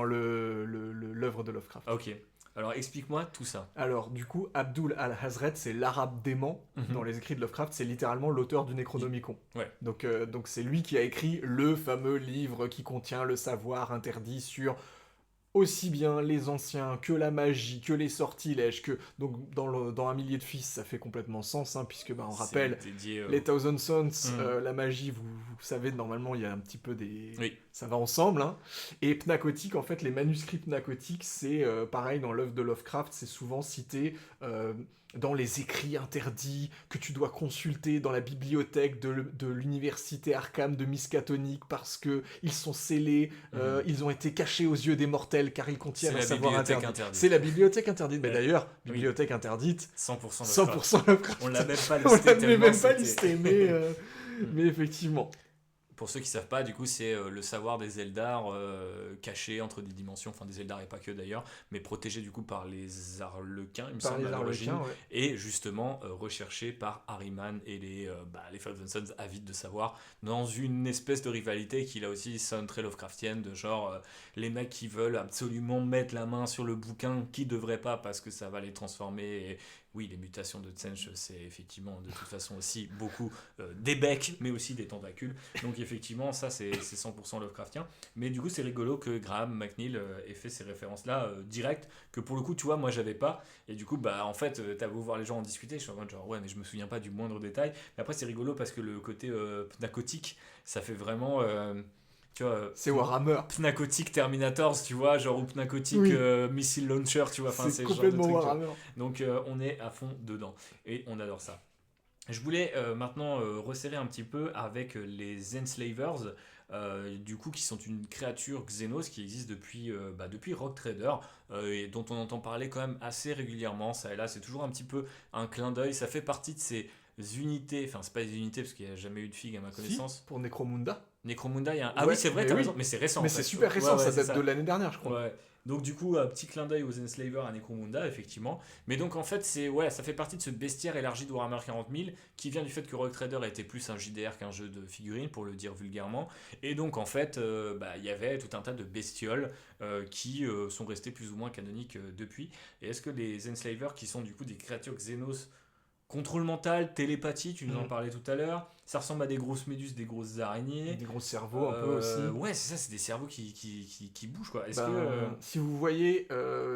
l'œuvre de Lovecraft. Ok. Alors explique-moi tout ça. Alors, du coup, Abdul Al-Hazred, c'est l'arabe dément dans les écrits de Lovecraft, c'est littéralement l'auteur du Necronomicon. Ouais. Donc c'est lui qui a écrit le fameux livre qui contient le savoir interdit sur aussi bien les anciens que la magie, que les sortilèges, que donc dans Un millier de fils, ça fait complètement sens, hein, puisque on rappelle les Thousand Sons, la magie, vous savez, normalement il y a un petit peu des... Oui. Ça va ensemble, hein. Et Pnacotique, en fait, les manuscrits pnacotiques, c'est pareil dans l'œuvre de Lovecraft, c'est souvent cité dans les écrits interdits que tu dois consulter dans la bibliothèque de l'université Arkham de Miskatonic parce que ils sont scellés, ils ont été cachés aux yeux des mortels car ils contiennent un savoir interdit. C'est la bibliothèque interdite. Mais d'ailleurs, bibliothèque interdite, 100% Lovecraft. On l'a même pas listé. On l'a même pas listé, mais effectivement. Pour ceux qui savent pas, du coup, c'est le savoir des Eldar cachés entre des dimensions, enfin des Eldar et pas que d'ailleurs, mais protégés du coup par les Arlequins, il me semble, à l'origine, et justement recherchés par Ahriman et les Thousand Sons avides de savoir, dans une espèce de rivalité qui là aussi sonne très Lovecraftienne, de genre les mecs qui veulent absolument mettre la main sur le bouquin, qui devraient pas parce que ça va les transformer. Et oui, les mutations de Tsench, c'est effectivement de toute façon aussi beaucoup des becs, mais aussi des tentacules. Donc effectivement, ça c'est 100% Lovecraftien. Mais du coup, c'est rigolo que Graham McNeill ait fait ces références-là directes, que pour le coup, tu vois, moi j'avais pas. Et du coup, en fait, t'as beau voir les gens en discuter, je suis en mode genre, ouais, mais je me souviens pas du moindre détail. Mais après, c'est rigolo parce que le côté pnacotique, ça fait vraiment... tu vois, c'est Warhammer. Pnacotic Terminators, tu vois, genre, ou Pnacotic Missile Launcher, tu vois, c'est complètement genre de truc, Warhammer. Donc on est à fond dedans et on adore ça. Je voulais maintenant resserrer un petit peu avec les Enslavers, du coup, qui sont une créature Xenos qui existe depuis Rogue Trader, et dont on entend parler quand même assez régulièrement, ça et là, c'est toujours un petit peu un clin d'œil, ça fait partie de ces unités, enfin c'est pas des unités parce qu'il n'y a jamais eu de figue à ma connaissance. Pour Necromunda. Necromunda, il y a un... Ah oui, c'est vrai, t'as raison, mais c'est récent. Mais c'est super récent, ça date de l'année dernière, je crois. Ouais. Donc du coup, petit clin d'œil aux Enslavers à Necromunda, effectivement. Mais donc en fait, ça fait partie de ce bestiaire élargi de Warhammer 40 000 qui vient du fait que Rogue Trader était plus un JDR qu'un jeu de figurines, pour le dire vulgairement. Et donc en fait, il y avait tout un tas de bestioles qui sont restées plus ou moins canoniques depuis. Et est-ce que les Enslavers, qui sont du coup des créatures Xenos, contrôle mental, télépathie, tu nous en parlais tout à l'heure. Ça ressemble à des grosses méduses, des grosses araignées. Des gros cerveaux un peu aussi. Ouais, c'est ça, c'est des cerveaux qui bougent, quoi. Si vous voyez,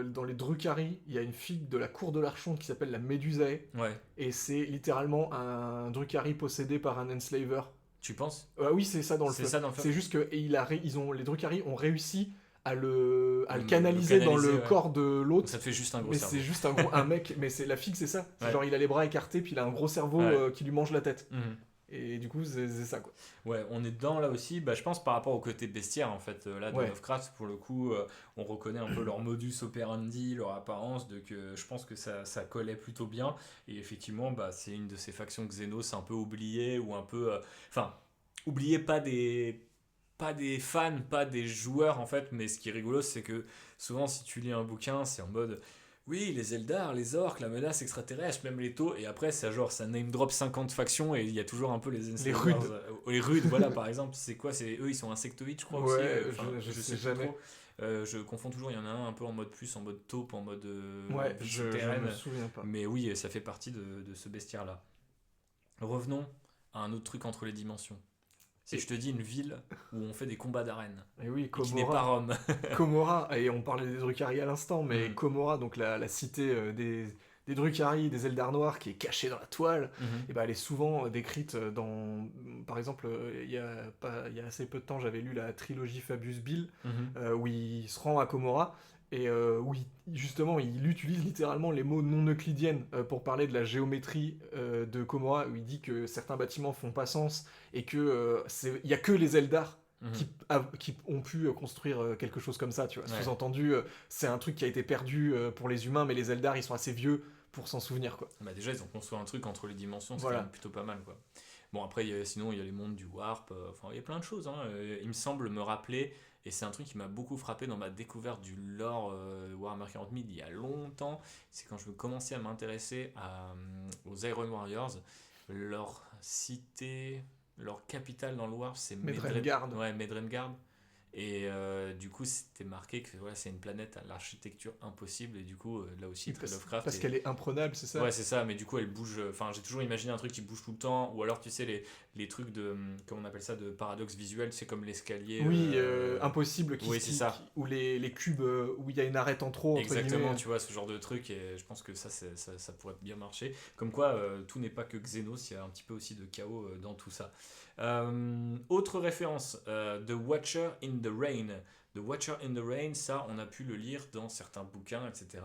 dans les Drukhari, il y a une figue de la cour de l'Archon qui s'appelle la Médusae. Ouais. Et c'est littéralement un Drukhari possédé par un Enslaver. Tu penses ? Oui, c'est ça dans le film. C'est juste que les Drukhari ont réussi à le canaliser dans le corps de l'autre. Ça fait juste un gros cerveau. Mais c'est juste un mec, mais la figue, c'est ça. C'est genre, il a les bras écartés, puis il a un gros cerveau qui lui mange la tête. Et du coup, c'est ça, quoi. Ouais, on est dedans là aussi. Je pense par rapport au côté bestiaire, en fait, là, de Lovecraft, pour le coup, on reconnaît un peu leur modus operandi, leur apparence, donc je pense que ça collait plutôt bien. Et effectivement, c'est une de ces factions Xenos un peu oubliées, ou un peu... oubliées, pas des fans, pas des joueurs, en fait, mais ce qui est rigolo, c'est que souvent, si tu lis un bouquin, c'est en mode... Oui, les Eldar, les orques, la menace extraterrestre, même les taux, et après, ça name drop 50 factions, et il y a toujours un peu les Les Enslavers. rudes. Les rudes, voilà, par exemple, c'est quoi? Eux, ils sont insectoïdes, je crois aussi. Ouais, Enfin, je je sais sais plus jamais. trop. Je confonds toujours, il y en a un peu en mode plus, en mode taupe, en mode Ouais, vie je me souterraine. souviens pas. Mais oui, ça fait partie de ce bestiaire-là. Revenons à un autre truc entre les dimensions. Si Et, je te dis une ville où on fait des combats d'arène, et oui, et qui n'est pas Komora. Rome. Komora, et on parlait des Drukhari à l'instant, mais Mhm. Komora, donc la cité des Drukhari, des Eldar noirs, qui est cachée dans la toile, Mhm. et ben elle est souvent décrite dans... Par exemple, il y a assez peu de temps, j'avais lu la trilogie Fabius Bill, Mhm. où il se rend à Komora, et où justement il utilise littéralement les mots non euclidiennes pour parler de la géométrie de Komora, où il dit que certains bâtiments font pas sens, et que il y a que les Eldar Mhm. qui ont pu construire quelque chose comme ça, tu vois. Ouais. Sous-entendu, c'est un truc qui a été perdu pour les humains, mais les Eldar, ils sont assez vieux pour s'en souvenir, quoi. Bah déjà, ils ont construit un truc entre les dimensions, c'est quand même Voilà. plutôt pas mal, quoi. Bon, après, sinon, il y a les mondes du Warp, enfin, il y a plein de choses, hein. Il me semble me rappeler, et c'est un truc qui m'a beaucoup frappé dans ma découverte du lore Warhammer 40 000 il y a longtemps, c'est quand je me commençais à m'intéresser aux Iron Warriors, leur cité, leur capitale dans le Warp, c'est Medrengard. Ouais, Medrengard. Et du coup, c'était marqué que voilà, c'est une planète à l'architecture impossible. Et du coup, là aussi, très Lovecraft. Parce qu'elle est imprenable, c'est ça? Ouais, c'est ça, mais du coup, elle bouge. Enfin, j'ai toujours imaginé un truc qui bouge tout le temps. Ou alors, tu sais, les trucs de. Comment on appelle ça? De paradoxe visuel. C'est comme l'escalier. Oui, impossible, Oui, c'est ça. où les cubes, où il y a une arête en trop, entre Exactement, guillemets. tu vois, ce genre de truc. Et je pense que ça pourrait bien marcher. Comme quoi, tout n'est pas que Xenos. Il y a un petit peu aussi de chaos dans tout ça. Autre référence, The Watcher in the Rain. The Watcher in the Rain, ça, on a pu le lire dans certains bouquins, etc.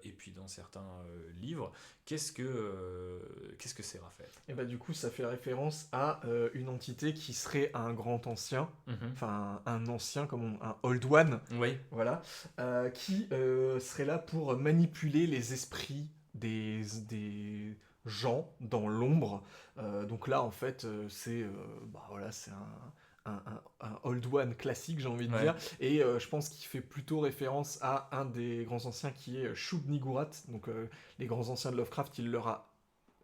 Et puis dans certains livres. Qu'est-ce que c'est, Raphaël? Et bah du coup, ça fait référence à une entité qui serait un grand ancien, Mhm. enfin un ancien, un Old One, Oui. voilà, qui serait là pour manipuler les esprits des gens dans l'ombre. Donc là, en fait, c'est un Old One classique, j'ai envie de Ouais. dire, et je pense qu'il fait plutôt référence à un des grands anciens qui est Shub-Niggurath. Donc les grands anciens de Lovecraft, il leur a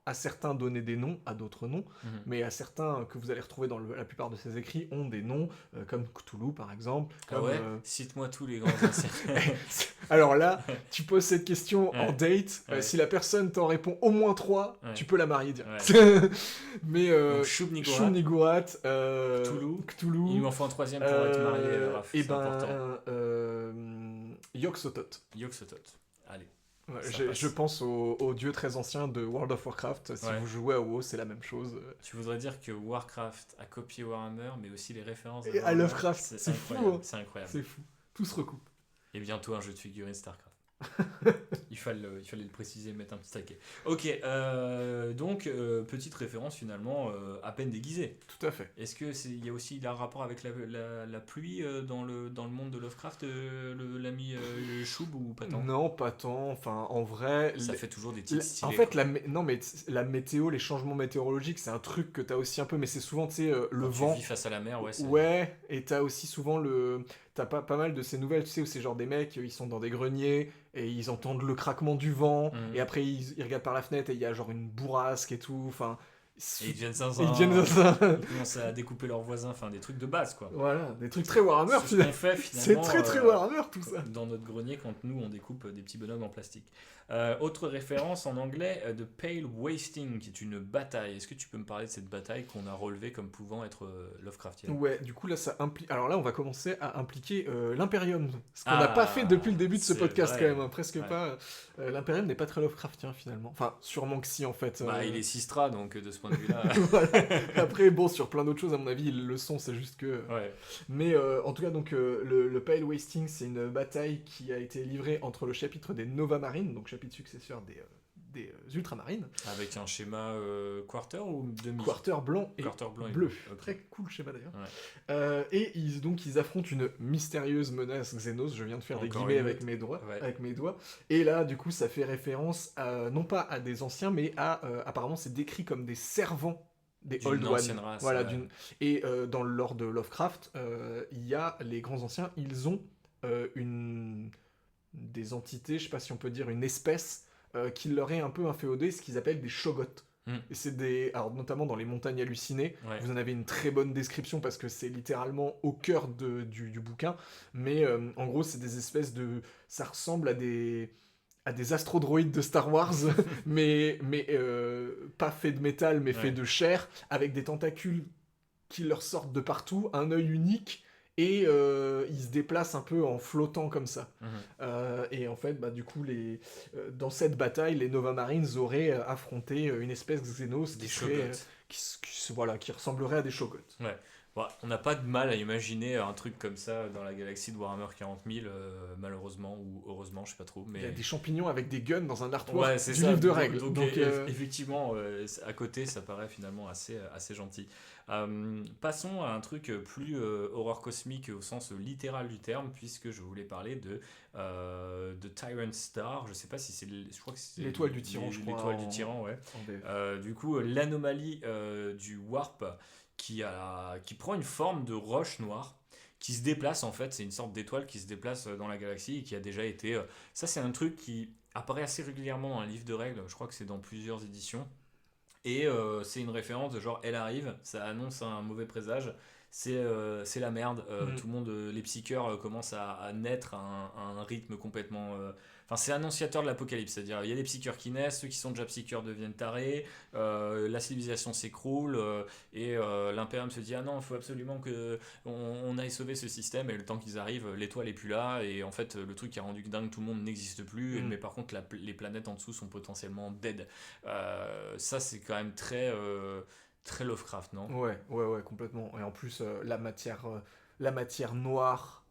à certains donné des noms, à d'autres non, Mhm. mais à certains que vous allez retrouver dans la plupart de ses écrits ont des noms, comme Cthulhu par exemple. Ah Comme, ouais? Cite-moi tous les grands anciens. Alors là, tu poses cette question en Ouais. date, Ouais. si la personne t'en répond au moins 3, Ouais. tu peux la marier direct. Ouais. Mais Donc, Shub-Niggurath, Shub-Niggurath, Cthulhu. Cthulhu, Il m'en faut un troisième pour être marié, Raph. et C'est important. Yog-Sothoth. Yog-Sothoth. Allez, Ouais, ça passe. je pense aux dieux très anciens de World of Warcraft. Si Ouais. vous jouez à WoW, c'est la même chose. Tu voudrais dire que Warcraft a copié Warhammer, mais aussi les références de Et à Warhammer. Lovecraft, c'est fou, incroyable. hein. C'est incroyable. C'est fou. Tout se recoupe. Et bientôt un jeu de figurines StarCraft. il fallait le préciser, mettre un petit taquet. Ok, donc petite référence finalement à peine déguisée. Tout à fait. Est-ce qu'il y a aussi un rapport avec la pluie dans le monde de Lovecraft, l'ami Shub ou pas tant? Non, pas tant. Enfin, en vrai, Ça fait toujours des titres stylés. en fait, quoi. non, mais la météo, les changements météorologiques, c'est un truc que t'as aussi un peu, mais c'est souvent, tu sais, le Quand vent. tu vis face à la mer, ouais. Ouais, et t'as aussi souvent t'as pas mal de ces nouvelles, tu sais, où c'est genre des mecs, ils sont dans des greniers, et ils entendent le craquement du vent, Mhm. et après ils regardent par la fenêtre, et il y a genre une bourrasque et tout, enfin... Et ils deviennent Ils deviennent ça. Ils commencent à découper leurs voisins, enfin des trucs de base quoi. Voilà, des trucs très Warhammer, C'est ce qu'on fait c'est finalement. très très Warhammer tout ça. Dans notre grenier quand nous on découpe des petits bonhommes en plastique. Autre référence en anglais de Pale Wasting, qui est une bataille. Est-ce que tu peux me parler de cette bataille qu'on a relevée comme pouvant être Lovecraftienne? Ouais, du coup là ça implique. Alors là on va commencer à impliquer l'Imperium, ce qu'on Ah, n'a pas fait depuis le début de ce c'est podcast vrai. quand même, hein, presque Ouais. pas. L'Imperium n'est pas très Lovecraftien finalement. Enfin, sûrement que si en fait. Bah, il est Sistra, donc de ce point de vue-là. Voilà. Après bon, sur plein d'autres choses à mon avis ils le sont, c'est juste que. Ouais. Mais en tout cas donc le Pale Wasting c'est une bataille qui a été livrée entre le chapitre des Nova Marines, donc chapitre successeur des Ultramarines. Avec un schéma quarter ou demi? Quarter blanc et Quarter blanc et bleu. Ok. Très cool schéma d'ailleurs. Ouais. Et ils affrontent une mystérieuse menace Xenos. Je viens de faire des Encore guillemets une avec autre. mes doigts. Ouais. Avec mes doigts. Et là, du coup, ça fait référence non pas à des anciens, mais à apparemment c'est décrit comme des servants des D'une Old ancienne One. race, Voilà. ouais. Et dans le lore de Lovecraft, il y a les grands anciens. Ils ont une des entités, je sais pas si on peut dire une espèce, qui leur est un peu inféodée, ce qu'ils appellent des Shoggoths. Et c'est alors notamment dans les montagnes hallucinées, vous en avez une très bonne description parce que c'est littéralement au cœur du bouquin, mais en gros c'est des espèces de... ça ressemble à des astrodroïdes de Star Wars, mais pas fait de métal, mais fait de chair, avec des tentacules qui leur sortent de partout, un œil unique, et ils se déplacent un peu en flottant comme ça. Et en fait, du coup, dans cette bataille, les Nova Marines auraient affronté une espèce de Xenos qui ressemblerait à des Shoggoths. Ouais. Bon, on n'a pas de mal à imaginer un truc comme ça dans la galaxie de Warhammer 40 000, malheureusement ou heureusement, je sais pas trop. Mais... Il y a des champignons avec des guns dans un artwork du livre de règles. Donc effectivement, à côté, ça paraît finalement assez gentil. Passons à un truc plus horreur cosmique au sens littéral du terme, puisque je voulais parler de Tyrant Star. Je sais pas si c'est, je crois que c'est l'étoile du tyran, je crois. L'étoile du tyran, ouais. Du coup, l'anomalie du warp qui prend une forme de roche noire qui se déplace en fait, c'est une sorte d'étoile qui se déplace dans la galaxie et qui a déjà été... ça c'est un truc qui apparaît assez régulièrement dans un livre de règles, je crois que c'est dans plusieurs éditions, et c'est une référence de genre elle arrive, ça annonce un mauvais présage, c'est la merde, tout le monde, les psycheurs commencent à naître à un rythme complètement... Enfin, c'est annonciateur de l'apocalypse, c'est-à-dire il y a des psycheurs qui naissent, ceux qui sont déjà psycheurs deviennent tarés, la civilisation s'écroule, et l'impérium se dit ah non, il faut absolument qu'on aille sauver ce système, et le temps qu'ils arrivent, l'étoile est plus là, et en fait le truc qui a rendu dingue tout le monde n'existe plus, mais par contre les planètes en dessous sont potentiellement dead. Ça c'est quand même très Lovecraft, non ? Ouais, complètement. Et en plus la matière noire.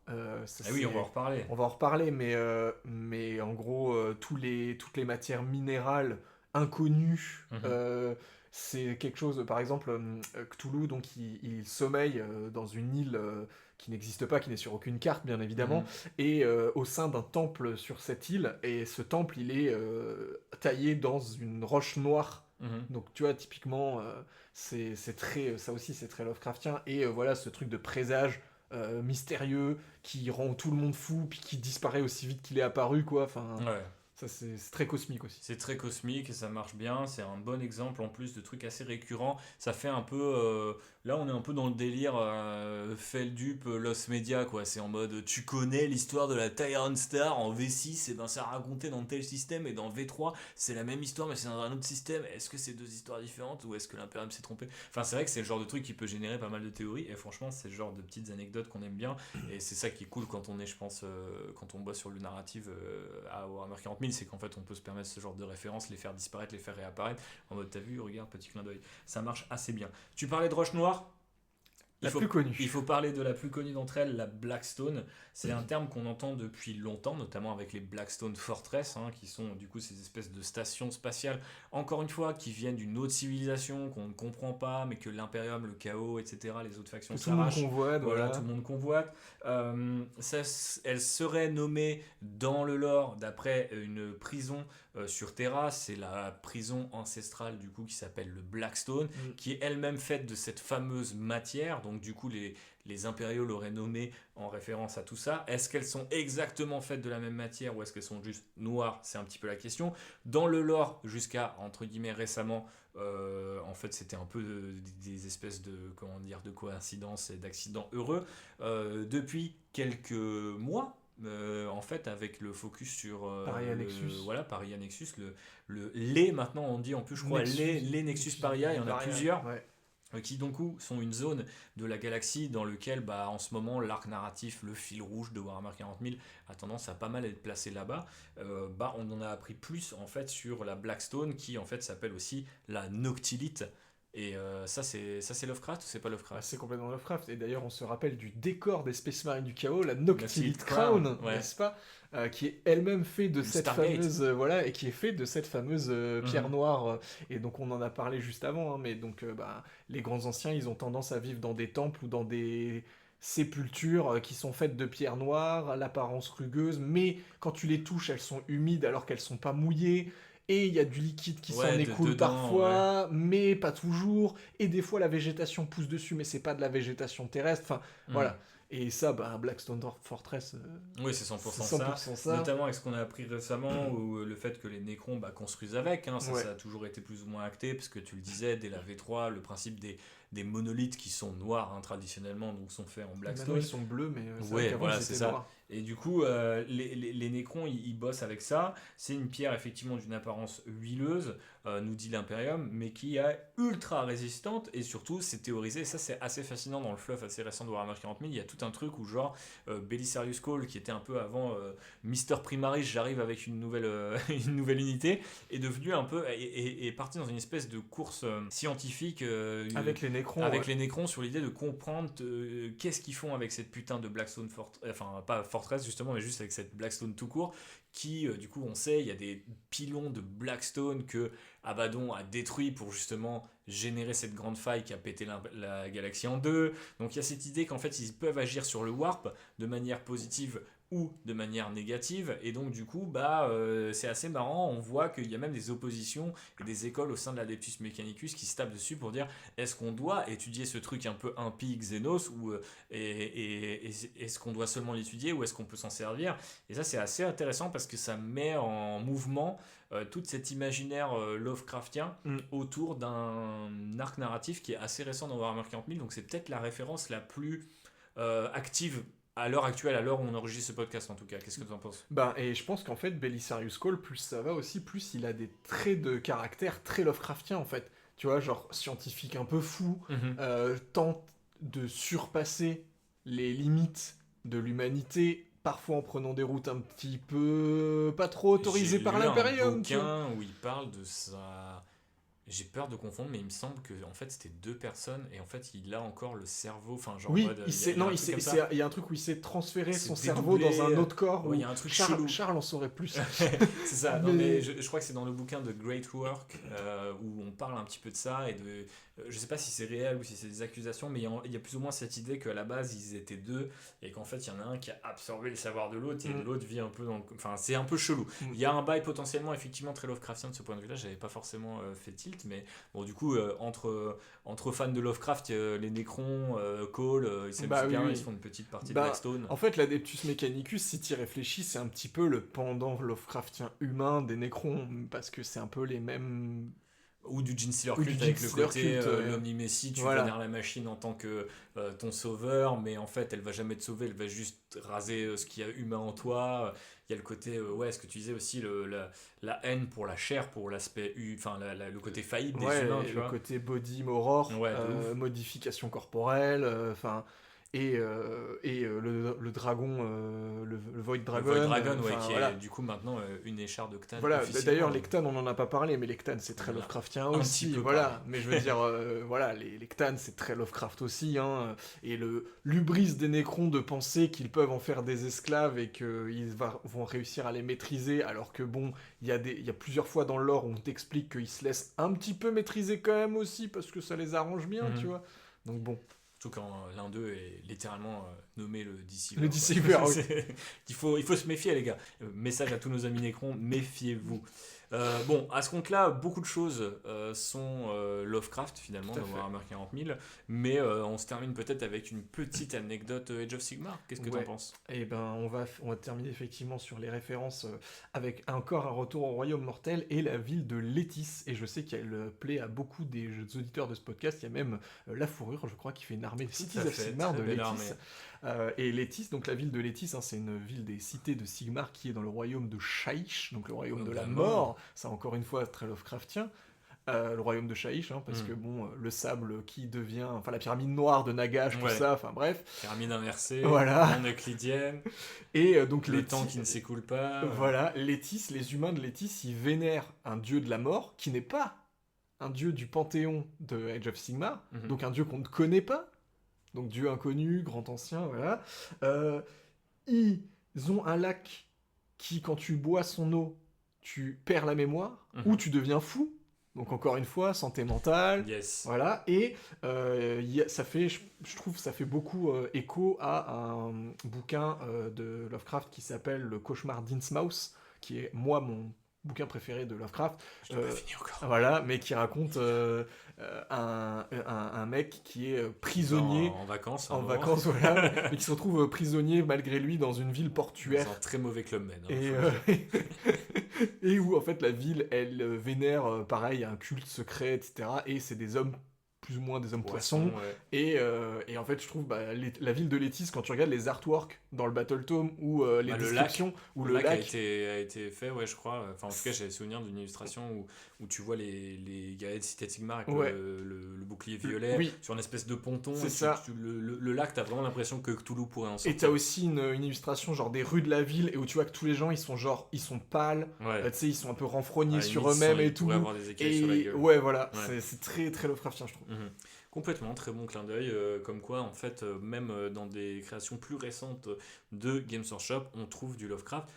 Oui, on va en reparler. On va en reparler, mais en gros, toutes les matières minérales inconnues, c'est quelque chose. Par exemple, Cthulhu, donc il sommeille dans une île qui n'existe pas, qui n'est sur aucune carte, bien évidemment, et au sein d'un temple sur cette île, et ce temple, il est taillé dans une roche noire. Donc tu vois, typiquement, c'est très, ça aussi c'est très Lovecraftien, et voilà ce truc de présage mystérieux qui rend tout le monde fou puis qui disparaît aussi vite qu'il est apparu, quoi. Enfin, ça c'est très cosmique aussi. C'est très cosmique et ça marche bien, c'est un bon exemple en plus de trucs assez récurrents. Ça fait un peu là on est un peu dans le délire Feldup, Lost Media, quoi. C'est en mode tu connais l'histoire de la Tyrant Star en V6, et ben ça raconté dans tel système, et dans V3 c'est la même histoire mais c'est dans un autre système. Est-ce que c'est deux histoires différentes ou est-ce que l'Imperium s'est trompé ? Enfin, c'est vrai que c'est le genre de truc qui peut générer pas mal de théories, et franchement c'est le genre de petites anecdotes qu'on aime bien, et c'est ça qui est cool quand on est, je pense, quand on bosse sur le narrative à Warhammer 40 000, c'est qu'en fait on peut se permettre ce genre de références, les faire disparaître, les faire réapparaître en mode t'as vu, regarde, petit clin d'œil. Ça marche assez bien. Tu parlais de roche noire, plus connue. Il faut parler de la plus connue d'entre elles, la Blackstone. C'est un terme qu'on entend depuis longtemps, notamment avec les Blackstone Fortress, qui sont du coup ces espèces de stations spatiales, encore une fois, qui viennent d'une autre civilisation qu'on ne comprend pas, mais que l'Imperium, le chaos, etc., les autres factions s'arrachent. Tout le monde convoite. Voilà, tout le monde convoite. Elle serait nommée dans le lore d'après une prison sur Terra. C'est la prison ancestrale du coup qui s'appelle le Blackstone, qui est elle-même faite de cette fameuse matière. Donc du coup les impériaux l'auraient nommée en référence à tout ça. Est-ce qu'elles sont exactement faites de la même matière ou est-ce qu'elles sont juste noires ? C'est un petit peu la question. Dans le lore, jusqu'à entre guillemets récemment, en fait c'était un peu des espèces de coïncidences et d'accidents heureux. Depuis quelques mois, en fait, avec le focus sur Paria Nexus. Paria Nexus, les maintenant on dit en plus, je crois, les Nexus Paria, il y en a plusieurs. Qui donc sont une zone de la galaxie dans lequel en ce moment l'arc narratif, le fil rouge de Warhammer 40 000 a tendance à pas mal être placé là-bas. On en a appris plus en fait sur la Blackstone qui en fait s'appelle aussi la Noctilite. Et ça c'est Lovecraft ou c'est pas Lovecraft ? C'est complètement Lovecraft, et d'ailleurs on se rappelle du décor des Space Marines du Chaos, la Noctilite Crown, n'est-ce pas, qui est elle-même fait de cette fameuse et qui est fait de cette fameuse pierre noire, et donc on en a parlé juste avant, mais donc les grands anciens ils ont tendance à vivre dans des temples ou dans des sépultures qui sont faites de pierre noire, à l'apparence rugueuse, mais quand tu les touches elles sont humides alors qu'elles sont pas mouillées. Et il y a du liquide qui s'en écoule dedans, parfois, mais pas toujours. Et des fois, la végétation pousse dessus, mais c'est pas de la végétation terrestre. Enfin, voilà. Et ça, Blackstone Fortress, Oui, c'est 100% c'est ça. 100% ça. Notamment avec ce qu'on a appris récemment, ou le fait que les Nécrons construisent avec. Ça, Ouais. ça a toujours été plus ou moins acté, parce que tu le disais, dès la V3, le principe des monolithes qui sont noirs traditionnellement, donc sont faits en Maintenant, Blackstone. ils sont bleus, mais c'est Ouais, vrai qu'avant, voilà, ils c'est étaient ça. noirs. Et du coup, les Nécrons, ils bossent avec ça. C'est une pierre effectivement d'une apparence huileuse, nous dit l'Imperium, mais qui est ultra résistante. Et surtout, c'est théorisé. Et ça, c'est assez fascinant dans le fluff assez récent de Warhammer 40 000. Il y a tout un truc où, genre, Belisarius Cawl, qui était un peu avant Mister Primaris, j'arrive avec une nouvelle, une nouvelle unité, est devenu un peu. Est parti dans une espèce de course scientifique. Avec les Nécrons. Avec ouais. les Nécrons sur l'idée de comprendre qu'est-ce qu'ils font avec cette putain de Blackstone Fortress, enfin pas Fortress justement, mais juste avec cette Blackstone tout court, qui du coup on sait, il y a des pilons de Blackstone que Abaddon a détruit pour justement générer cette grande faille qui a pété la galaxie en deux. Donc il y a cette idée qu'en fait ils peuvent agir sur le warp de manière positive ou de manière négative, et donc du coup c'est assez marrant, on voit qu'il y a même des oppositions et des écoles au sein de l'Adeptus Mechanicus qui se tapent dessus pour dire est-ce qu'on doit étudier ce truc un peu impie Xenos, ou est-ce qu'on doit seulement l'étudier, ou est-ce qu'on peut s'en servir. Et ça c'est assez intéressant parce que ça met en mouvement tout cet imaginaire Lovecraftien autour d'un arc narratif qui est assez récent dans Warhammer 40 000, donc c'est peut-être la référence la plus active à l'heure actuelle, à l'heure où on enregistre ce podcast en tout cas. Qu'est-ce que tu en penses? Et je pense qu'en fait, Belisarius Cawl, plus ça va aussi, plus il a des traits de caractère très Lovecraftien en fait. Tu vois, genre scientifique un peu fou, tente de surpasser les limites de l'humanité, parfois en prenant des routes un petit peu pas trop autorisées par l'Imperium. J'ai lu un bouquin où il parle de ça. J'ai peur de confondre, mais il me semble que en fait c'était deux personnes, et en fait il a encore le cerveau, enfin genre Oui, en mode, il y a un truc où il s'est transféré C'est son cerveau dédoublé, dans un autre corps. ouais, il y a un truc Charles, chelou. Charles en saurait plus. C'est ça, non, mais je crois que c'est dans le bouquin de Great Work où on parle un petit peu de ça, et de je sais pas si c'est réel ou si c'est des accusations, mais il y a plus ou moins cette idée qu'à la base ils étaient deux, et qu'en fait il y en a un qui a absorbé le savoir de l'autre, et l'autre vit un peu dans enfin c'est un peu chelou. Il y a un bail potentiellement effectivement très Lovecraftien de ce point de vue là, j'avais pas forcément fait tilt, mais bon du coup entre fans de Lovecraft, les Nécrons, Cawl, ils s'amusent bien, ils se font une petite partie de Blackstone. En fait, l'Adeptus Mechanicus, si tu y réfléchis, c'est un petit peu le pendant Lovecraftien humain des Nécrons, parce que c'est un peu les mêmes... Ou du Genestealer Cult avec le côté l'Omni-Messie, tu vénères la machine en tant que ton sauveur, mais en fait elle va jamais te sauver, elle va juste raser ce qu'il y a humain en toi. Il y a le côté, ce que tu disais aussi, la haine pour la chair, pour l'aspect, enfin le côté faillible des humains, tu vois. Le côté body moror, modification corporelle, et le dragon, le Void Dragon. Le Void Dragon, qui est du coup maintenant une écharpe de Cthulhu. Voilà, d'ailleurs, les Cthulhu, on n'en a pas parlé, mais les Cthulhu, c'est très Lovecraftien aussi. Voilà, mais je veux dire, les Cthulhu, c'est très Lovecraft aussi. Et le l'hubris des Nécrons de penser qu'ils peuvent en faire des esclaves et qu'ils vont réussir à les maîtriser, alors que bon, il y a plusieurs fois dans le lore où on t'explique qu'ils se laissent un petit peu maîtriser quand même aussi, parce que ça les arrange bien, tu vois. Donc bon. Surtout quand l'un d'eux est littéralement nommé le Deceiver. Le Deceiver, oui. il faut se méfier, les gars. Message à tous nos amis Nécrons, méfiez-vous. À ce compte-là, beaucoup de choses sont Lovecraft, finalement, dans Warhammer 40 000. Mais on se termine peut-être avec une petite anecdote Age of Sigmar. Qu'est-ce que t'en penses ? On va terminer effectivement sur les références avec encore un retour au Royaume Mortel et la ville de Létis. Et je sais qu'elle plaît à beaucoup des auditeurs de ce podcast. Il y a même La Fourrure, je crois, qui fait une armée de Cities of Sigmar de Létis. Et Létis, donc la ville de Létis, c'est une ville des cités de Sigmar qui est dans le royaume de Shaish, donc le royaume de la mort. C'est encore une fois très Lovecraftien. Le royaume de Shaish, parce que le sable qui devient, la pyramide noire de Nagash, tout ça, bref. Pyramide inversée, voilà. en euclidienne. Et donc le temps qui ne s'écoule pas. Voilà, Létis, les humains de Létis, ils vénèrent un dieu de la mort qui n'est pas un dieu du panthéon de Age of Sigmar, donc un dieu qu'on ne connaît pas. Donc dieu inconnu, grand ancien, voilà. Ils ont un lac qui, quand tu bois son eau, tu perds la mémoire, ou tu deviens fou. Donc encore une fois, santé mentale. Yes. Voilà. Et ça fait, je trouve, ça fait beaucoup écho à un bouquin de Lovecraft qui s'appelle Le Cauchemar d'Innsmouth, qui est, moi, mon bouquins préférés de Lovecraft. Je l'ai pas fini encore. Voilà, mais qui raconte un mec qui est prisonnier En vacances. en vacances, voilà, mais qui se retrouve prisonnier malgré lui dans une ville portuaire. Dans un très mauvais club med. Et où en fait la ville, elle vénère pareil un culte secret, etc. Et c'est des hommes plus ou moins des hommes poissons. Ouais. Et en fait, je trouve la ville de Létis, quand tu regardes les artworks dans le Battletome ou les descriptions, ou le lac a été fait, ouais, je crois. Enfin, en tout cas, j'ai souvenir d'une illustration où tu vois les guerriers de Cité Sigmar avec le bouclier violet sur une espèce de ponton. C'est ça. Le lac, t'as vraiment l'impression que Cthulhu pourrait en sortir. Et t'as aussi une illustration genre des rues de la ville et où tu vois que tous les gens ils sont pâles, tu sais, ils sont un peu renfrognés sur eux-mêmes et tout. Avoir des écailles sur la gueule. Ouais, voilà, c'est très très Lovecraftien, je trouve. Complètement, très bon clin d'œil, comme quoi en fait même dans des créations plus récentes de Games Workshop on trouve du Lovecraft.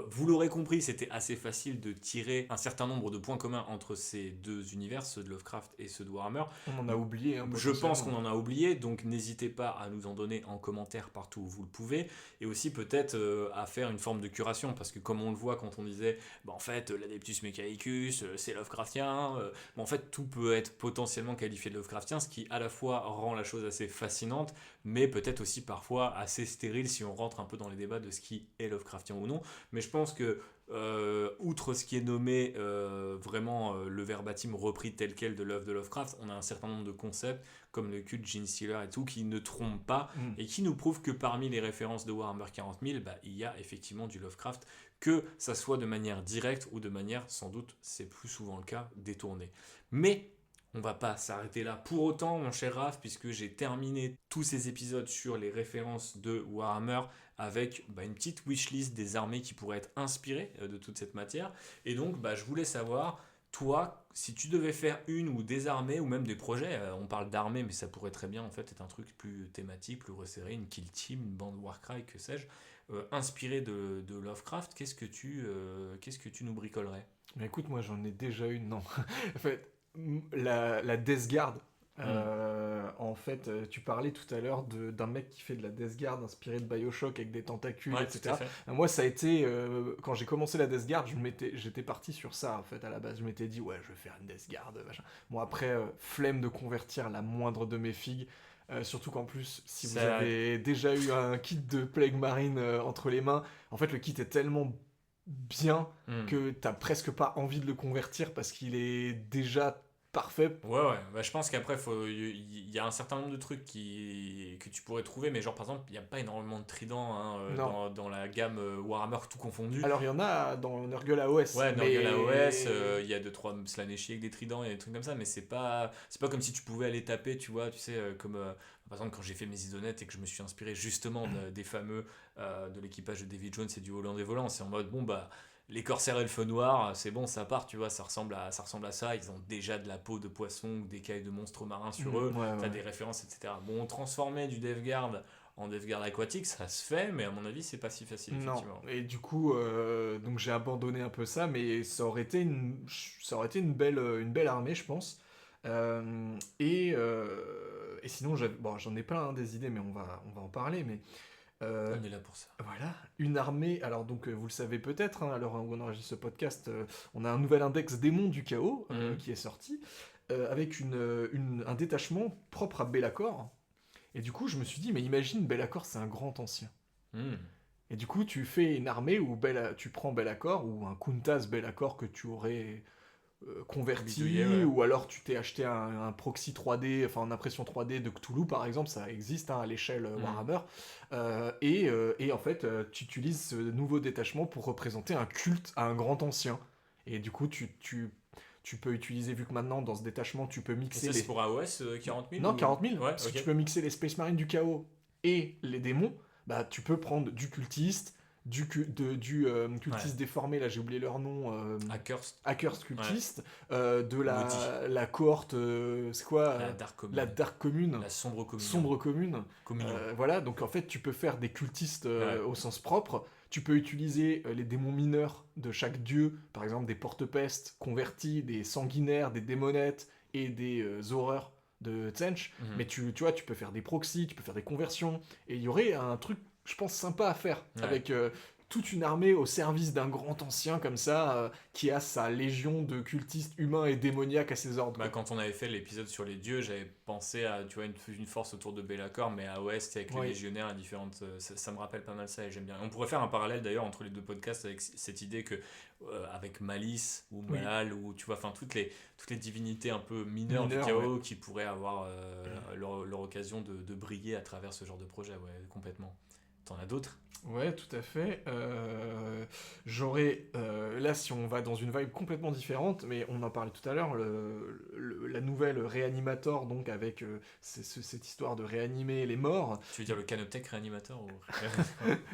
Vous l'aurez compris, c'était assez facile de tirer un certain nombre de points communs entre ces deux univers, ceux de Lovecraft et ceux de Warhammer. On en a oublié un peu. Je pense qu'on en a oublié, donc n'hésitez pas à nous en donner en commentaire partout où vous le pouvez, et aussi peut-être à faire une forme de curation, parce que comme on le voit quand on disait, en fait, l'Adeptus Mechanicus, c'est Lovecraftien, en fait, tout peut être potentiellement qualifié de Lovecraftien, ce qui à la fois rend la chose assez fascinante, mais peut-être aussi parfois assez stérile si on rentre un peu dans les débats de ce qui est Lovecraftien ou non. Mais je pense que, outre ce qui est nommé vraiment le verbatim repris tel quel de l'œuvre de Lovecraft, on a un certain nombre de concepts, comme le culte Gene Stealer et tout, qui ne trompent pas, et qui nous prouvent que parmi les références de Warhammer 40 000, il y a effectivement du Lovecraft, que ça soit de manière directe ou de manière, sans doute, c'est plus souvent le cas, détournée. Mais on va pas s'arrêter là pour autant, mon cher Raph, puisque j'ai terminé tous ces épisodes sur les références de Warhammer avec une petite wishlist des armées qui pourraient être inspirées de toute cette matière. Et donc, je voulais savoir, toi, si tu devais faire une ou des armées, ou même des projets, on parle d'armées, mais ça pourrait très bien en fait être un truc plus thématique, plus resserré, une kill team, une bande Warcry, que sais-je, inspiré de Lovecraft, qu'est-ce que tu nous bricolerais ? Mais écoute, moi j'en ai déjà une, non. En fait, la Death Guard. En fait, tu parlais tout à l'heure d'un mec qui fait de la Death Guard inspiré de BioShock avec des tentacules, etc. Moi, ça a été quand j'ai commencé la Death Guard, j'étais parti sur ça en fait à la base. Je m'étais dit ouais, je vais faire une Death Guard, machin. Bon après, flemme de convertir la moindre de mes figues. Surtout qu'en plus, si vous avez déjà eu un kit de Plague Marine entre les mains, en fait le kit est tellement bien que t'as presque pas envie de le convertir parce qu'il est déjà parfait. Ouais. Je pense qu'après, il y a un certain nombre de trucs que tu pourrais trouver, mais genre par exemple, il n'y a pas énormément de tridents dans la gamme Warhammer tout confondu. Alors il y en a dans Nurgle AOS. Ouais, Nurgle AOS, il y a 2-3 Slaneshi avec des tridents et des trucs comme ça, mais c'est pas comme si tu pouvais aller taper, tu vois, tu sais, comme par exemple quand j'ai fait mes isonettes et que je me suis inspiré justement des fameux de l'équipage de Davy Jones et du Hollandais Volant, c'est en mode les corsaires elfes noirs, c'est bon, ça part, tu vois, ça ressemble à ça. Ils ont déjà de la peau de poisson ou des cailles de monstres marins sur eux. T'as des références, etc. Bon, transformer du Death Guard en Death Guard aquatique, ça se fait, mais à mon avis, c'est pas si facile. Non. Et du coup, donc j'ai abandonné un peu ça, mais ça aurait été une belle armée, je pense. Et sinon, j'en ai plein des idées, mais on va en parler, mais. On est là pour ça. Voilà, une armée. Alors donc vous le savez peut-être, à l'heure où on enregistre ce podcast, on a un nouvel index démon du chaos qui est sorti, avec un détachement propre à Be'lakor. Et du coup je me suis dit, mais imagine Be'lakor c'est un grand ancien. Et du coup tu fais une armée où tu prends Be'lakor ou un Kuntas Be'lakor que tu aurais converti, ou alors tu t'es acheté un proxy 3D, enfin en impression 3D de Cthulhu par exemple, ça existe à l'échelle Warhammer, et en fait tu utilises ce nouveau détachement pour représenter un culte à un grand ancien, et du coup tu peux utiliser, vu que maintenant dans ce détachement tu peux mixer c'est pour AOS 40 000 Non, 40 000, parce que tu peux mixer les Space Marines du chaos et les démons, tu peux prendre du cultiste, du cultiste déformé, là j'ai oublié leur nom, Accursed cultiste, de la cohorte, c'est quoi, la Dark Commune, la sombre commune. Voilà, donc en fait tu peux faire des cultistes au sens propre, tu peux utiliser les démons mineurs de chaque dieu, par exemple des porte-pestes convertis, des sanguinaires, des démonettes et des horreurs de Tzench, mais tu vois, tu peux faire des proxys, tu peux faire des conversions, et il y aurait un truc, je pense, sympa à faire avec toute une armée au service d'un grand ancien comme ça, qui a sa légion de cultistes humains et démoniaques à ses ordres. Bah, quand on avait fait l'épisode sur les dieux, j'avais pensé à tu vois, une force autour de Be'lakor, mais à Ouest avec les Oui. légionnaires et différentes. Ça me rappelle pas mal ça et j'aime bien. On pourrait faire un parallèle d'ailleurs entre les deux podcasts avec cette idée que, avec Malice ou Oui. Mal, ou tu vois, enfin toutes les divinités un peu mineures du Mineurs, chaos qui pourraient avoir leur occasion de briller à travers ce genre de projet, ouais, complètement. T'en as d'autres? Ouais, tout à fait. J'aurais, là, si on va dans une vibe complètement différente, mais on en parlait tout à l'heure, la nouvelle Reanimator, donc avec cette histoire de réanimer les morts. Tu veux dire le Canoptech réanimateur ou...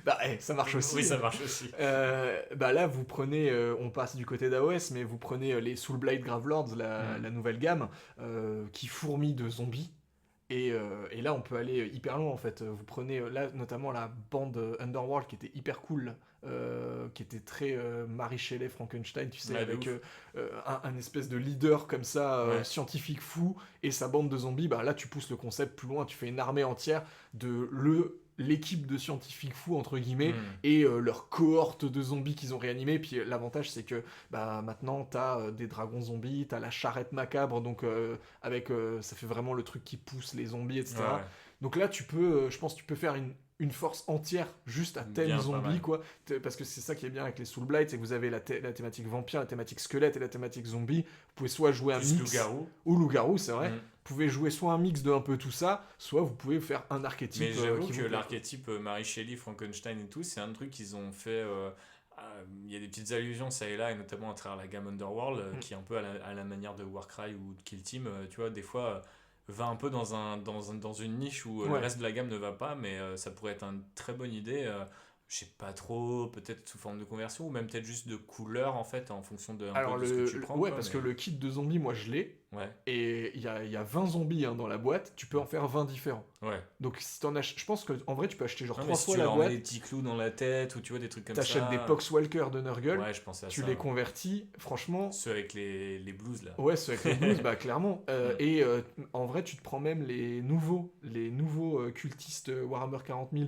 Bah, ça marche aussi. Oui, ça marche aussi. Bah là, vous prenez, on passe du côté d'AOS, mais vous prenez les Soulblight Gravelords, la nouvelle gamme, qui fourmille de zombies. Et là, on peut aller hyper loin en fait. Vous prenez là notamment la bande Underworld qui était hyper cool, qui était très Mary Shelley, Frankenstein, tu sais, Ouais, avec de un espèce de leader comme ça, Ouais. scientifique fou, et sa bande de zombies. Bah là, tu pousses le concept plus loin, tu fais une armée entière de l'équipe de scientifiques fous entre guillemets et leur cohorte de zombies qu'ils ont réanimés. Puis l'avantage c'est que bah maintenant t'as des dragons zombies, t'as la charrette macabre, donc avec ça fait vraiment le truc qui pousse les zombies, etc. Ouais, ouais. Donc là tu peux, je pense que tu peux faire une force entière juste à thème Bien, pas zombie, mal. quoi. Parce que c'est ça qui est bien avec les Soulblight, c'est que vous avez la thématique vampire, la thématique squelette et la thématique zombie. Vous pouvez soit jouer un Plus mix loup-garou. ou loup-garou, c'est vrai. Mm. Vous pouvez jouer soit un mix de un peu tout ça, soit vous pouvez faire un archétype. Mais j'avoue qui que vous plaît. l'archétype Mary Shelley, Frankenstein et tout, c'est un truc qu'ils ont fait. Il y a des petites allusions ça et là, et notamment à travers la gamme Underworld, qui est un peu à la manière de Warcry ou de Kill Team, tu vois, des fois va un peu dans une niche où le Ouais. reste de la gamme ne va pas, mais ça pourrait être une très bonne idée. Je sais pas trop, peut-être sous forme de conversion, ou même peut-être juste de couleur en fait, en fonction de, un Alors, peu de ce que tu prends. ouais, quoi, parce mais- que le kit de zombies, moi je l'ai. Ouais, Et il y a 20 zombies dans la boîte, tu peux en faire 20 différents. ouais. Donc si t'en ach... je pense qu'en vrai tu peux acheter genre Non, 3 mais si fois tu la leur mets boîte, des petits clous dans la tête, ou tu vois, des trucs comme ça. t'achètes des Poxwalker de Nurgle, Ouais, je pensais à tu ça. les convertis, franchement... Ceux avec les blues là. Ouais, c'est avec les blues, bah clairement. Mm. Et en vrai, tu te prends même les nouveaux cultistes Warhammer 40 000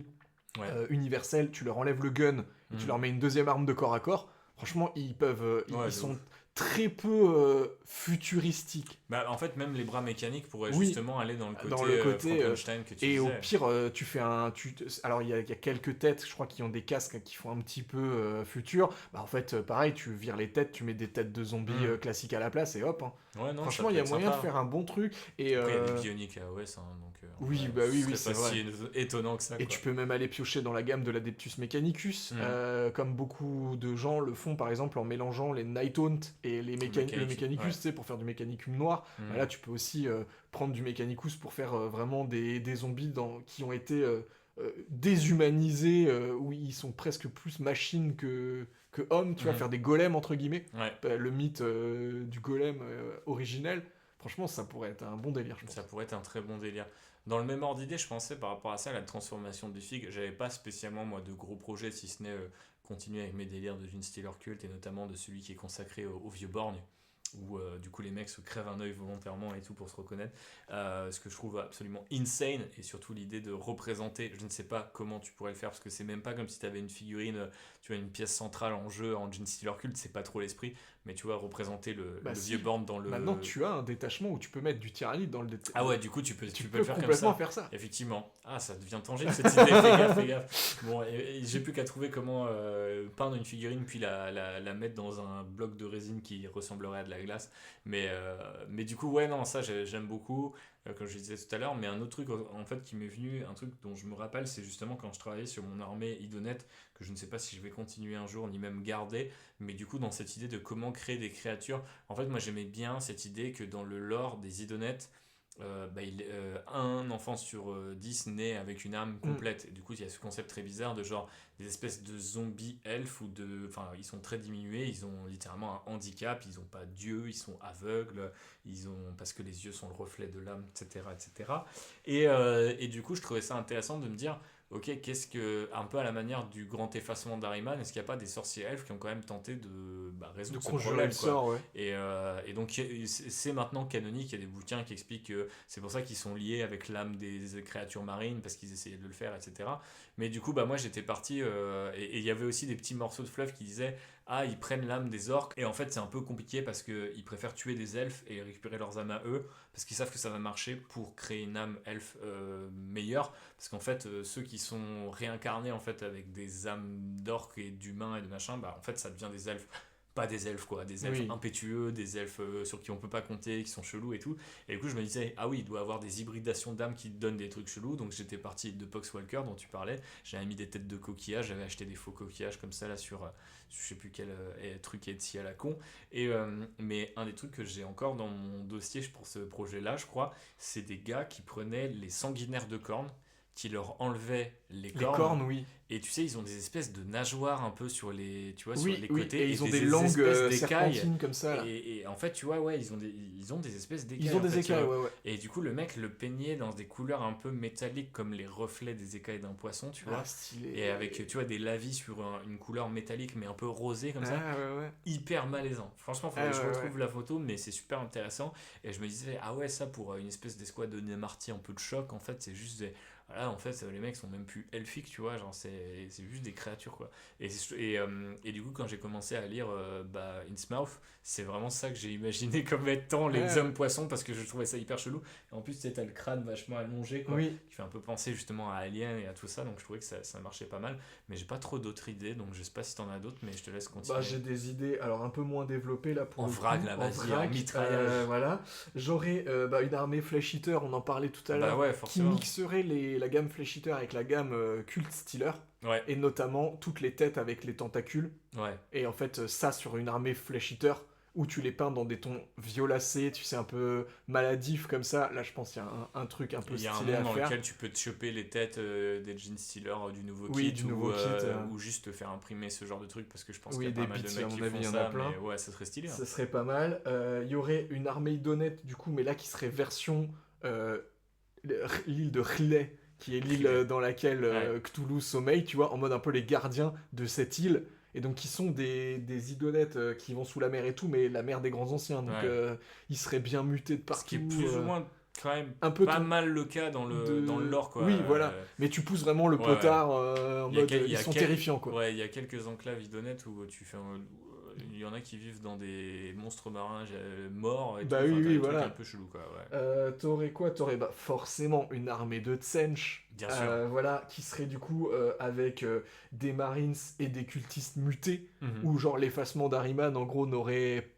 Ouais. universels, tu leur enlèves le gun, et tu Mm. leur mets une deuxième arme de corps à corps. Franchement, ils peuvent, Ouais, de ils sont ouf. très peu futuristiques. Bah, en fait, même les bras mécaniques pourraient Oui, justement aller dans dans le côté, Frankenstein que tu Et au disais. pire, tu fais un. Alors, il y a quelques têtes, je crois, qui ont des casques qui font un petit peu futur. Bah, en fait, pareil, tu vires les têtes, tu mets des têtes de zombies classiques à la place et hop. Hein. Ouais, non, Franchement, ça il y a peut être moyen de sympa. faire un bon truc. Et, Après, il y a des bioniques à OS, hein, donc Oui, ouais, bah oui, ce oui, serait c'est pas vrai. si étonnant que ça. Et Quoi. tu peux même aller piocher dans la gamme de l'Adeptus Mechanicus, comme beaucoup de gens le font par exemple en mélangeant les Nighthaunt et le Mechanicus, ouais. tu sais, pour faire du Mechanicum noir. Bah là, tu peux aussi prendre du Mechanicus pour faire vraiment des zombies qui ont été déshumanisés, où ils sont presque plus machines que hommes, tu vois, faire des golems entre guillemets. Ouais. Le mythe du golem originel. Franchement, ça pourrait être un bon délire, je pense. Ça pourrait être un très bon délire. Dans le même ordre d'idée, je pensais par rapport à ça, à la transformation du FIG. J'avais pas spécialement, moi, de gros projets, si ce n'est continuer avec mes délires de Vinestealer Cult, et notamment de celui qui est consacré au vieux borgne, où du coup les mecs se crèvent un œil volontairement et tout pour se reconnaître. Ce que je trouve absolument insane, et surtout l'idée de représenter, je ne sais pas comment tu pourrais le faire, parce que c'est même pas comme si tu avais une figurine, tu as une pièce centrale en jeu en Genestealer Cult, c'est pas trop l'esprit, mais tu vois, représenter le Si. vieux borgne dans le... Maintenant, tu as un détachement où tu peux mettre du tyrannide dans le détachement. Ah ouais, du coup, tu peux tu le peux faire comme complètement ça. faire ça. Effectivement. Ah, ça devient tangible cette idée, fais gaffe, fais gaffe. Bon, et j'ai plus qu'à trouver comment peindre une figurine puis la mettre dans un bloc de résine qui ressemblerait à de la glace. Mais du coup, ouais, non, ça j'aime beaucoup, comme je disais tout à l'heure. Mais un autre truc en fait qui m'est venu, un truc dont je me rappelle, c'est justement quand je travaillais sur mon armée idonette, que je ne sais pas si je vais continuer un jour ni même garder, mais du coup, dans cette idée de comment créer des créatures, en fait, moi j'aimais bien cette idée que dans le lore des idonettes, un enfant sur 10 naît avec une âme complète. Et du coup, il y a ce concept très bizarre de genre des espèces de zombies elfes enfin, ils sont très diminués, ils ont littéralement un handicap, ils n'ont pas Dieu, ils sont aveugles, parce que les yeux sont le reflet de l'âme, etc., etc. Et du coup, je trouvais ça intéressant de me dire, ok, un peu à la manière du grand effacement d'Ahriman, est-ce qu'il n'y a pas des sorciers elfes qui ont quand même tenté de résoudre De ce conjurer problème, le quoi. sort, ouais. Et donc c'est maintenant canonique, il y a des bouquins qui expliquent que c'est pour ça qu'ils sont liés avec l'âme des créatures marines, parce qu'ils essayaient de le faire, etc. Mais du coup, moi j'étais parti et il y avait aussi des petits morceaux de fluff qui disaient ah, ils prennent l'âme des orques, et en fait c'est un peu compliqué parce qu'ils préfèrent tuer des elfes et récupérer leurs âmes à eux, parce qu'ils savent que ça va marcher pour créer une âme elfe meilleure, parce qu'en fait ceux qui sont réincarnés en fait avec des âmes d'orques et d'humains et de machin, bah en fait ça devient des elfes. Pas des elfes quoi, des elfes Oui. impétueux, des elfes sur qui on peut pas compter, qui sont chelous et tout. Et du coup je me disais, ah oui, il doit y avoir des hybridations d'âmes qui donnent des trucs chelous, donc j'étais parti de Poxwalker dont tu parlais, j'avais mis des têtes de coquillages, j'avais acheté des faux coquillages comme ça là sur je sais plus quel truc Etsy à la con. Mais un des trucs que j'ai encore dans mon dossier pour ce projet là, je crois, c'est des gars qui prenaient les sanguinaires de cornes, qui leur enlevaient les Les cornes, cornes, oui. et tu sais ils ont des espèces de nageoires un peu sur les, tu vois, sur Oui, les oui, côtés, et ils ont des des langues espèces d'écailles. serpentines comme ça, là. Et en fait, tu vois, ouais, ils ont des espèces d'écailles. Ils ont en des fait, écailles, ouais, ouais. et du coup, le mec le peignait dans des couleurs un peu métalliques, comme les reflets des écailles d'un poisson, tu vois. Ah, stylé. Et avec, tu vois, des lavis sur une couleur métallique, mais un peu rosée comme ça. Ah, ouais, ouais. Hyper malaisant. Franchement, faudrait que je Ouais, retrouve ouais. la photo, mais c'est super intéressant. Et je me disais, ah ouais, ça pour une espèce d'escouade de Nemarty un peu de choc, en fait, c'est juste des. Voilà, en fait, les mecs sont même plus elfiques, tu vois, genre c'est juste des créatures, quoi. Et du coup, quand j'ai commencé à lire Innsmouth, c'est vraiment ça que j'ai imaginé comme étant les Ouais. hommes poissons, parce que je trouvais ça hyper chelou. Et en plus, tu sais, t'as le crâne vachement allongé, quoi, Oui. qui fait un peu penser justement à Alien et à tout ça, donc je trouvais que ça marchait pas mal. Mais j'ai pas trop d'autres idées, donc je sais pas si t'en as d'autres, mais je te laisse continuer. Bah, j'ai des idées, alors un peu moins développées là pour En le vrac, coup. là, En vas-y, vrac, en mitraillage. voilà. J'aurais une armée Flesh Eater, on en parlait tout à Bah l'heure, ouais, qui forcément. mixerait la gamme Flesh Eater avec la gamme Cult Stealer, Ouais, et notamment toutes les têtes avec les tentacules. ouais. Et en fait, ça sur une armée Flesh Eater, où tu les peins dans des tons violacés, tu sais, un peu maladif comme ça, là je pense qu'il y a un truc un peu Il y a un stylé monde à dans faire. lequel tu peux te choper les têtes des Gene Stealers du nouveau Oui, kit, du nouveau kit, ou juste te faire imprimer ce genre de truc, parce que je pense Oui, qu'il y a des pas mal de bits, mecs à qui mon avis, font il y en ça, a plein. mais ouais, ça serait stylé. Hein. Ça serait pas mal. Il y aurait une armée idonette, du coup, mais là qui serait version euh, l'île de R'lyeh, qui est l'île R'lyeh. dans laquelle Cthulhu sommeille, tu vois, en mode un peu les gardiens de cette île. Et donc, qui sont des idonettes qui vont sous la mer et tout, mais la mer des grands anciens. Donc, Ouais. ils seraient bien mutés de partout. Ce qui est plus ou moins quand même un peu pas ton- mal le cas dans le lore, quoi. Oui, voilà. Mais tu pousses vraiment le ouais, potard en Il y a mode. quel- il y Ils a sont quel- terrifiants, quoi. Ouais, il y a quelques enclaves idonettes où tu fais il y en a qui vivent dans des monstres marins morts et Bah tout. oui, Enfin, t'as oui, des trucs voilà. un peu chelous, quoi. Ouais. T'aurais quoi? T'aurais forcément une armée de Tsench. Bien sûr. Voilà, qui serait du coup avec des Marines et des cultistes mutés, Mhm. où genre l'effacement d'Ariman en gros n'aurait.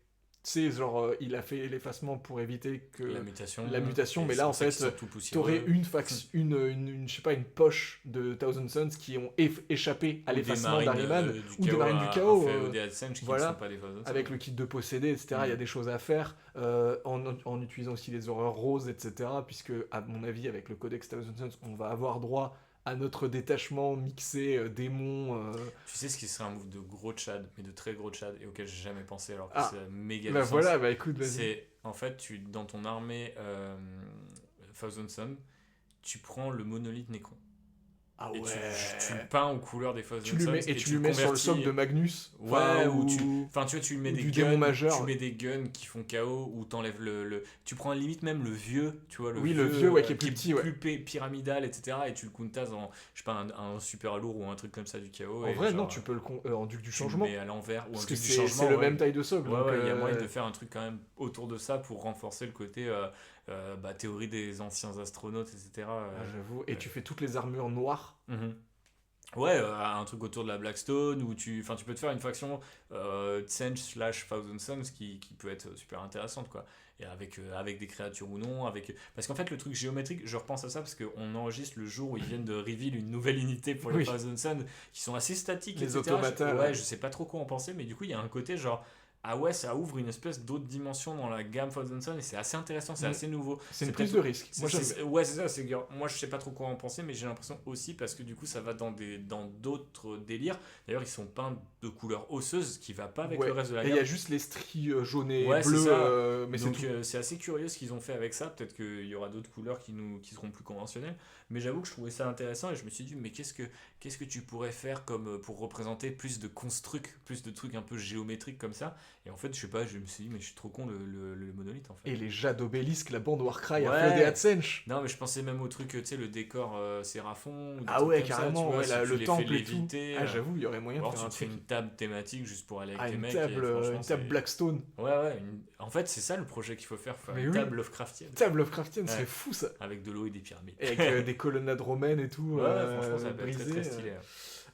Tu sais, genre il a fait l'effacement pour éviter que. La mutation. la mutation, et mais c'est là, pour en ça fait, qu'ils sont tout poussiéreux. T'aurais je sais pas, une poche de Thousand Suns qui ont échappé à Ou des l'effacement marines, d'Ariman, du ou des chaos marines du à- chaos. à FEOD Ascension qui voilà. ne sont pas des Thousand Suns. Avec le kit de posséder, etc. Il y a des choses à faire, en utilisant aussi les horreurs roses, etc. Puisque, à mon avis, avec le codex Thousand Suns, on va avoir droit à notre détachement mixé démon. Tu sais ce qui serait un move de gros Tchad, mais de très gros Tchad, et auquel j'ai jamais pensé alors que Ah. c'est méga Bah du sens. voilà, bah écoute, vas-y. C'est en fait, dans ton armée Thousand Sun, tu prends le monolithe Necron. Ah Et ouais. tu le peins aux couleurs des Thousand Tu le Suns, mets, et tu le mets sur le convertis- socle de Magnus. Ouais, ou ou Enfin, tu vois, tu lui mets ou des du guns, démon majeur. tu mets des guns qui font KO, ou t'enlèves tu prends limite même le vieux, tu vois, Oui, le vieux, ouais, qui est plus petit, ouais. plus pyramidal, etc. Et tu le kuntas en, je sais pas, un super lourd ou un truc comme ça du KO. En et vrai, genre, non, tu peux tu en duc du le changement. mets à l'envers, ou Parce un que truc du c'est changement. le ouais. même taille de socle. Ouais, donc, ouais, il y a moyen de faire un truc quand même autour de ça pour renforcer le côté théorie des anciens astronautes, etc. J'avoue. Et tu fais toutes les armures noires. Mhm. Ouais, un truc autour de la Blackstone, où tu peux te faire une faction Tsench / Thousand Suns qui peut être super intéressante, quoi. Et avec des créatures ou non, parce qu'en fait le truc géométrique, je repense à ça parce qu'on enregistre le jour où ils viennent de reveal une nouvelle unité pour les Oui. Thousand Suns qui sont assez statiques, Les etc. automatas, Ouais, ouais. je sais pas trop quoi en penser, mais du coup il y a un côté genre ah ouais, ça ouvre une espèce d'autre dimension dans la gamme Thousand Suns et c'est assez intéressant, c'est Mm. assez nouveau. C'est une peut-être- prise de risque. Moi, j'aime bien. Ouais, c'est ça. C'est que moi, je sais pas trop quoi en penser, mais j'ai l'impression aussi parce que du coup, ça va dans d'autres délires. D'ailleurs, ils sont peints de couleur osseuse, qui va pas avec Ouais. le reste de la Et il gamme. y a juste les stries jaunes et Ouais, c'est bleues, ça. mais c'est Donc, tout. c'est assez curieux ce qu'ils ont fait avec ça. Peut-être qu'il y aura d'autres couleurs qui seront plus conventionnelles. Mais j'avoue que je trouvais ça intéressant et je me suis dit, mais qu'est-ce que tu pourrais faire comme pour représenter plus de constructs, plus de trucs un peu géométriques comme ça. Et en fait, je sais pas, je me suis dit, mais je suis trop con le monolithe en fait. Et les jets d'obélisque, la bande Warcry à Ouais. Flood et Adsench. Non, mais je pensais même au truc, tu sais, le décor Séraphon, ou des Ah trucs ouais, comme ça, tu carrément, vois, ouais, si tu le les temple fais et tout. léviter. Ah, j'avoue, il y aurait moyen de Alors faire tu un te fais truc. une table thématique juste pour aller avec Ah, tes une mecs. table, et franchement, une table c'est- Blackstone. Ouais, en fait, c'est ça le projet qu'il faut faire Mais une oui. table Lovecraftienne. Table Lovecraftienne, Ouais. c'est fou ça. Avec de l'eau et des pyramides. Et avec des colonnades romaines et tout, Ouais, franchement, ça peut être très brisées. très stylé.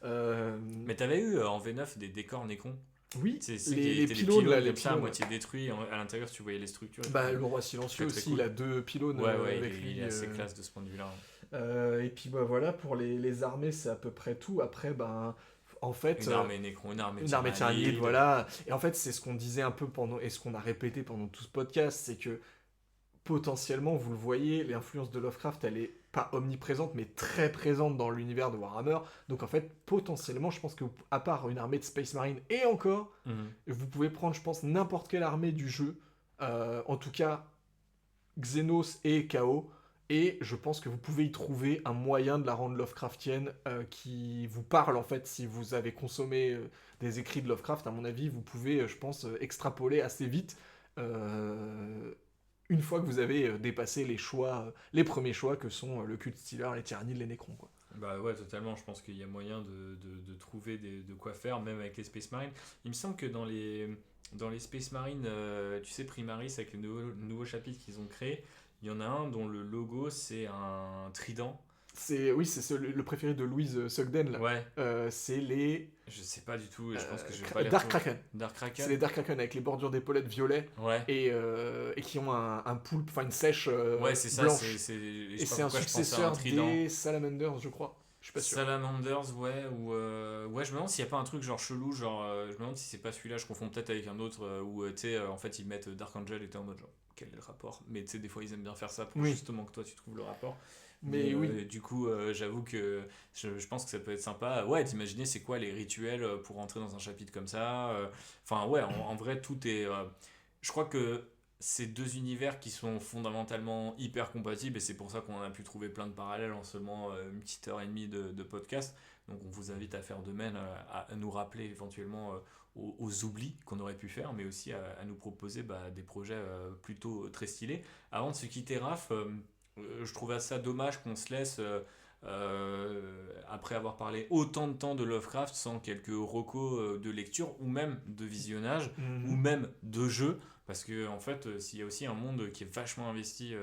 Euh, Mais t'avais eu en V9 des décors Nécron. Oui, C'est les qui étaient des pylônes, là, les comme ça, à pylônes. moitié détruits. À l'intérieur, tu voyais les structures. Bah, le roi silencieux Très, très aussi, cool. il a 2 pylônes Ouais, ouais, avec il lui. est assez classe de ce point de vue-là. Et puis bah voilà, pour les armées, c'est à peu près tout. Après, ben, en fait, Une armée Nécron, une armée une armée tyrannide. tyrannide, voilà. Et en fait, c'est ce qu'on disait un peu pendant, et ce qu'on a répété pendant tout ce podcast, c'est que potentiellement, vous le voyez, l'influence de Lovecraft, elle est pas omniprésente, mais très présente dans l'univers de Warhammer. Donc en fait, potentiellement, je pense que, à part une armée de Space Marine, et encore, Mhm. vous pouvez prendre, je pense, n'importe quelle armée du jeu, en tout cas, Xenos et Chaos, et je pense que vous pouvez y trouver un moyen de la rendre Lovecraftienne qui vous parle, en fait, si vous avez consommé des écrits de Lovecraft, à mon avis, vous pouvez, je pense, extrapoler assez vite une fois que vous avez dépassé les choix, les premiers choix que sont le Cult Stealer, les Tyrannides, les Necrons, quoi. Bah ouais, totalement. Je pense qu'il y a moyen de trouver de quoi faire, même avec les Space Marines. Il me semble que dans les Space Marines, tu sais, Primaris, avec le nouveau chapitre qu'ils ont créé, il y en a un dont le logo, c'est un trident. Oui, c'est le préféré de Louise Sugden, là. Ouais, C'est les je sais pas du tout, et je pense que je vais pas les Dark retrouver. Kraken. Dark Kraken. C'est les Dark Kraken avec les bordures d'épaulettes violet Ouais. et qui ont un poulpe, enfin une sèche Ouais, c'est ça. blanche. Je sais Et pas c'est un pourquoi je pensais à successeur trident. des Salamanders, je crois. Je suis pas sûr. Salamanders, ouais, ou ouais, je me demande s'il n'y a pas un truc genre chelou, genre je me demande si c'est pas celui-là, je confonds peut-être avec un autre où tu sais, en fait ils mettent Dark Angel et t'es en mode genre quel est le rapport, mais tu sais, des fois ils aiment bien faire ça pour Oui. justement que toi tu trouves le rapport. Mais oui. Du coup, j'avoue que je pense que ça peut être sympa, ouais, d'imaginer c'est quoi les rituels pour entrer dans un chapitre comme ça. Enfin, ouais, en vrai, tout est. Je crois que c'est deux univers qui sont fondamentalement hyper compatibles et c'est pour ça qu'on a pu trouver plein de parallèles en seulement une petite heure et demie de podcast. Donc on vous invite à faire de même, à nous rappeler éventuellement aux oublis qu'on aurait pu faire, mais aussi à nous proposer des projets plutôt très stylés. Avant de se quitter, Raph, je trouvais ça dommage qu'on se laisse, après avoir parlé autant de temps de Lovecraft, sans quelques recos de lecture ou même de visionnage ou même de jeu. Parce que en fait, s'il y a aussi un monde qui est vachement investi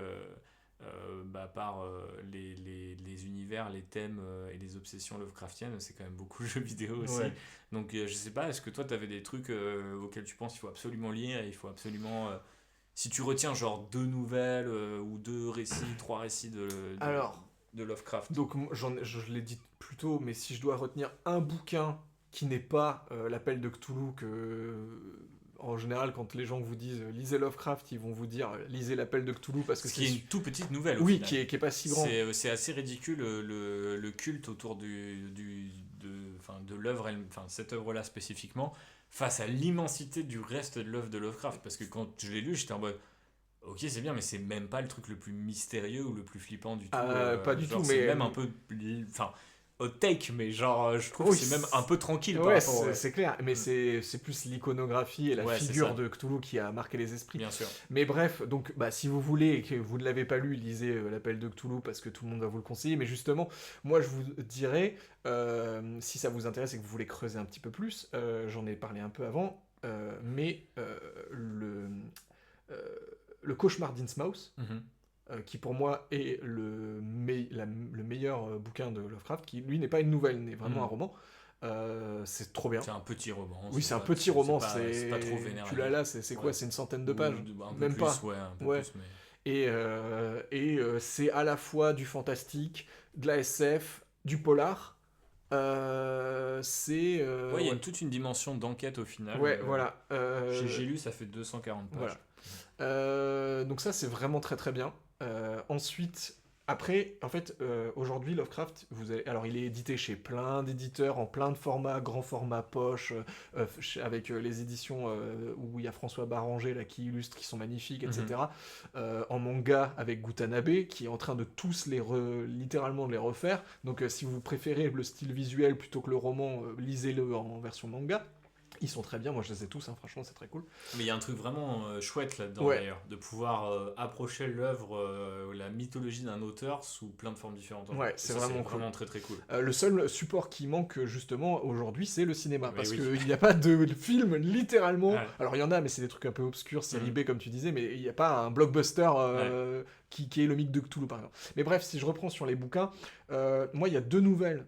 par les univers, les thèmes et les obsessions Lovecraftiennes, c'est quand même beaucoup de jeux vidéo aussi. Ouais. Donc je sais pas, est-ce que toi tu avais des trucs auxquels tu penses qu'il faut absolument lire, il faut absolument... si tu retiens genre 2 nouvelles ou 2 récits, 3 récits Alors, de Lovecraft. donc je l'ai dit plus tôt, mais si je dois retenir un bouquin qui n'est pas l'appel de Cthulhu, en général, quand les gens vous disent lisez Lovecraft, ils vont vous dire lisez l'appel de Cthulhu parce que Ce qui est une toute petite nouvelle. oui, au final. qui est pas si grand. C'est assez ridicule le culte autour de l'œuvre, cette œuvre-là spécifiquement, face à l'immensité du reste de l'œuvre de Lovecraft. Parce que quand je l'ai lu, j'étais en mode ok, c'est bien, mais c'est même pas le truc le plus mystérieux ou le plus flippant du tout. Pas du tout, c'est mais même un peu. Enfin, hot take, mais genre, je trouve oui, que c'est même un peu tranquille par ouais, rapport. c'est clair, mais c'est plus l'iconographie et la Ouais, c'est figure ça. de Cthulhu qui a marqué les esprits. Bien sûr. Mais bref, donc si vous voulez et que vous ne l'avez pas lu, lisez l'appel de Cthulhu parce que tout le monde va vous le conseiller. Mais justement, moi je vous dirais, si ça vous intéresse et que vous voulez creuser un petit peu plus, j'en ai parlé un peu avant, mais le cauchemar d'Innsmouth, qui pour moi est le meilleur bouquin de Lovecraft, qui lui n'est pas une nouvelle, n'est vraiment un roman. C'est trop bien. C'est un petit roman. Oui, c'est un petit roman. C'est pas trop vénère. Tu l'as là, c'est quoi? Ouais. C'est une centaine de pages. Un peu Même plus, pas. Ouais, un peu Ouais. plus, mais... Et c'est à la fois du fantastique, de la SF, du polar. C'est. Ouais, il y a toute une dimension d'enquête au final. Ouais, voilà. J'ai lu, ça fait 240 pages. Voilà. Donc ça, c'est vraiment très très bien. Ensuite, après, en fait, aujourd'hui, Lovecraft, alors il est édité chez plein d'éditeurs, en plein de formats, grand format poche, avec les éditions où il y a François Baranger là, qui illustre, qui sont magnifiques, etc. En manga avec Gutanabe, qui est en train de tous littéralement de les refaire. Donc si vous préférez le style visuel plutôt que le roman, lisez-le en version manga. Ils sont très bien, moi je les ai tous, hein, franchement c'est très cool. Mais il y a un truc vraiment chouette là-dedans Ouais. d'ailleurs, de pouvoir approcher l'œuvre, la mythologie d'un auteur sous plein de formes différentes en fait. Ouais, Et c'est ça, c'est vraiment cool. vraiment très très cool. Le seul support qui manque justement aujourd'hui, c'est le cinéma. Mais Parce oui. qu'il n'y a pas de film littéralement. Ouais. Alors il y en a, mais c'est des trucs un peu obscurs, série Mhm. B comme tu disais, mais il n'y a pas un blockbuster Ouais. qui est le mythe de Cthulhu par exemple. Mais bref, si je reprends sur les bouquins, moi il y a 2 nouvelles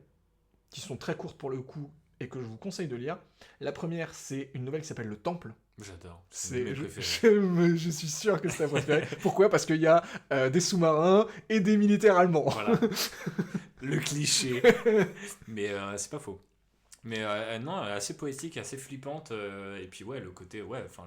qui sont très courtes pour le coup et que je vous conseille de lire. La première, c'est une nouvelle qui s'appelle Le Temple. J'adore, c'est mes Je, préférés. je suis sûr que c'est ta préférée. Pourquoi? Parce qu'il y a des sous-marins et des militaires allemands. Voilà, le cliché. Mais c'est pas faux. Mais non, assez poétique, assez flippante. Et puis ouais, le côté, ouais, enfin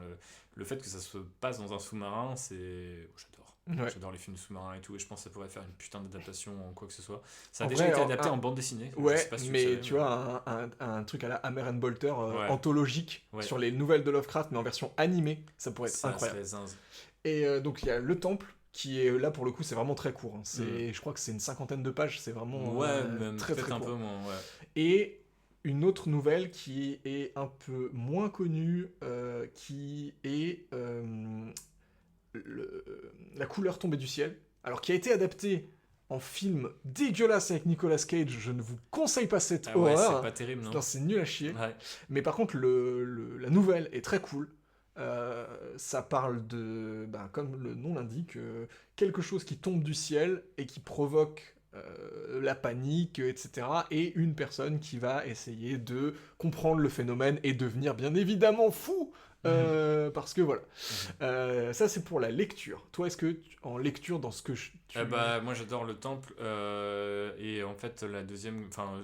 le fait que ça se passe dans un sous-marin, c'est. Oh, j'adore. Ouais. J'adore les films sous-marins et tout, et je pense que ça pourrait faire une putain d'adaptation en quoi que ce soit. Ça a En déjà vrai, été adapté en bande dessinée. Je Ouais, sais pas si tu le mais savais, tu vois, un truc à la Hammer and Bolter Ouais. anthologique Ouais. sur les nouvelles de Lovecraft, mais en version animée, ça pourrait être Ça incroyable. serait zinz. Et donc il y a Le Temple, qui est là pour le coup, c'est vraiment très court. Hein. Je crois que c'est une 50aine de pages, c'est vraiment Ouais, même très peut-être très un court. peu moins, ouais. Et une autre nouvelle qui est un peu moins connue, qui est La couleur tombée du ciel. Alors qui a été adaptée en film dégueulasse avec Nicolas Cage, je ne vous conseille pas cette Ah ouais, horreur. c'est pas terrible, non? Non, c'est nul à chier. Ouais. Mais par contre, la nouvelle est très cool. Ça parle de, ben, comme le nom l'indique, quelque chose qui tombe du ciel et qui provoque la panique, etc. Et une personne qui va essayer de comprendre le phénomène et devenir bien évidemment fou. Parce que voilà. Ça, c'est pour la lecture. Toi, est-ce que, en lecture, dans ce que tu... Bah, moi j'adore le temple et en fait la deuxième, enfin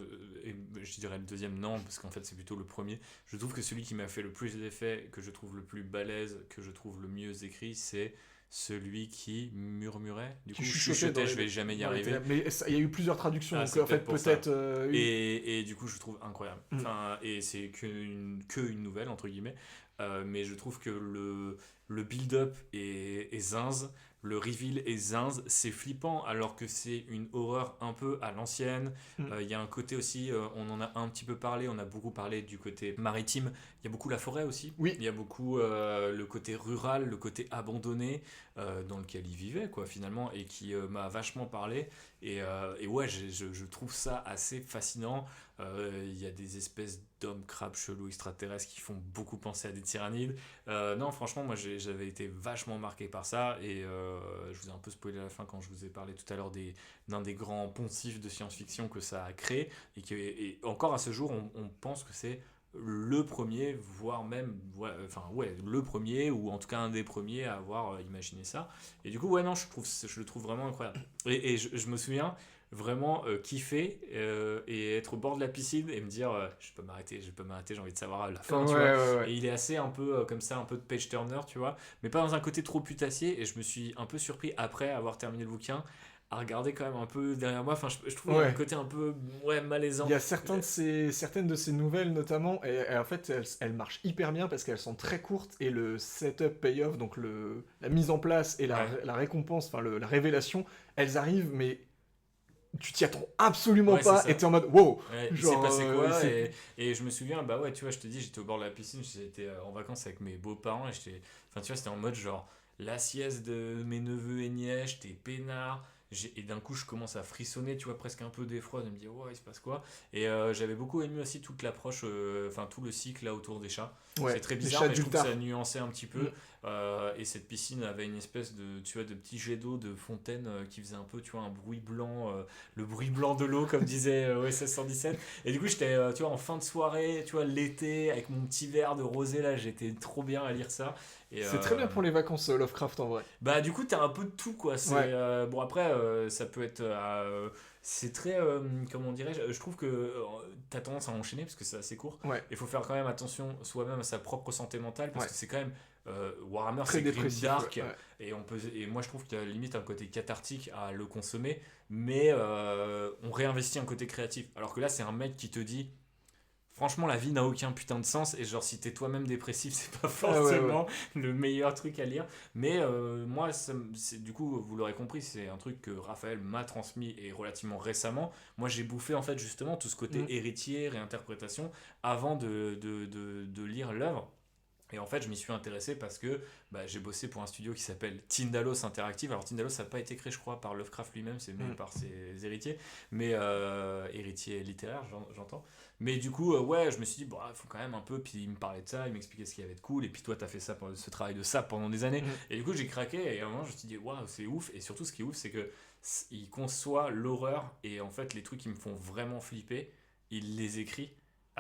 je dirais le deuxième non parce qu'en fait c'est plutôt le premier. Je trouve que celui qui m'a fait le plus d'effet, que je trouve le plus balèze, que je trouve le mieux écrit, c'est celui qui murmurait. Du coup, qui chuchotait, je vais jamais y dans les arriver. ténèbres. Mais il y a eu plusieurs traductions, Ah, donc c'est en fait, peut-être pour peut-être... Et du coup, je trouve incroyable. Mm. Enfin, et c'est que une nouvelle, entre guillemets. Mais je trouve que le build-up est zinz, le reveal est zinz, c'est flippant alors que c'est une horreur un peu à l'ancienne. Il y a un côté aussi, on en a un petit peu parlé, on a beaucoup parlé du côté maritime. Il y a beaucoup la forêt aussi. Oui. Il y a beaucoup le côté rural, le côté abandonné dans lequel il vivait, quoi, finalement, et qui m'a vachement parlé. Et ouais, je trouve ça assez fascinant. Il y a des espèces d'hommes crabes chelous extraterrestres qui font beaucoup penser à des tyrannides. Non, franchement, moi j'avais été vachement marqué par ça. Et je vous ai un peu spoilé à la fin quand je vous ai parlé tout à l'heure d'un des grands poncifs de science-fiction que ça a créé. Et encore à ce jour, on pense que c'est le premier, voire même, le premier, ou en tout cas un des premiers à avoir imaginé ça. Et du coup, ouais, non, je le trouve vraiment incroyable. Et je me souviens vraiment kiffer et être au bord de la piscine et me dire je peux m'arrêter, j'ai envie de savoir la fin, tu vois. Ouais. Et il est assez un peu comme ça, un peu de page turner, tu vois, mais pas dans un côté trop putassier. Et je me suis un peu surpris après avoir terminé le bouquin à regarder quand même un peu derrière moi. Enfin, je trouve qu'il y a un côté un peu malaisant. Il y a certaines de ces nouvelles notamment, et en fait elles marchent hyper bien parce qu'elles sont très courtes et le setup payoff, donc la mise en place et la récompense, enfin la révélation, elles arrivent mais tu t'y attends absolument pas et t'es en mode wow. Ouais, il s'est passé quoi et je me souviens, bah ouais, tu vois, je te dis, j'étais au bord de la piscine, j'étais en vacances avec mes beaux-parents et enfin, tu vois, c'était en mode genre la sieste de mes neveux et nièces, j'étais peinard. Et d'un coup, je commence à frissonner, tu vois, presque un peu d'effroi, de me dire, ouais, il se passe quoi. Et j'avais beaucoup aimé aussi toute l'approche, enfin, tout le cycle là autour des chats. Ouais, c'est très bizarre, mais je trouve que ça nuançait un petit peu. Et cette piscine avait une espèce de, tu vois, de petit jet d'eau, de fontaine qui faisait un peu, tu vois, un bruit blanc, le bruit blanc de l'eau, comme disait OSS 117. Et du coup, j'étais, tu vois, en fin de soirée, tu vois, l'été, avec mon petit verre de rosé là, j'étais trop bien à lire ça. Et c'est très bien pour les vacances Lovecraft en vrai. Bah du coup t'as un peu de tout quoi. Bon après ça peut être c'est très comment dirais-je, je trouve que t'as tendance à enchaîner parce que c'est assez court. Il faut faire quand même attention soi-même à sa propre santé mentale parce que c'est quand même Warhammer très c'est grim dark et moi je trouve qu'il y a limite un côté cathartique à le consommer, mais on réinvestit un côté créatif alors que là c'est un mec qui te dit franchement, la vie n'a aucun putain de sens. Et genre, si t'es toi-même dépressif, c'est pas Ah ouais, forcément le meilleur truc à lire. Mais moi, du coup, vous l'aurez compris, c'est un truc que Raphaël m'a transmis et relativement récemment. Moi, j'ai bouffé en fait justement tout ce côté Mm. héritier, réinterprétation, avant de lire l'œuvre. Et en fait, je m'y suis intéressé parce que j'ai bossé pour un studio qui s'appelle Tindalos Interactive. Alors, Tindalos, ça n'a pas été créé, je crois, par Lovecraft lui-même, c'est mais Mm. par ses héritiers, mais héritiers littéraires, j'entends. Mais du coup, ouais, je me suis dit, bon, il faut quand même un peu. Puis il me parlait de ça, il m'expliquait ce qu'il y avait de cool. Et puis toi, t'as fait ça, ce travail de ça pendant des années. Mm. Et du coup, j'ai craqué. Et à un moment, je me suis dit, waouh, c'est ouf. Et surtout, ce qui est ouf, c'est que il conçoit l'horreur et en fait, les trucs qui me font vraiment flipper, il les écrit. Mm.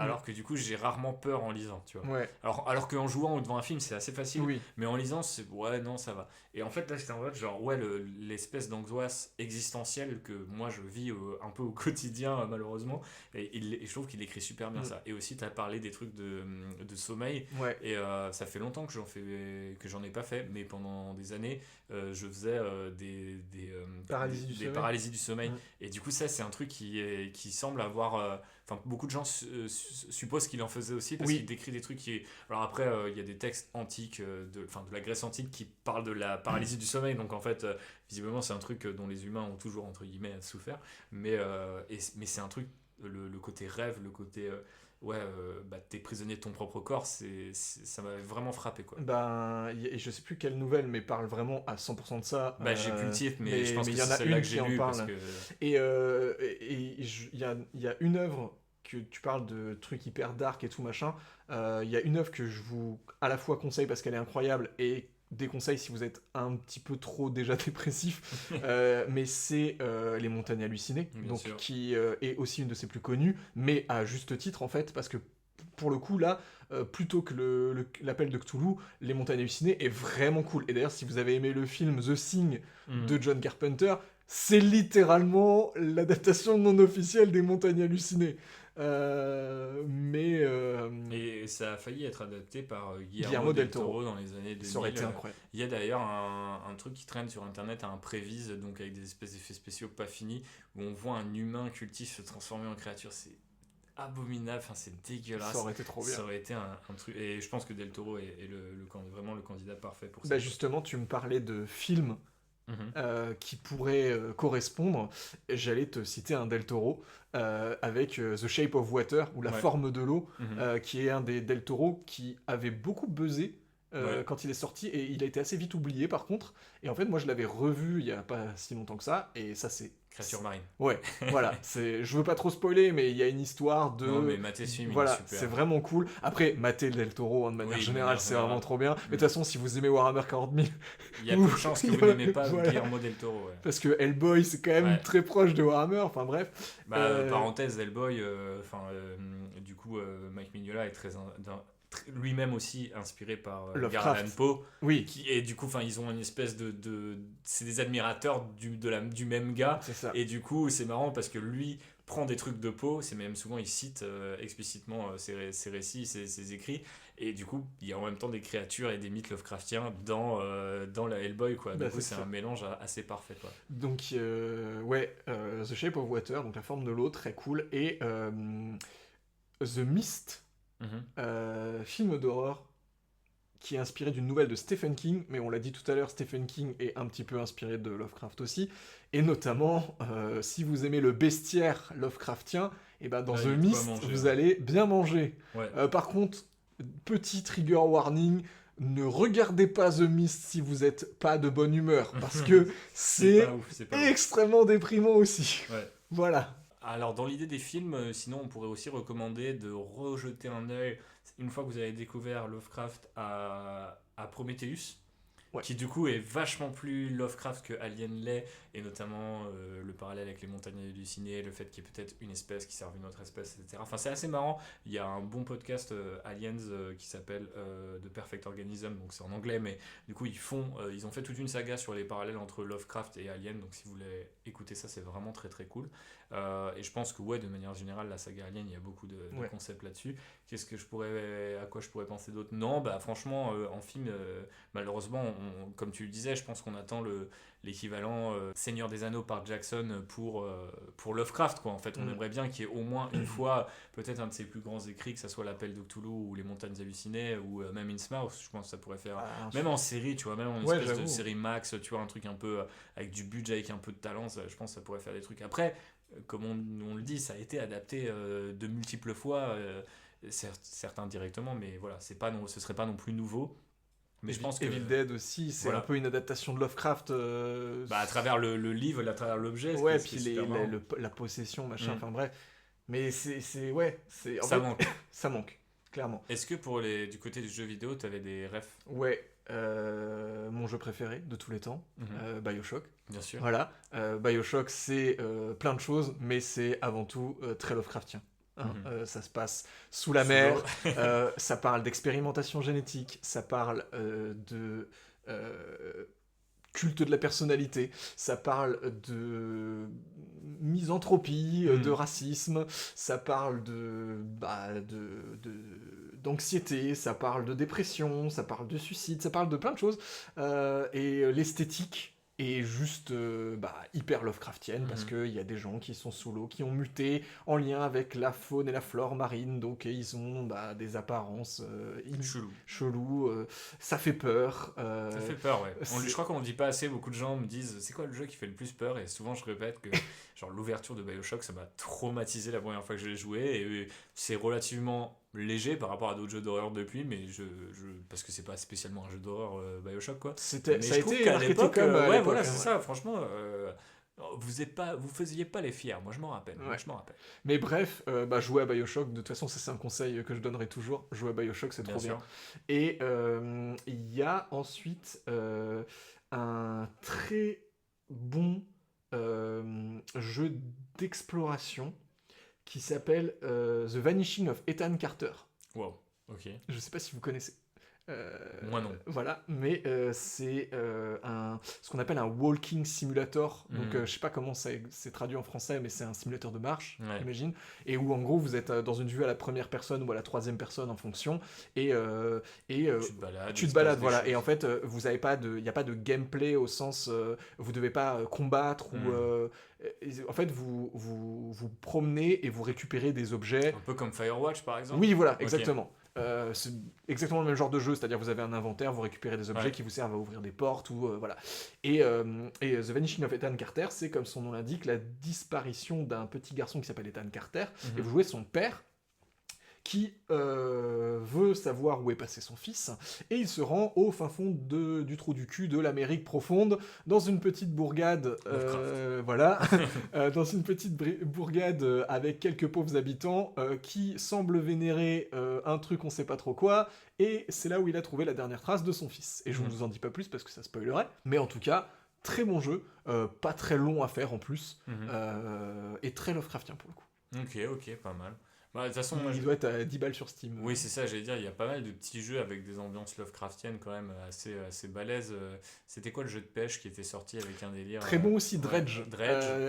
Alors que du coup, j'ai rarement peur en lisant, tu vois. Ouais, Alors qu'en jouant ou devant un film, c'est assez facile, oui. mais en lisant, c'est ouais, non, ça va. Et en fait, là, j'étais en mode, genre, ouais, l'espèce d'angoisse existentielle que moi je vis un peu au quotidien, malheureusement. Et je trouve qu'il écrit super bien Mm. ça. Et aussi, tu as parlé des trucs de sommeil. Ouais. Et ça fait longtemps que j'en ai pas fait, mais pendant des années, je faisais Paralysie du des sommeil. paralysies du sommeil. Mm. Et du coup, ça, c'est un truc qui semble avoir. Enfin, beaucoup de gens supposent qu'il en faisait aussi parce Oui. qu'il décrit des trucs qui. Alors après, il y a des textes antiques, de la Grèce antique qui parlent de la paralysie du sommeil. Donc en fait, visiblement, c'est un truc dont les humains ont toujours, entre guillemets, souffert. Mais c'est un truc, le côté rêve, le côté. T'es prisonnier de ton propre corps, ça m'avait vraiment frappé, quoi. Ben, et je sais plus quelle nouvelle, mais parle vraiment à 100% de ça. J'ai plus le titre, mais je pense que il y en c'est a celle-là une que j'ai qui en lue parle. parce que. Il y a une œuvre que tu parles de trucs hyper dark et tout machin. Il y a une œuvre que je vous à la fois conseille parce qu'elle est incroyable et déconseille si vous êtes un petit peu trop déjà dépressif. Mais c'est Les Montagnes Hallucinées, Bien donc sûr. qui est aussi une de ses plus connues, mais à juste titre en fait, parce que pour le coup là, plutôt que l'appel de Cthulhu, Les Montagnes Hallucinées est vraiment cool. Et d'ailleurs, si vous avez aimé le film The Thing de John Carpenter, c'est littéralement l'adaptation non officielle des Montagnes Hallucinées. Et ça a failli être adapté par Guillermo del Toro dans les années 2000. Ça aurait été incroyable. Il y a d'ailleurs un truc qui traîne sur internet, un prévise, donc avec des espèces d'effets spéciaux pas finis, où on voit un humain cultif se transformer en créature. C'est abominable, enfin, c'est dégueulasse. Ça aurait été trop bien. Ça aurait été un truc. Et je pense que Del Toro est vraiment le candidat parfait pour ça. Bah justement, tu me parlais de films qui pourraient correspondre. J'allais te citer un Del Toro avec The Shape of Water, ou La forme de l'eau, qui est un des Del Toro qui avait beaucoup buzzé quand il est sorti, et il a été assez vite oublié par contre. Et en fait, moi je l'avais revu il y a pas si longtemps que ça, et ça c'est Créature marine. Ouais, voilà. Je veux pas trop spoiler, mais il y a une histoire de. Non, mais mater ce film, voilà, il est super. c'est vraiment cool. Après, mater Del Toro, de manière générale, c'est vraiment trop bien. Mais de toute façon, si vous aimez Warhammer 40 000, il y a peu de chances que vous n'aimez pas Guillermo Del Toro. Ouais. Parce que Hellboy, c'est quand même très proche de Warhammer. Enfin bref. Parenthèse, Hellboy. Du coup, Mike Mignola est lui-même aussi inspiré par Edgar Allan Poe, qui et du coup ils ont une espèce de c'est des admirateurs du même gars, et du coup c'est marrant parce que lui prend des trucs de Poe, c'est même souvent il cite explicitement ses récits, ses écrits, et du coup il y a en même temps des créatures et des mythes Lovecraftiens dans la Hellboy, quoi. Du coup c'est un mélange assez parfait, quoi. Donc The Shape of Water, donc La forme de l'eau, très cool, et The Mist, film d'horreur qui est inspiré d'une nouvelle de Stephen King, mais on l'a dit tout à l'heure, Stephen King est un petit peu inspiré de Lovecraft aussi, et notamment si vous aimez le bestiaire Lovecraftien, et ben dans The Mist vous allez bien manger. Par contre, petit trigger warning, ne regardez pas The Mist si vous n'êtes pas de bonne humeur, parce que c'est extrêmement déprimant aussi. Voilà. Alors, dans l'idée des films, sinon, on pourrait aussi recommander de rejeter un œil, une fois que vous avez découvert Lovecraft, à Prometheus, qui du coup est vachement plus Lovecraft que Alien l'est, et notamment le parallèle avec les montagnes hallucinées, le fait qu'il y ait peut-être une espèce qui serve une autre espèce, etc. Enfin, c'est assez marrant. Il y a un bon podcast Aliens qui s'appelle The Perfect Organism, donc c'est en anglais, mais du coup ils ont fait toute une saga sur les parallèles entre Lovecraft et Alien, donc si vous voulez écouter ça, c'est vraiment très très cool. Et je pense que de manière générale, la saga Alien, il y a beaucoup de concepts là-dessus. À quoi je pourrais penser d'autre ? Non, franchement, en film, malheureusement, comme tu le disais, je pense qu'on attend l'équivalent Seigneur des Anneaux par Jackson pour Lovecraft, quoi. En fait, on aimerait bien qu'il y ait au moins une fois, peut-être un de ses plus grands écrits, que ça soit l'Appel de Cthulhu ou Les Montagnes hallucinées ou même Innsmouth. Je pense que ça pourrait faire, même en série, tu vois, même en espèce de série Max, tu vois, un truc un peu avec du budget, avec un peu de talent, je pense que ça pourrait faire des trucs. Après, comme on le dit, ça a été adapté de multiples fois, certains directement, mais voilà, ce serait pas non plus nouveau. Mais je pense que Evil Dead aussi, c'est un peu une adaptation de Lovecraft. À travers le livre, à travers l'objet. Ouais, puis la possession, machin, enfin bref. Mais ça manque. Ça manque, clairement. Est-ce que du côté du jeu vidéo, t'avais des refs? Ouais, mon jeu préféré de tous les temps, BioShock. Bien sûr. Voilà, BioShock, c'est plein de choses, mais c'est avant tout très Lovecraftien. Ça se passe sous la mer, ça parle d'expérimentation génétique, ça parle de culte de la personnalité, ça parle de misanthropie, de racisme, ça parle d'anxiété, ça parle de dépression, ça parle de suicide, ça parle de plein de choses, et l'esthétique est juste hyper Lovecraftienne, parce qu'il y a des gens qui sont sous l'eau, qui ont muté en lien avec la faune et la flore marine, donc ils ont des apparences cheloues, ça fait peur. Ça fait peur, ouais. Je crois qu'on ne dit pas assez, beaucoup de gens me disent c'est quoi le jeu qui fait le plus peur, et souvent je répète que genre l'ouverture de BioShock, ça m'a traumatisé la première fois que je l'ai joué, et c'est relativement léger par rapport à d'autres jeux d'horreur depuis, mais parce que c'est pas spécialement un jeu d'horreur BioShock, quoi. Ça a été marketé comme ouais, voilà, c'est ça, franchement, vous faisiez pas les fiers, moi je m'en rappelle. Mais bref, jouer à BioShock, de toute façon, ça c'est un conseil que je donnerai toujours, jouer à BioShock, c'est trop bien. Et il y a ensuite un très bon jeu d'exploration qui s'appelle The Vanishing of Ethan Carter. Wow, ok. Je sais pas si vous connaissez. Moi non. Voilà, mais c'est ce qu'on appelle un walking simulator. Donc je sais pas comment c'est traduit en français, mais c'est un simulateur de marche, j'imagine. Et où en gros vous êtes dans une vue à la première personne ou à la troisième personne en fonction. Et tu te balades, voilà. Et en fait, vous avez pas il n'y a pas de gameplay au sens vous devez pas combattre ou en fait vous promenez et vous récupérez des objets. Un peu comme Firewatch par exemple. Oui, voilà, exactement. C'est exactement le même genre de jeu, c'est-à-dire vous avez un inventaire, vous récupérez des objets qui vous servent à ouvrir des portes ou voilà. Et The Vanishing of Ethan Carter, c'est comme son nom l'indique, la disparition d'un petit garçon qui s'appelle Ethan Carter, et vous jouez son père qui veut savoir où est passé son fils, et il se rend au fin fond du trou du cul de l'Amérique profonde, dans une petite bourgade, dans une petite bourgade avec quelques pauvres habitants qui semblent vénérer un truc on sait pas trop quoi, et c'est là où il a trouvé la dernière trace de son fils. Et je vous en dis pas plus parce que ça spoilerait, mais en tout cas, très bon jeu, pas très long à faire en plus, et très Lovecraftien pour le coup. Ok, pas mal. De toute façon, il doit être à 10 balles sur Steam. Oui, c'est ça, j'allais dire, il y a pas mal de petits jeux avec des ambiances Lovecraftiennes quand même assez balèzes. C'était quoi le jeu de pêche qui était sorti avec un délire Très bon aussi, Dredge.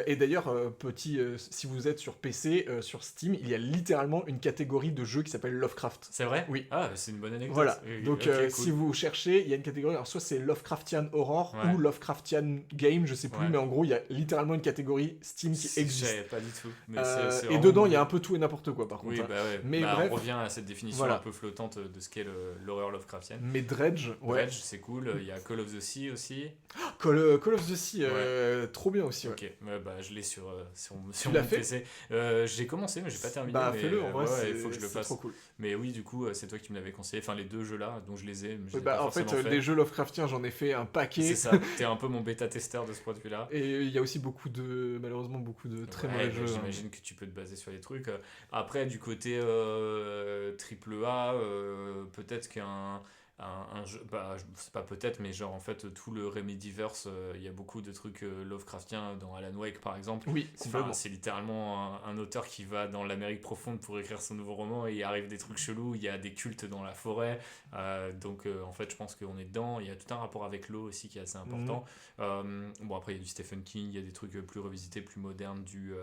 Et d'ailleurs, si vous êtes sur PC, sur Steam, il y a littéralement une catégorie de jeux qui s'appelle Lovecraft. C'est vrai ? Oui. Ah, c'est une bonne anecdote. Voilà, donc cool. Si vous cherchez, il y a une catégorie, alors soit c'est Lovecraftian Horror ou Lovecraftian Game, je sais plus, mais en gros, il y a littéralement une catégorie Steam qui existe. Je savais pas du tout. Mais et dedans, il y a un peu tout et n'importe quoi, par contre. Oui, mais bref, on revient à cette définition un peu flottante de ce qu'est l'horreur Lovecraftienne. Mais Dredge, Dredge, c'est cool. Il y a Call of the Sea aussi. Call of the Sea, trop bien aussi. Ok, je l'ai sur mon PC. J'ai commencé, mais j'ai pas terminé. Fais-le, en vrai, il faut que je le fasse. Trop cool. Mais oui, du coup, c'est toi qui me l'avais conseillé. Enfin, les deux jeux-là, dont je les ai. En fait, les jeux Lovecraftiens, j'en ai fait un paquet. C'est ça, t'es un peu mon bêta-testeur de ce point de vue-là. Et il y a aussi malheureusement beaucoup de très mauvais jeux. J'imagine que tu peux te baser sur les trucs. Après, du côté triple A, peut-être qu'un jeu, c'est pas peut-être, mais genre en fait tout le Remedyverse, il y a beaucoup de trucs Lovecraftiens dans Alan Wake par exemple. Oui, c'est littéralement un auteur qui va dans l'Amérique profonde pour écrire son nouveau roman et il arrive des trucs chelous, il y a des cultes dans la forêt, donc en fait je pense qu'on est dedans. Il y a tout un rapport avec l'eau aussi qui est assez important. Après il y a du Stephen King, il y a des trucs plus revisités, plus modernes, du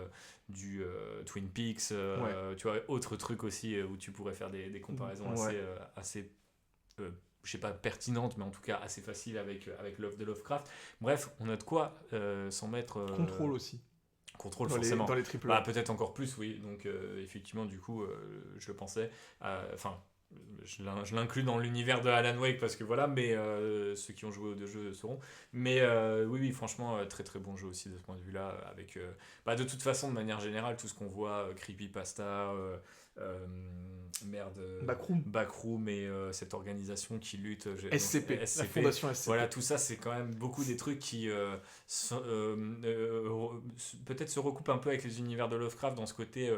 Twin Peaks, tu vois, autre truc aussi où tu pourrais faire des comparaisons assez je sais pas, pertinente, mais en tout cas assez facile avec l'œuvre de Lovecraft. Bref, on a de quoi s'en mettre... Contrôle aussi. Contrôle, Dans forcément. les triple Bah, peut-être encore plus, oui. Donc, effectivement, du coup, je le pensais. Enfin, je l'inclus dans l'univers de Alan Wake parce que voilà, mais ceux qui ont joué aux deux jeux sauront. Mais oui, franchement, très très bon jeu aussi de ce point de vue-là. Avec, de toute façon, de manière générale, tout ce qu'on voit, Creepypasta, Backroom et cette organisation qui lutte. SCP, la fondation SCP. Voilà, tout ça, c'est quand même beaucoup des trucs qui peut-être se recoupent un peu avec les univers de Lovecraft dans ce côté,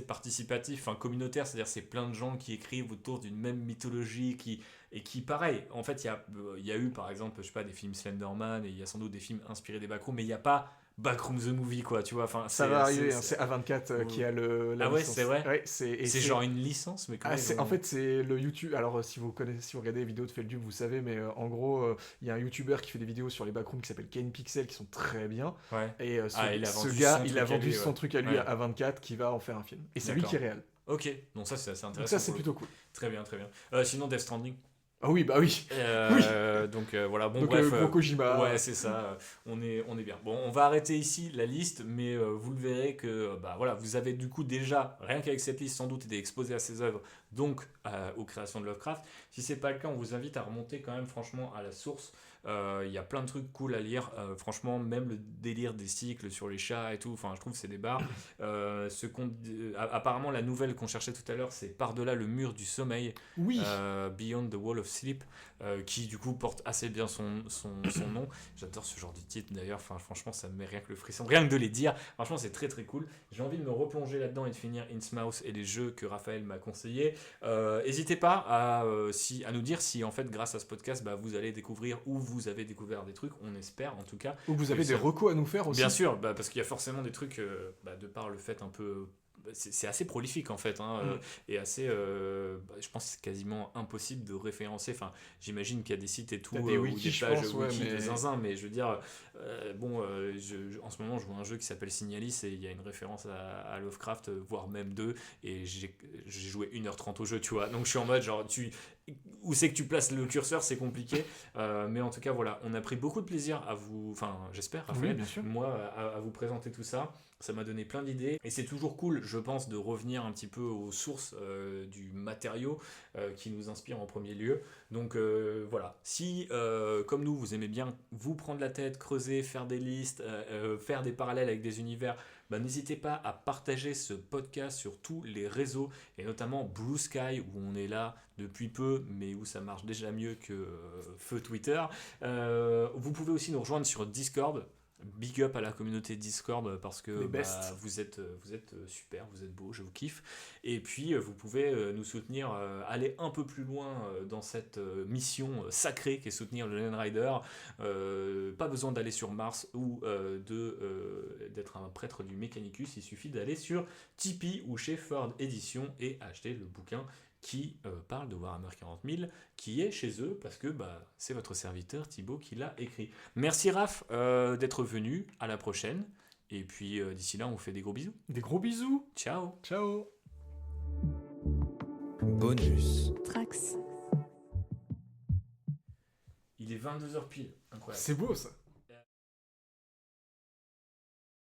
participatif, communautaire, c'est-à-dire c'est plein de gens qui écrivent autour d'une même mythologie et qui, pareil, en fait, il y a eu, par exemple, je sais pas, des films Slenderman et il y a sans doute des films inspirés des Backrooms, mais il n'y a pas Backroom the Movie, quoi, tu vois. Enfin, ça va arriver, c'est A24 qui a la ouais, licence. c'est vrai. Ouais, c'est genre une licence, mais en fait, c'est le YouTube. Alors, si vous regardez les vidéos de Feldup, vous savez, mais en gros, il y a un YouTuber qui fait des vidéos sur les backrooms qui s'appelle Kane Pixel qui sont très bien. Ouais. Et ce gars, il a vendu son truc à lui ouais. à A24 qui va en faire un film. Et c'est lui qui est réel. Ok, donc ça, c'est assez intéressant. Donc ça, c'est plutôt cool. Très bien, très bien. Sinon, Death Stranding. Ah oui, bah oui. Oui. Donc voilà, bon, donc, bref. gros Kojima. Ouais, c'est ça. On est bien. Bon, on va arrêter ici la liste, mais vous le verrez que voilà, vous avez du coup déjà, rien qu'avec cette liste, sans doute été exposé à ses œuvres, donc aux créations de Lovecraft. Si c'est pas le cas, on vous invite à remonter quand même franchement à la source. Il y a plein de trucs cool à lire. Franchement, même le délire des cycles sur les chats et tout, enfin, je trouve que c'est des barres. Apparemment, la nouvelle qu'on cherchait tout à l'heure, c'est Par-delà le mur du sommeil. Oui. Beyond the Wall of Sleep, qui du coup porte assez bien son nom. J'adore ce genre de titre d'ailleurs. Enfin, franchement, ça me met rien que le frisson. Rien que de les dire. Franchement, c'est très très cool. J'ai envie de me replonger là-dedans et de finir Innsmouth et les jeux que Raphaël m'a conseillé. N'hésitez pas à nous dire si en fait, grâce à ce podcast, vous allez découvrir ou vous avez découvert des trucs, on espère en tout cas. Ou vous avez des recos à nous faire aussi. Bien sûr, parce qu'il y a forcément des trucs, de par le fait un peu... C'est assez prolifique en fait, et assez, je pense que c'est quasiment impossible de référencer. Enfin, j'imagine qu'il y a des sites et tout, des wikis, ou des pages wiki de zinzin, mais je veux dire, en ce moment je vois un jeu qui s'appelle Signalis et il y a une référence à Lovecraft, voire même deux, et j'ai joué 1h30 au jeu, tu vois. Donc je suis en mode genre, où c'est que tu places le curseur, c'est compliqué, mais en tout cas voilà, on a pris beaucoup de plaisir à vous, enfin j'espère, Raphaël, oui, bien sûr. moi à vous présenter tout ça. Ça m'a donné plein d'idées et c'est toujours cool, je pense, de revenir un petit peu aux sources du matériau qui nous inspire en premier lieu. Donc voilà, si comme nous vous aimez bien vous prendre la tête, creuser, faire des listes, faire des parallèles avec des univers, n'hésitez pas à partager ce podcast sur tous les réseaux et notamment Blue Sky où on est là depuis peu mais où ça marche déjà mieux que feu Twitter. Vous pouvez aussi nous rejoindre sur Discord. Big up à la communauté Discord parce que vous êtes super, vous êtes beaux, je vous kiffe. Et puis vous pouvez nous soutenir, aller un peu plus loin dans cette mission sacrée qui est soutenir le Lone Rider. Pas besoin d'aller sur Mars ou d'être un prêtre du Mechanicus, il suffit d'aller sur Tipeee ou chez Ford Edition et acheter le bouquin qui parle de Warhammer 40 000, qui est chez eux, parce que c'est votre serviteur Thibaut qui l'a écrit. Merci Raph d'être venu, à la prochaine, et puis d'ici là on vous fait des gros bisous. Des gros bisous. Ciao. Ciao. Bonus. Trax. Il est 22h pile, incroyable. C'est beau ça.